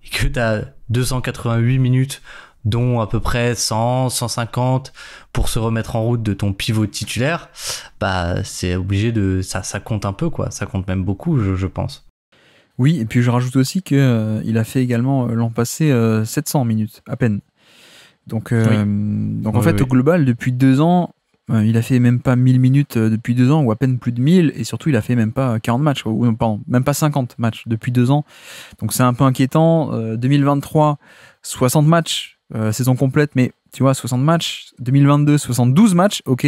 et que t'as 288 minutes, dont à peu près 150 pour se remettre en route de ton pivot titulaire, c'est obligé ça compte un peu, quoi. Ça compte même beaucoup, je pense. Oui, et puis je rajoute aussi qu'il a fait également l'an passé 700 minutes, à peine. Donc en fait, au global, depuis 2 ans, il a fait même pas 1000 minutes depuis 2 ans, ou à peine plus de 1000, et surtout, il a fait même pas 40 matchs, ou pardon, même pas 50 matchs depuis 2 ans. Donc c'est un peu inquiétant. 2023, 60 matchs, saison complète, mais tu vois, 60 matchs. 2022, 72 matchs, ok.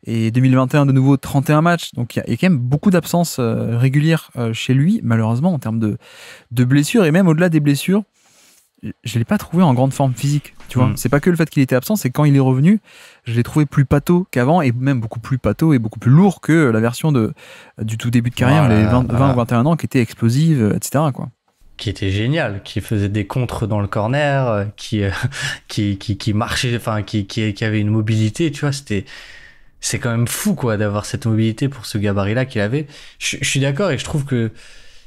Et 2021, de nouveau, 31 matchs. Donc, il y a quand même beaucoup d'absences régulières chez lui, malheureusement, en termes de blessures. Et même au-delà des blessures, je ne l'ai pas trouvé en grande forme physique. Tu vois, c'est pas que le fait qu'il était absent, c'est quand il est revenu, je l'ai trouvé plus pâteau qu'avant, et même beaucoup plus pâteau et beaucoup plus lourd que la version du tout début de carrière, les 20 ou 21 ans, qui était explosive, etc., quoi. Qui était génial, qui faisait des contres dans le corner, qui marchait, enfin, qui avait une mobilité, tu vois, c'est quand même fou, quoi, d'avoir cette mobilité pour ce gabarit-là qu'il avait. Je suis d'accord, et je trouve que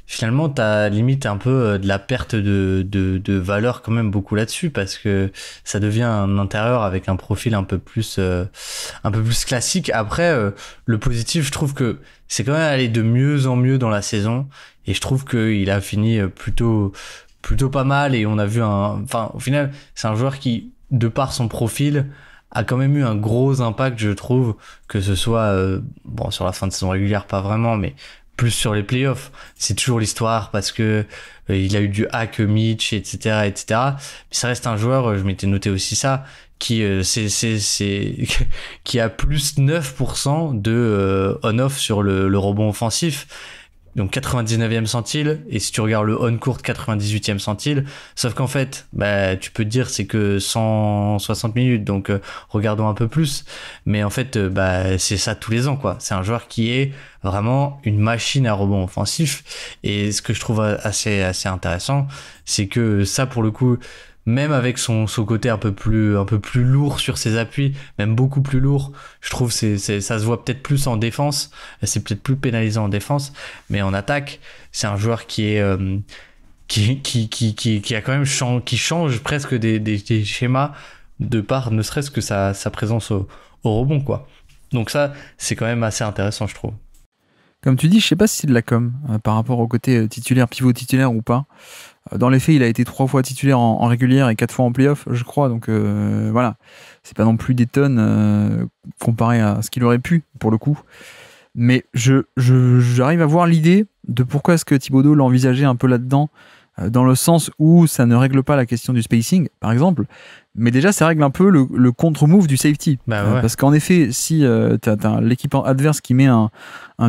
finalement, t'as limite un peu de la perte de valeur quand même beaucoup là-dessus, parce que ça devient un intérieur avec un profil un peu plus classique. Après, le positif, je trouve que c'est quand même allé de mieux en mieux dans la saison, et je trouve qu'il a fini plutôt pas mal, et on a vu au final, c'est un joueur qui, de par son profil, a quand même eu un gros impact, je trouve, que ce soit sur la fin de saison régulière, pas vraiment, mais plus sur les playoffs. C'est toujours l'histoire, parce que il a eu du hack Mitch, etc. Mais ça reste un joueur, je m'étais noté aussi ça, qui qui a plus 9% de on-off sur le rebond offensif. Donc 99e centile, et si tu regardes le on-court, 98e centile. Sauf qu'en fait, tu peux te dire c'est que 160 minutes, donc regardons un peu plus. Mais en fait, c'est ça tous les ans, quoi. C'est un joueur qui est vraiment une machine à rebond offensif. Et ce que je trouve assez intéressant, c'est que ça, pour le coup, même avec son côté un peu plus lourd sur ses appuis, même beaucoup plus lourd, je trouve ça se voit peut-être plus en défense, c'est peut-être plus pénalisant en défense, mais en attaque, c'est un joueur qui est qui a quand même qui change presque des schémas de par ne serait-ce que sa présence au rebond, quoi. Donc ça, c'est quand même assez intéressant, je trouve. Comme tu dis, je sais pas si c'est de la com par rapport au côté titulaire, pivot titulaire ou pas. Dans les faits, il a été 3 fois titulaire en régulière et 4 fois en playoff, je crois. Donc voilà, c'est pas non plus des tonnes comparé à ce qu'il aurait pu, pour le coup. Mais j'arrive à voir l'idée de pourquoi est-ce que Thibodeau l'a envisagé un peu là-dedans, dans le sens où ça ne règle pas la question du spacing, par exemple, mais déjà ça règle un peu le contre-move du safety. Bah ouais. Parce qu'en effet, si t'as l'équipe adverse qui met un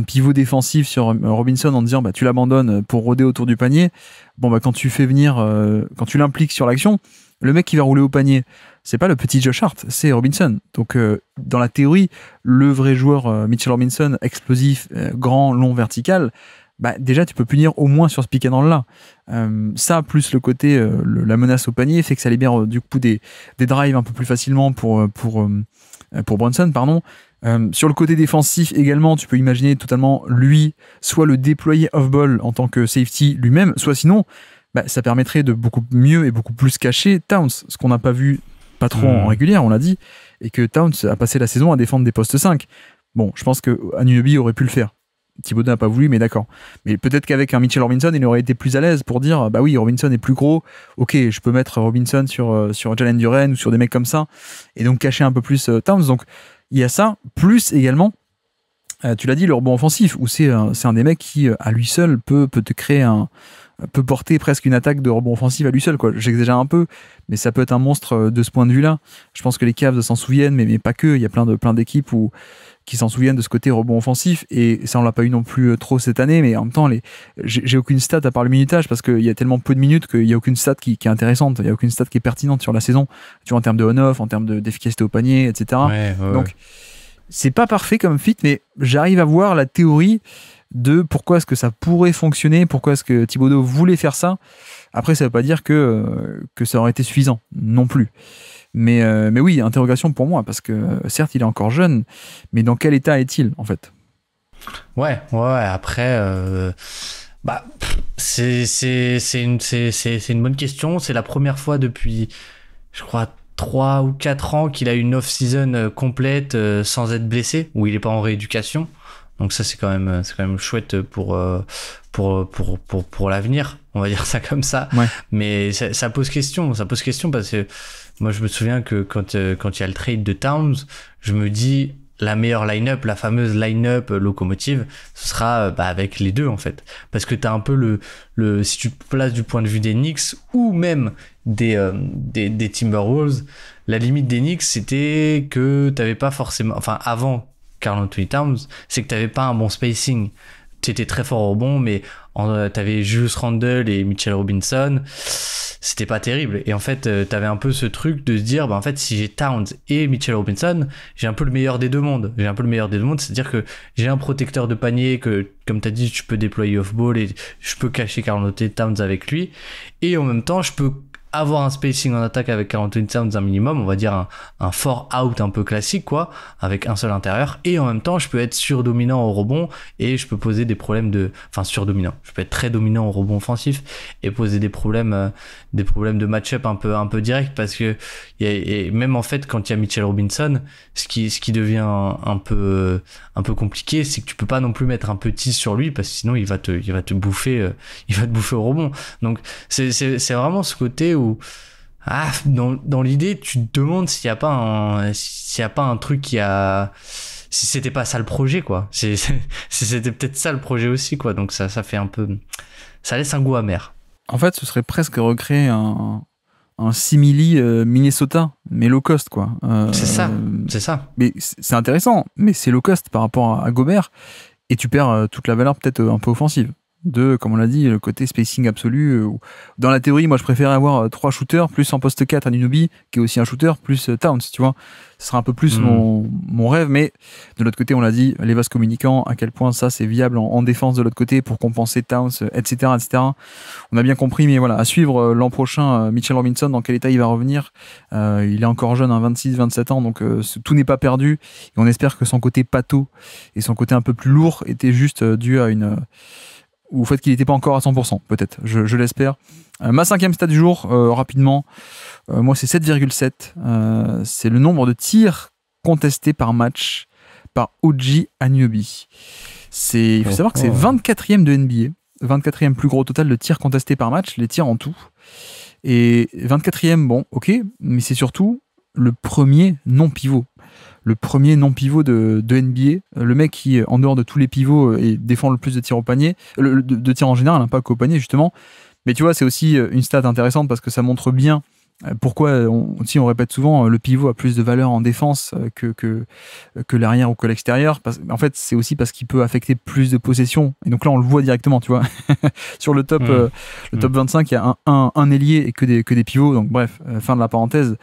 pivot défensif sur Robinson en disant bah, tu l'abandonnes pour rôder autour du panier, bon bah quand tu fais venir, quand tu l'impliques sur l'action, le mec qui va rouler au panier, c'est pas le petit Josh Hart, c'est Robinson. Donc dans la théorie, le vrai joueur Mitchell Robinson, explosif, grand, long, vertical, bah déjà tu peux punir au moins sur ce pick and roll là. Ça plus le côté la menace au panier fait que ça libère du coup des drives un peu plus facilement pour Brunson, pardon. Sur le côté défensif également, tu peux imaginer totalement lui soit le déployer off-ball en tant que safety lui-même, soit sinon bah, ça permettrait de beaucoup mieux et beaucoup plus cacher Towns, ce qu'on n'a pas vu pas trop en régulière, on l'a dit, et que Towns a passé la saison à défendre des postes 5. Bon, je pense que Anunoby aurait pu le faire. Thibodeau n'a pas voulu, mais d'accord. Mais peut-être qu'avec un Mitchell Robinson, il aurait été plus à l'aise pour dire bah oui, Robinson est plus gros, ok, je peux mettre Robinson sur Jalen Duren ou sur des mecs comme ça, et donc cacher un peu plus Towns. Donc il y a ça, plus également, tu l'as dit, le rebond offensif, où c'est un des mecs qui, à lui seul, peut te créer peut porter presque une attaque de rebond offensif à lui seul, quoi. J'exagère un peu, mais ça peut être un monstre de ce point de vue-là. Je pense que les Cavs s'en souviennent, mais pas que. Il y a plein d'équipes qui s'en souviennent de ce côté rebond offensif, et ça on l'a pas eu non plus trop cette année, mais en même temps j'ai aucune stat à part le minutage, parce qu'il y a tellement peu de minutes qu'il y a aucune stat qui est intéressante, il y a aucune stat qui est pertinente sur la saison, tu vois, en termes de on-off, en termes d'efficacité au panier, etc. Donc c'est pas parfait comme fit, mais j'arrive à voir la théorie de pourquoi est-ce que ça pourrait fonctionner, pourquoi est-ce que Thibodeau voulait faire ça. Après ça veut pas dire que ça aurait été suffisant non plus. Mais oui, interrogation pour moi, parce que certes, il est encore jeune, mais dans quel état est-il, en fait? Ouais, après, c'est une bonne question. C'est la première fois depuis, je crois, 3 ou 4 ans qu'il a une off-season complète sans être blessé, où il n'est pas en rééducation. Donc ça, c'est quand même chouette pour l'avenir, on va dire ça comme ça. Ouais. Mais ça pose question parce que moi, je me souviens que quand il y a le trade de Towns, je me dis la meilleure line-up, la fameuse line-up locomotive, ce sera avec les deux en fait. Parce que tu as un peu si tu te places du point de vue des Knicks ou même des Timberwolves, la limite des Knicks, c'était que tu n'avais pas forcément... Enfin, avant Karl Anthony Towns, c'est que tu n'avais pas un bon spacing. Tu étais très fort au rebond, mais tu avais Julius Randle et Mitchell Robinson, c'était pas terrible. Et en fait, tu avais un peu ce truc de se dire, en fait, si j'ai Towns et Mitchell Robinson, j'ai un peu le meilleur des deux mondes. C'est-à-dire que j'ai un protecteur de panier que, comme tu as dit, je peux déployer off-ball et je peux cacher Karl Anthony Towns avec lui. Et en même temps, je peux avoir un spacing en attaque avec Karl Anthony Towns un minimum, on va dire un fort out un peu classique, quoi, avec un seul intérieur, et en même temps je peux être surdominant au rebond et je peux poser des problèmes surdominant, je peux être très dominant au rebond offensif et poser des problèmes de match-up un peu direct, parce que et même en fait quand il y a Mitchell Robinson, ce qui devient un peu compliqué, c'est que tu peux pas non plus mettre un petit sur lui, parce que sinon il va te bouffer au rebond. Donc c'est vraiment ce côté où dans l'idée tu te demandes s'il y a pas un truc si c'était pas ça le projet, quoi. C'était peut-être ça le projet aussi, quoi. Donc ça fait un peu, ça laisse un goût amer. En fait, ce serait presque recréer un simili Minnesota, mais low cost, quoi. C'est ça. Mais c'est intéressant, mais c'est low cost par rapport à Gobert, et tu perds toute la valeur peut-être un peu offensive. Comme on l'a dit, le côté spacing absolu. Dans la théorie, moi, je préfère avoir 3 shooters, plus en poste 4 Anunoby, qui est aussi un shooter, plus Towns, tu vois. Ce sera un peu plus mon rêve, mais de l'autre côté, on l'a dit, les vases communicants, à quel point ça, c'est viable en défense de l'autre côté pour compenser Towns, etc., etc. On a bien compris, mais voilà, à suivre l'an prochain, Mitchell Robinson, dans quel état il va revenir. Il est encore jeune, 26, 27 ans, donc tout n'est pas perdu. Et on espère que son côté pâteau et son côté un peu plus lourd était juste dû à ou au fait qu'il n'était pas encore à 100%, peut-être, je l'espère. Ma 5e stat du jour, rapidement, moi c'est 7,7. C'est le nombre de tirs contestés par match par OG Anunoby. Il faut savoir que c'est 24e de NBA, 24e plus gros total de tirs contestés par match, les tirs en tout. Et 24e, bon, ok, mais c'est surtout le premier non-pivot. Le premier non-pivot de NBA, le mec qui, en dehors de tous les pivots, défend le plus de tirs au panier, de tirs en général, hein, pas qu'au panier justement. Mais tu vois, c'est aussi une stat intéressante parce que ça montre bien pourquoi, si on répète souvent, le pivot a plus de valeur en défense que l'arrière ou que l'extérieur. En fait, c'est aussi parce qu'il peut affecter plus de possessions. Et donc là, on le voit directement, tu vois. Sur le top, top 25, il y a un ailier et que des pivots. Donc bref, fin de la parenthèse.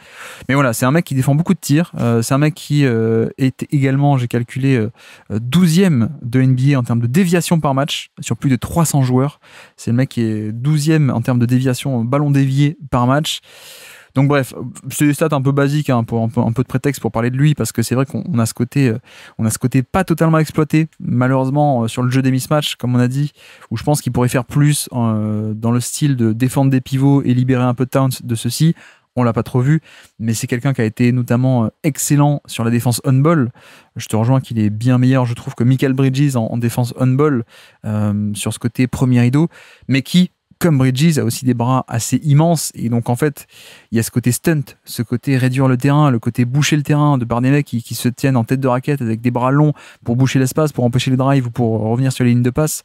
Mais voilà, c'est un mec qui défend beaucoup de tirs. C'est un mec qui est également, j'ai calculé, 12e de NBA en termes de déviation par match sur plus de 300 joueurs. C'est le mec qui est 12e en termes de déviation, ballon dévié par match. Donc bref, c'est des stats un peu basiques, hein, pour un peu de prétexte pour parler de lui, parce que c'est vrai qu'on a ce côté, pas totalement exploité, malheureusement, sur le jeu des mismatchs, comme on a dit, où je pense qu'il pourrait faire plus dans le style de défendre des pivots et libérer un peu de Towns de ceux-ci. On l'a pas trop vu, mais c'est quelqu'un qui a été notamment excellent sur la défense on-ball. Je te rejoins qu'il est bien meilleur, je trouve, que Mikal Bridges en défense on-ball, sur ce côté premier rideau, mais qui, comme Bridges, a aussi des bras assez immenses, et donc en fait il y a ce côté stunt, ce côté réduire le terrain, le côté boucher le terrain de par des mecs qui se tiennent en tête de raquette avec des bras longs pour boucher l'espace, pour empêcher les drives ou pour revenir sur les lignes de passe.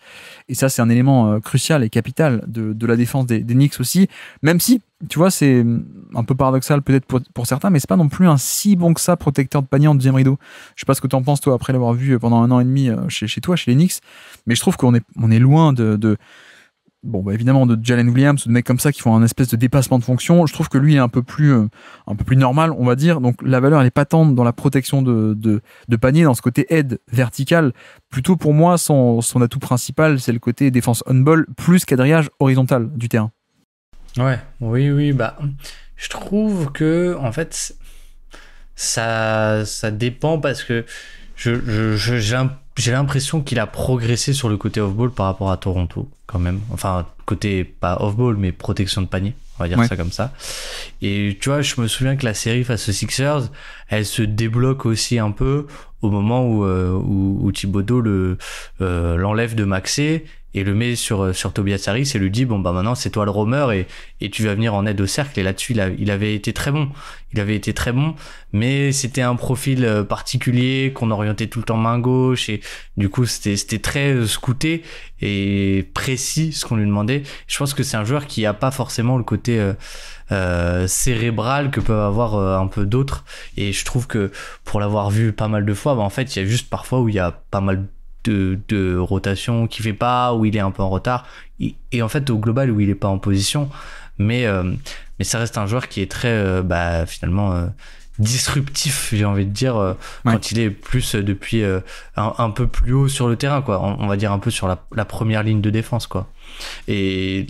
Et ça, c'est un élément crucial et capital de la défense des Knicks aussi, même si tu vois, c'est un peu paradoxal peut-être pour certains, mais c'est pas non plus un si bon que ça protecteur de panier en deuxième rideau. Je sais pas ce que tu en penses, toi, après l'avoir vu pendant 1 an et demi chez toi, chez les Knicks, mais je trouve qu'on est loin de bon, bah évidemment, de Jalen Williams ou de mecs comme ça qui font un espèce de dépassement de fonction. Je trouve que lui est un peu plus normal, on va dire. Donc la valeur, elle est pas tant dans la protection de panier, dans ce côté aide vertical. Plutôt pour moi, son atout principal, c'est le côté défense on-ball plus quadrillage horizontal du terrain. Ouais, oui, bah je trouve que en fait ça dépend, parce que j'ai l'impression qu'il a progressé sur le côté off-ball par rapport à Toronto, quand même. Enfin, côté, pas off-ball, mais protection de panier, on va dire ça comme ça. Et tu vois, je me souviens que la série face aux Sixers, elle se débloque aussi un peu au moment où Thibodeau l'enlève de Maxey et le met sur Tobias Harris et lui dit, bon bah maintenant c'est toi le roamer et tu vas venir en aide au cercle. Et là-dessus il avait été très bon, mais c'était un profil particulier qu'on orientait tout le temps main gauche, et du coup c'était très scouté et précis ce qu'on lui demandait. Je pense que c'est un joueur qui a pas forcément le côté cérébral que peuvent avoir un peu d'autres, et je trouve que pour l'avoir vu pas mal de fois, bah en fait il y a juste parfois où il y a pas mal de rotation qui fait pas, où il est un peu en retard, et en fait au global où il est pas en position, mais ça reste un joueur qui est très finalement disruptif, j'ai envie de dire, quand il est plus depuis un peu plus haut sur le terrain, quoi. On va dire un peu sur la première ligne de défense, quoi. Et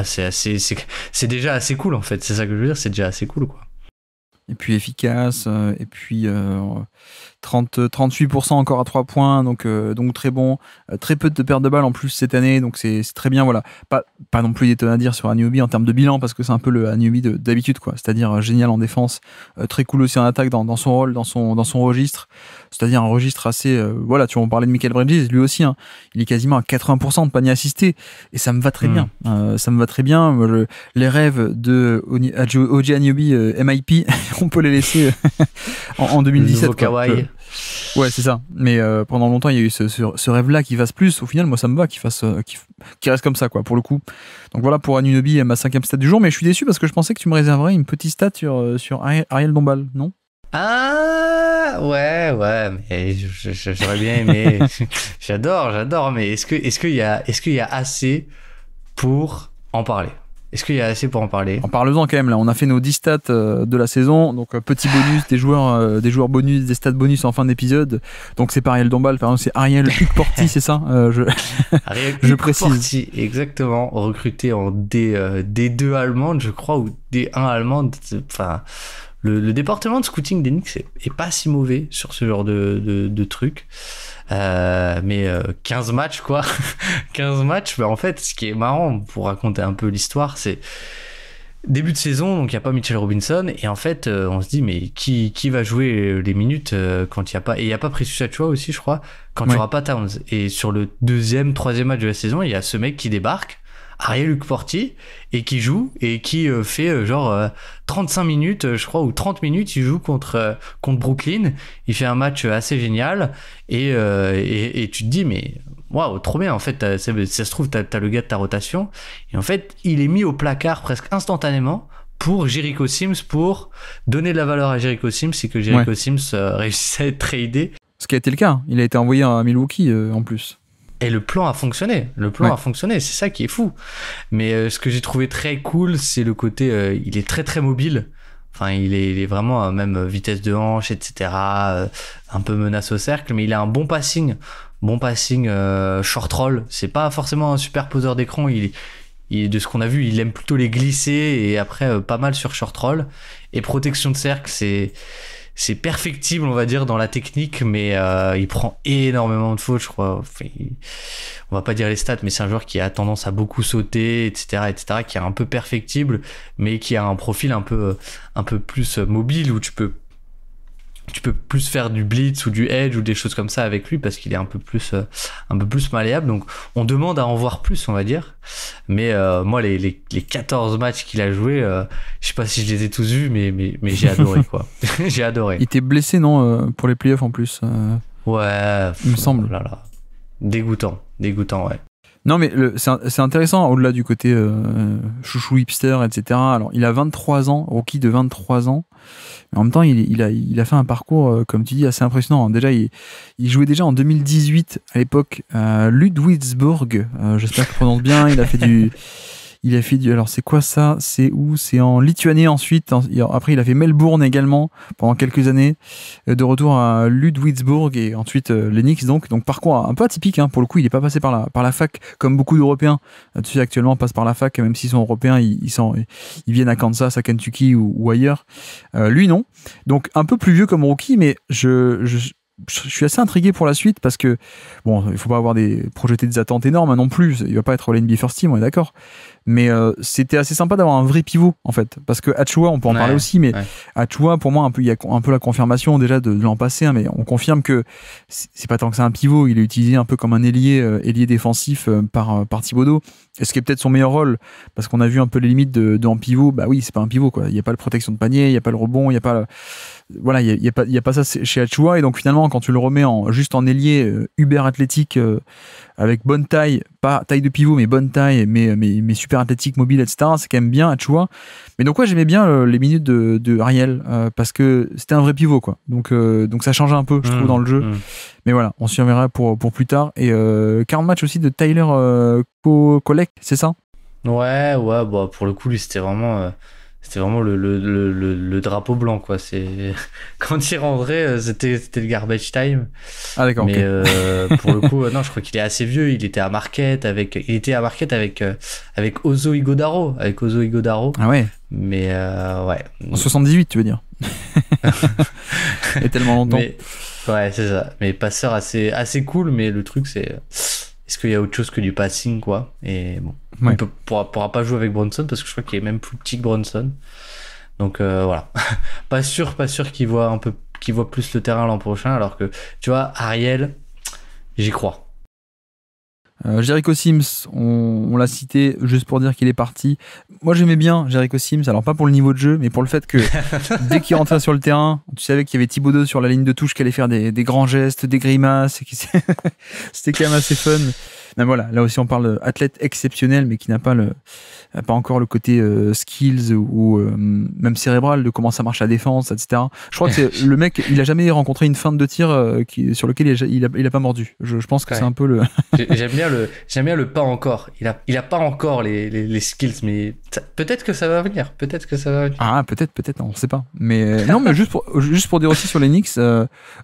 c'est déjà assez cool, en fait, c'est ça que je veux dire, c'est déjà assez cool, quoi. Et puis efficace, et puis 38% encore à 3 points, donc très bon. Très peu de pertes de balles en plus cette année, donc c'est très bien. Voilà. Pas non plus d'étonne à dire sur Anunoby en termes de bilan, parce que c'est un peu le Anunoby d'habitude, quoi. C'est-à-dire génial en défense, très cool aussi en attaque dans son rôle, dans son registre. C'est-à-dire un registre assez. Voilà, tu vois, on parlait de Mikal Bridges, lui aussi, hein, il est quasiment à 80% de panier assisté, et ça me va très bien. Ça me va très bien. Les rêves de OG Anunoby MIP, on peut les laisser en 2017. Ouais, c'est ça. Mais pendant longtemps, il y a eu ce rêve-là qui fasse plus. Au final, moi, ça me va qu'il reste comme ça, quoi, pour le coup. Donc voilà pour Anunoby, ma 5e stat du jour. Mais je suis déçu parce que je pensais que tu me réserverais une petite stat sur Ariel Dombal, non? Ah ouais, mais j'aurais bien aimé. j'adore. Mais est-ce qu'il y a assez pour en parler? Est-ce qu'il y a assez pour en parler? En parle-en quand même, là. On a fait nos 10 stats de la saison. Donc, petit bonus, des joueurs bonus, des stats bonus en fin d'épisode. Donc, c'est pas Ariel Dombal, par exemple, c'est Ariel Porti, c'est ça? Je précise. Porti, exactement. Recruté en D2 allemande, je crois, ou D1 allemande. Enfin, le département de scouting des Knicks est pas si mauvais sur ce genre de trucs. Mais 15 matchs, quoi. 15 matchs, en fait, ce qui est marrant, pour raconter un peu l'histoire, c'est début de saison, donc il n'y a pas Mitchell Robinson, et en fait, on se dit, mais qui va jouer les minutes quand il n'y a pas... Et il n'y a pas Precious Achiuwa aussi, je crois, quand il n'y aura pas Towns. Et sur le troisième match de la saison, il y a ce mec qui débarque, Ariel Hukporti, et qui joue, et qui fait 35 minutes, je crois, ou 30 minutes, il joue contre Brooklyn, il fait un match assez génial, et tu te dis, mais waouh, trop bien, en fait, ça se trouve, t'as le gars de ta rotation, et en fait, il est mis au placard presque instantanément pour Jericho Sims, pour donner de la valeur à Jericho Sims, et que Jericho Sims réussisse à être tradé. Ce qui a été le cas, il a été envoyé à Milwaukee en plus. Et le plan a fonctionné. C'est ça qui est fou. Mais ce que j'ai trouvé très cool, c'est le côté, il est très très mobile. Enfin, il est vraiment même vitesse de hanche, etc. Un peu menace au cercle, mais il a un bon passing short roll. C'est pas forcément un super poseur d'écran. Il de ce qu'on a vu, il aime plutôt les glisser et après pas mal sur short roll. Et protection de cercle, c'est perfectible, on va dire, dans la technique, mais il prend énormément de fautes, je crois. Enfin, on va pas dire les stats, mais c'est un joueur qui a tendance à beaucoup sauter, etc., qui est un peu perfectible, mais qui a un profil un peu plus mobile, où tu peux plus faire du blitz ou du edge ou des choses comme ça avec lui, parce qu'il est un peu plus malléable. Donc on demande à en voir plus, on va dire. Mais moi, les 14 matchs qu'il a joué, je sais pas si je les ai tous vus, mais j'ai adoré, quoi. J'ai adoré. Il était blessé, non, pour les playoffs en plus. Ouais. Il me semble. Là. Dégoûtant, ouais. Non, mais c'est intéressant, au-delà du côté chouchou hipster, etc. Alors, il a 23 ans, rookie de 23 ans. Mais en même temps, il a fait un parcours, comme tu dis, assez impressionnant. Déjà, il jouait déjà en 2018, à l'époque, à Ludwigsburg. J'espère que je prononce bien. Il a fait du... Alors, c'est quoi ça? C'est où? C'est en Lituanie ensuite. Après, il a fait Melbourne également pendant quelques années. De retour à Ludwigsburg et ensuite les Knicks. Donc, parcours un peu atypique. Hein. Pour le coup, il n'est pas passé par la fac comme beaucoup d'Européens. Tu sais, actuellement, passent par la fac. Même s'ils sont Européens, ils viennent à Kansas, à Kentucky ou ailleurs. Lui, non. Donc, un peu plus vieux comme rookie, mais je suis assez intrigué pour la suite parce que, bon, il faut pas projeter des attentes énormes non plus. Il va pas être l'NBA First Team, on est d'accord. Mais c'était assez sympa d'avoir un vrai pivot en fait, parce que Achiuwa, on peut en parler aussi, mais Achiuwa, pour moi, il y a un peu la confirmation déjà de l'an passé, hein, mais on confirme que c'est pas tant que c'est un pivot. Il est utilisé un peu comme un ailier défensif par Thibodeau. Et ce qui est peut-être son meilleur rôle, parce qu'on a vu un peu les limites de en pivot. Bah oui, c'est pas un pivot, quoi. Il y a pas la protection de panier, il y a pas le rebond, il y a pas voilà, il y a pas ça chez Achiuwa. Et donc finalement, quand tu le remets juste en ailier uber athlétique, avec bonne taille, pas taille de pivot, mais bonne taille, mais super athlétique, mobile, etc., c'est quand même bien Achiuwa. Mais donc j'aimais bien les minutes de Ariel, parce que c'était un vrai pivot, quoi. Donc ça changeait un peu, je trouve, dans le jeu. Mais voilà, on s'y reverra pour plus tard. Et 40 matchs aussi de Tyler Kolek, c'est ça? Ouais, bah pour le coup, lui, c'était vraiment le drapeau blanc, quoi. C'est quand il rentrait, c'était le garbage time. Ah d'accord. Mais okay. Pour le coup, non, je crois qu'il est assez vieux. Il était à Marquette avec Ozo Ighodaro, Ah ouais. Mais ouais. En 78, tu veux dire? Et tellement longtemps. Ouais, c'est ça. Mais passeur assez cool. Mais le truc, c'est est-ce qu'il y a autre chose que du passing, quoi? Et bon, ouais. Il pourra pas jouer avec Bronson parce que je crois qu'il est même plus petit que Bronson. Donc voilà, pas sûr qu'il voit plus le terrain l'an prochain. Alors que tu vois, Ariel, j'y crois. Jericho Sims, on l'a cité juste pour dire qu'il est parti. Moi j'aimais bien Jericho Sims, alors pas pour le niveau de jeu, mais pour le fait que dès qu'il rentrait sur le terrain, tu savais qu'il y avait Thibodeau sur la ligne de touche qui allait faire des grands gestes, des grimaces, et c'était quand même assez fun. Mais voilà, là aussi on parle d'athlète exceptionnel, mais qui n'a pas encore le côté skills ou même cérébral de comment ça marche la défense, etc. Je crois que c'est le mec, il a jamais rencontré une feinte de tir sur lequel il a pas mordu. Je pense que c'est un peu le. J'aime bien le pas encore. Il a pas encore les skills, mais peut-être que ça va venir. Ah peut-être, on sait pas. Mais non, mais juste pour dire aussi sur les Knicks,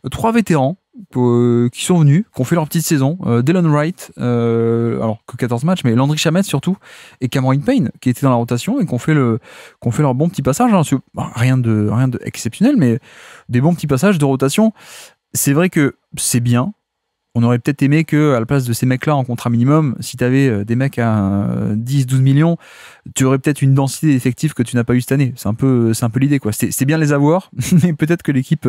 3 vétérans. qui sont venus, qui ont fait leur petite saison. Delon Wright, alors que 14 matchs, mais Landry Shamet surtout, et Cameron Payne, qui étaient dans la rotation et qui ont fait leur bon petit passage. Hein, rien de exceptionnel, mais des bons petits passages de rotation. C'est vrai que c'est bien. On aurait peut-être aimé qu'à la place de ces mecs-là en contrat minimum, si tu avais des mecs à 10-12 millions, tu aurais peut-être une densité d'effectifs que tu n'as pas eu cette année. C'est un peu l'idée, quoi. C'est bien de les avoir, mais peut-être que l'équipe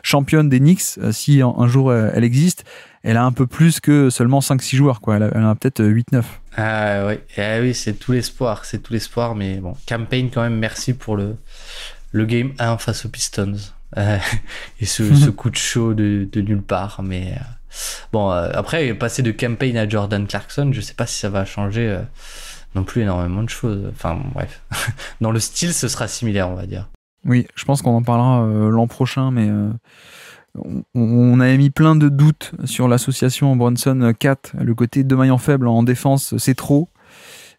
championne des Knicks, si un jour elle existe, elle a un peu plus que seulement 5-6 joueurs, quoi. Elle a peut-être 8-9. Ah oui, c'est tout l'espoir, mais bon, Campaign quand même, merci pour le game 1 face aux Pistons. Et ce coup de chaud de nulle part, mais bon, après passer de Campaign à Jordan Clarkson, je sais pas si ça va changer non plus énormément de choses. Enfin bref, dans le style ce sera similaire, on va dire. Oui, je pense qu'on en parlera l'an prochain, mais on avait mis plein de doutes sur l'association Brunson-Cat, le côté de maillon faible en défense, c'est trop.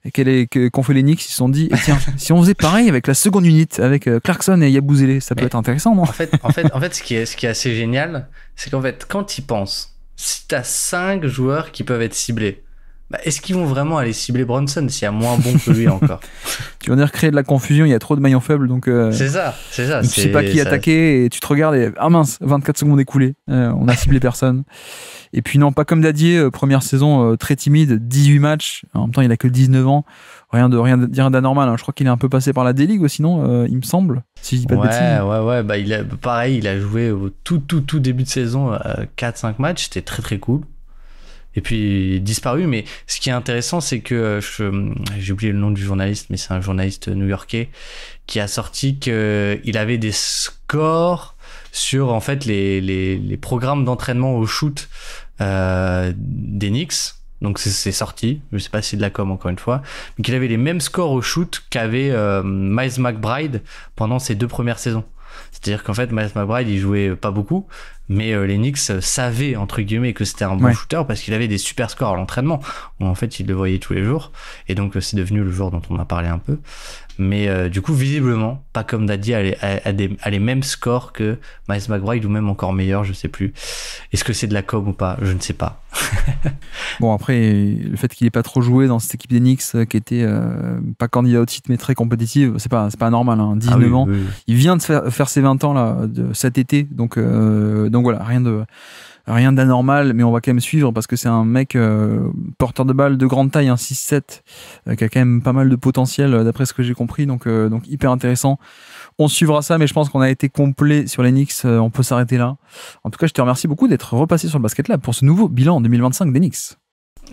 Et qu'on fait les Knicks, ils se sont dit, tiens, si on faisait pareil avec la seconde unité, avec Clarkson et Yabusele, ça peut être intéressant, non ? En fait, ce qui est assez génial, c'est qu'en fait, quand ils pensent, si t'as 5 joueurs qui peuvent être ciblés, est-ce qu'ils vont vraiment aller cibler Brunson s'il y a moins bon que lui encore ? Tu vas dire créer de la confusion, il y a trop de maillons faibles, donc c'est ça. Tu sais pas qui attaquer et tu te regardes et ah mince, 24 secondes écoulées, on a ciblé personne. Et puis non, pas comme Dadier, première saison très timide, 18 matchs, en même temps il a que 19 ans, rien d'anormal, hein. Je crois qu'il est un peu passé par la D-League aussi, non, il me semble, si je dis pas de bêtises. Ouais, il a joué au tout début de saison 4-5 matchs, c'était très très cool. Et puis disparu, mais ce qui est intéressant, c'est que j'ai oublié le nom du journaliste, mais c'est un journaliste new-yorkais qui a sorti qu'il avait des scores sur en fait les programmes d'entraînement au shoot des Knicks. Donc c'est sorti, je sais pas si c'est de la com encore une fois, mais qu'il avait les mêmes scores au shoot qu'avait Miles McBride pendant ses 2 premières saisons. C'est-à-dire qu'en fait, Miles McBride, il jouait pas beaucoup, mais les Knicks savaient, entre guillemets, que c'était un bon shooter parce qu'il avait des super scores à l'entraînement, où en fait, ils le voyaient tous les jours. Et donc, c'est devenu le joueur dont on a parlé un peu. Mais du coup, visiblement, pas comme Daddy, a les mêmes scores que Miles McBride, ou même encore meilleur, je sais plus. Est-ce que c'est de la com ou pas ? Je ne sais pas. Bon, après, le fait qu'il ait pas trop joué dans cette équipe des Knicks, qui était pas candidat au titre, mais très compétitive, c'est pas normal, hein, 19 ans. Oui. Il vient de faire ses 20 ans là, cet été, donc voilà, rien d'anormal, mais on va quand même suivre parce que c'est un mec porteur de balle de grande taille, 6'7", qui a quand même pas mal de potentiel d'après ce que j'ai compris, donc hyper intéressant. On suivra ça, mais je pense qu'on a été complet sur les Knicks, on peut s'arrêter là. En tout cas, je te remercie beaucoup d'être repassé sur le Basket Lab pour ce nouveau bilan en 2025 des Knicks.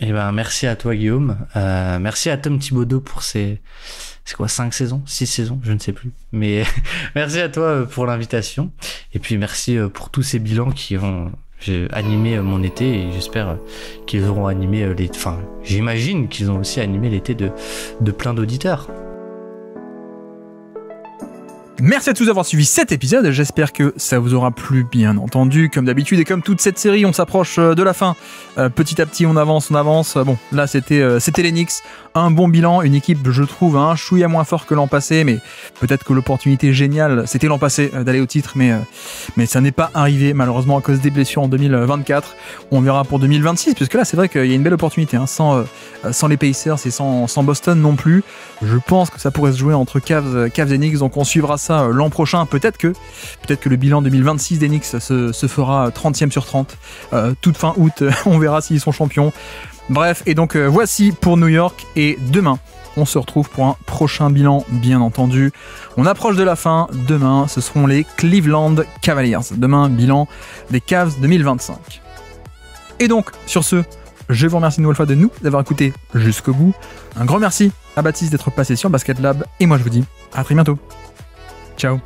Eh ben, merci à toi Guillaume, merci à Tom Thibodeau pour c'est quoi, 5 saisons, 6 saisons, je ne sais plus, mais merci à toi pour l'invitation, et puis merci pour tous ces bilans qui ont animé mon été, et j'espère qu'ils auront animé j'imagine qu'ils ont aussi animé l'été de plein d'auditeurs. Merci à tous d'avoir suivi cet épisode, j'espère que ça vous aura plu, bien entendu. Comme d'habitude et comme toute cette série, on s'approche de la fin. Petit à petit, on avance. Bon, là, c'était les Knicks. Un bon bilan, une équipe, je trouve, un chouïa moins fort que l'an passé, mais peut-être que l'opportunité géniale, c'était l'an passé d'aller au titre, mais ça n'est pas arrivé, malheureusement, à cause des blessures en 2024. On verra pour 2026, puisque là, c'est vrai qu'il y a une belle opportunité, hein, sans les Pacers et sans Boston non plus. Je pense que ça pourrait se jouer entre Cavs et Knicks, donc on suivra ça l'an prochain. Peut-être que le bilan 2026 des Knicks se fera 30e sur 30, toute fin août, on verra s'ils sont champions. Bref, et donc voici pour New York, et demain, on se retrouve pour un prochain bilan, bien entendu. On approche de la fin, demain, ce seront les Cleveland Cavaliers. Demain, bilan des Cavs 2025. Et donc, sur ce, je vous remercie une nouvelle fois de nous d'avoir écouté jusqu'au bout. Un grand merci à Baptiste d'être passé sur Basket Lab, et moi je vous dis à très bientôt. Ciao.